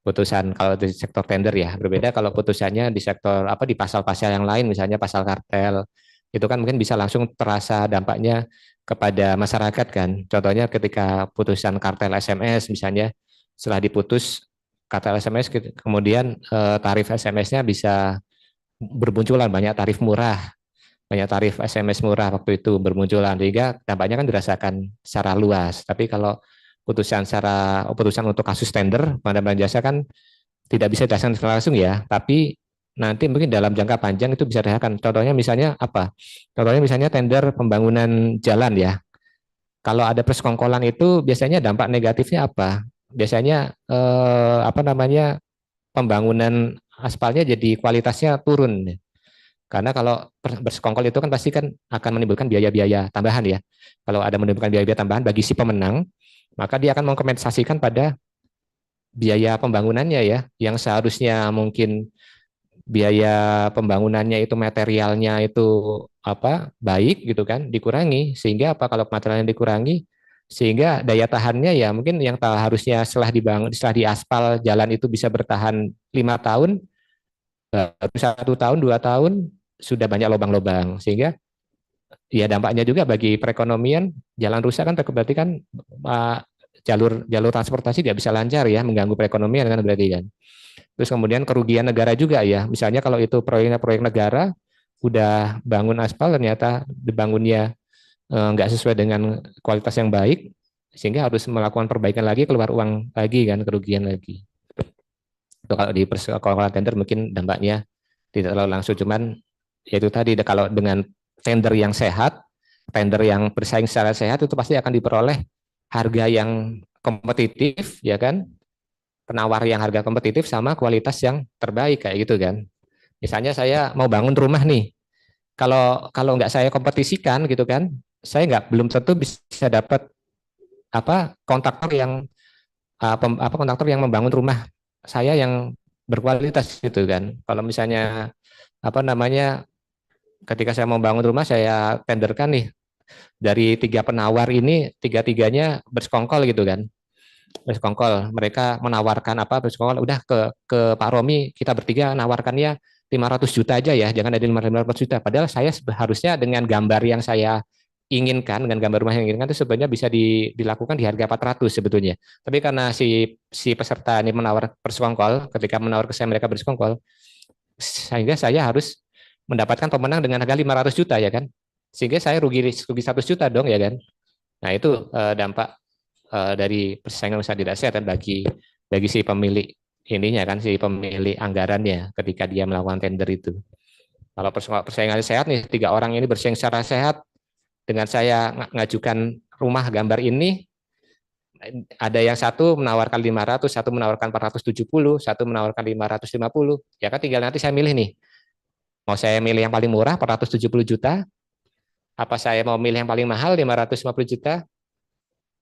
putusan kalau di sektor tender ya. Berbeda kalau putusannya di sektor apa di pasal-pasal yang lain, misalnya pasal kartel, itu kan mungkin bisa langsung terasa dampaknya kepada masyarakat kan. Contohnya ketika putusan kartel SMS misalnya, setelah diputus kartel SMS kemudian tarif SMS-nya bisa bermunculan banyak tarif SMS murah waktu itu bermunculan, sehingga dampaknya kan dirasakan secara luas. Tapi kalau putusan untuk kasus tender pengadaan jasa kan tidak bisa dirasakan langsung ya, tapi nanti mungkin dalam jangka panjang itu bisa dirasakan. Contohnya misalnya apa? Contohnya misalnya tender pembangunan jalan ya. Kalau ada persekongkolan itu biasanya dampak negatifnya apa? Biasanya apa namanya pembangunan aspalnya jadi kualitasnya turun. Karena kalau bersekongkol itu kan pasti kan akan menimbulkan biaya-biaya tambahan ya. Kalau ada menimbulkan biaya-biaya tambahan bagi si pemenang, maka dia akan mengkompensasikan pada biaya pembangunannya ya, yang seharusnya mungkin biaya pembangunannya itu materialnya itu apa baik gitu kan dikurangi, sehingga apa kalau materialnya dikurangi sehingga daya tahannya ya mungkin yang harusnya setelah dibangun setelah diaspal jalan itu bisa bertahan 5 tahun, baru 1 tahun 2 tahun sudah banyak lubang-lubang, sehingga ya dampaknya juga bagi perekonomian. Jalan rusak kan berarti kan jalur jalur transportasi tidak bisa lancar ya, mengganggu perekonomian kan berarti kan. Terus kemudian kerugian negara juga ya, misalnya kalau itu proyek negara udah bangun aspal ternyata dibangunnya nggak sesuai dengan kualitas yang baik, sehingga harus melakukan perbaikan lagi, keluar uang lagi kan, kerugian lagi. Itu kalau di persekongkolan tender mungkin dampaknya tidak terlalu langsung, cuman yaitu tadi kalau dengan tender yang sehat, tender yang bersaing secara sehat itu pasti akan diperoleh harga yang kompetitif ya kan, penawar yang harga kompetitif sama kualitas yang terbaik kayak gitu kan. Misalnya saya mau bangun rumah nih, kalau kalau nggak saya kompetisikan gitu kan, saya belum tentu bisa dapat apa kontraktor yang kontraktor yang membangun rumah saya yang berkualitas gitu kan. Kalau misalnya apa namanya ketika saya mau bangun rumah saya tenderkan nih dari 3 penawar ini, tiga-tiganya bersekongkol gitu kan, bersekongkol, mereka menawarkan apa bersekongkol, udah ke Pak Romi kita bertiga nawarkannya 500 juta aja ya, jangan ada 500 juta, padahal saya harusnya dengan gambar yang saya inginkan, dengan gambar rumah yang inginkan itu sebenarnya bisa dilakukan di harga 400 sebetulnya, tapi karena si peserta ini menawar bersekongkol, ketika menawar ke saya mereka bersekongkol, sehingga saya harus mendapatkan pemenang dengan harga 500 juta ya kan, sehingga saya rugi 100 juta dong ya kan. Nah itu dampak dari persaingan usaha tidak sehat bagi si pemilik ininya kan, si pemilik anggarannya ketika dia melakukan tender itu. Kalau persaingan sehat nih, 3 orang ini bersaing secara sehat, dengan saya ngajukan rumah gambar ini, ada yang satu menawarkan 500, satu menawarkan 470, satu menawarkan 550, ya kan tinggal nanti saya milih nih, mau saya milih yang paling murah 470 juta, apa saya mau milih yang paling mahal 550 juta,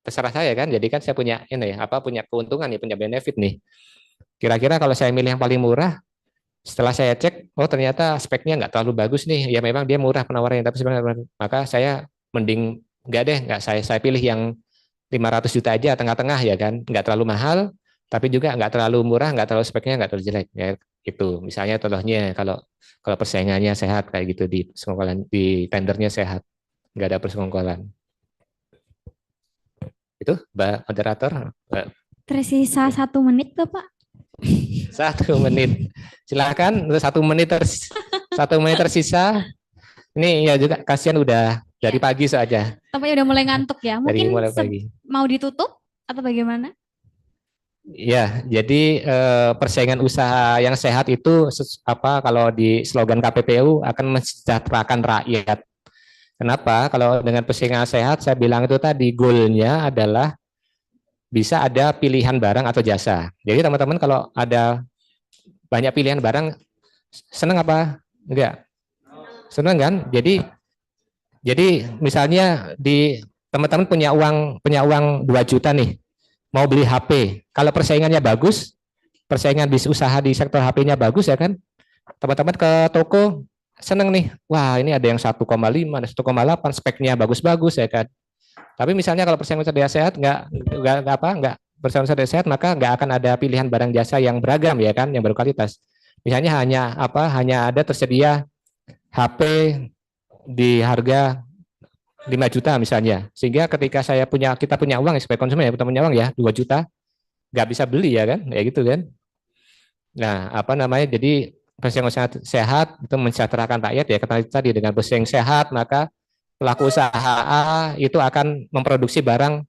terserah saya kan. Jadi kan saya punya ini apa punya keuntungan nih, punya benefit nih. Kira-kira kalau saya milih yang paling murah, setelah saya cek, oh ternyata speknya nggak terlalu bagus nih. Ya memang dia murah penawarannya, tapi sebenarnya maka saya mending nggak deh, nggak saya pilih yang 500 juta aja tengah-tengah ya kan, nggak terlalu mahal, tapi juga nggak terlalu murah, nggak terlalu speknya nggak terlalu jelek. Ya itu misalnya contohnya kalau kalau persaingannya sehat kayak gitu di persekongkolan, di tendernya sehat, nggak ada persekongkolan. Itu Mbak Moderator. Tersisa 1 menit Bapak. 1 menit. Silakan untuk 1 menit 1 menit tersisa. Ini ya juga kasihan udah dari pagi saja. Tampaknya udah mulai ngantuk ya. Mungkin mulai pagi. mau ditutup atau bagaimana? Ya, jadi persaingan usaha yang sehat itu apa kalau di slogan KPPU akan mensejahterakan rakyat. Kenapa? Kalau dengan persaingan sehat, saya bilang itu tadi goalnya adalah bisa ada pilihan barang atau jasa. Jadi teman-teman kalau ada banyak pilihan barang, senang apa? Enggak. Senang kan? Jadi misalnya di teman-teman punya uang 2 juta nih, mau beli HP. Kalau persaingannya bagus, persaingan bis usaha di sektor HP-nya bagus ya kan? Teman-teman ke toko seneng nih. Wah, ini ada yang 1,5, ada 1,8, speknya bagus-bagus ya kan? Tapi misalnya kalau persaingan tidak sehat, nggak persaingan tidak sehat, maka nggak akan ada pilihan barang jasa yang beragam ya kan, yang berkualitas. Misalnya hanya ada tersedia HP di harga 5 juta misalnya. Sehingga ketika kita punya uang sebagai konsumen ya, kita punya uang ya 2 juta, nggak bisa beli ya kan, kayak gitu kan. Nah, apa namanya? Jadi persaingan sehat itu mensejahterakan rakyat ya. Kata tadi dengan persaingan sehat, maka pelaku usaha A itu akan memproduksi barang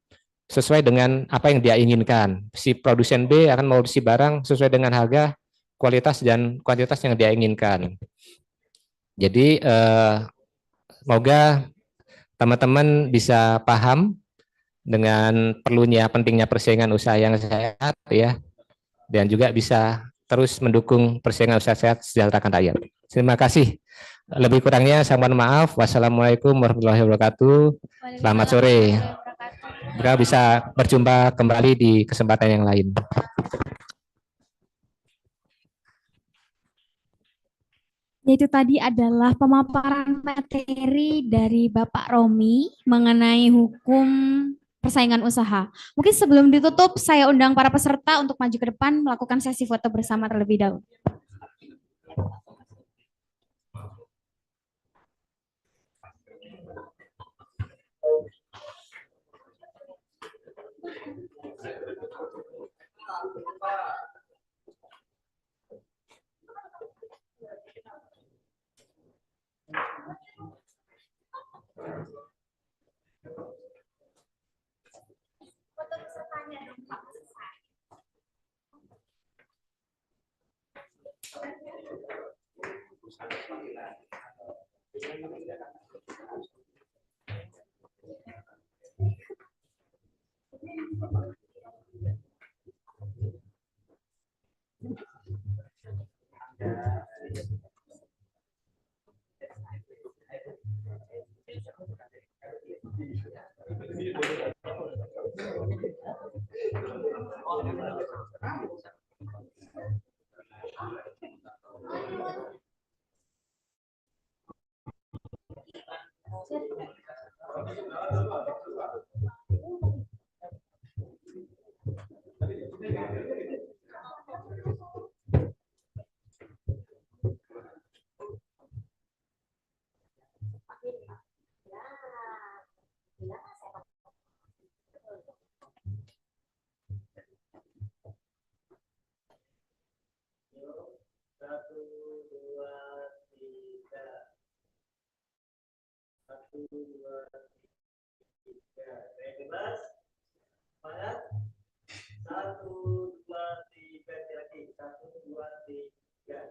sesuai dengan apa yang dia inginkan. Si produsen B akan memproduksi barang sesuai dengan harga, kualitas dan kuantitas yang dia inginkan. Jadi semoga teman-teman bisa paham dengan pentingnya persaingan usaha yang sehat ya, dan juga bisa terus mendukung persaingan usaha sehat sejahterakan rakyat. Terima kasih. Lebih kurangnya saya mohon maaf. Wassalamualaikum warahmatullahi wabarakatuh. Selamat sore. Kita bisa berjumpa kembali di kesempatan yang lain. Itu tadi adalah pemaparan materi dari Bapak Romi mengenai hukum persaingan usaha. Mungkin sebelum ditutup, saya undang para peserta untuk maju ke depan melakukan sesi foto bersama terlebih dahulu. Satu, dua, tiga. Satu, dua, tiga. Bebas. Semangat. Satu, dua, tiga. Lagi. Satu, dua, tiga.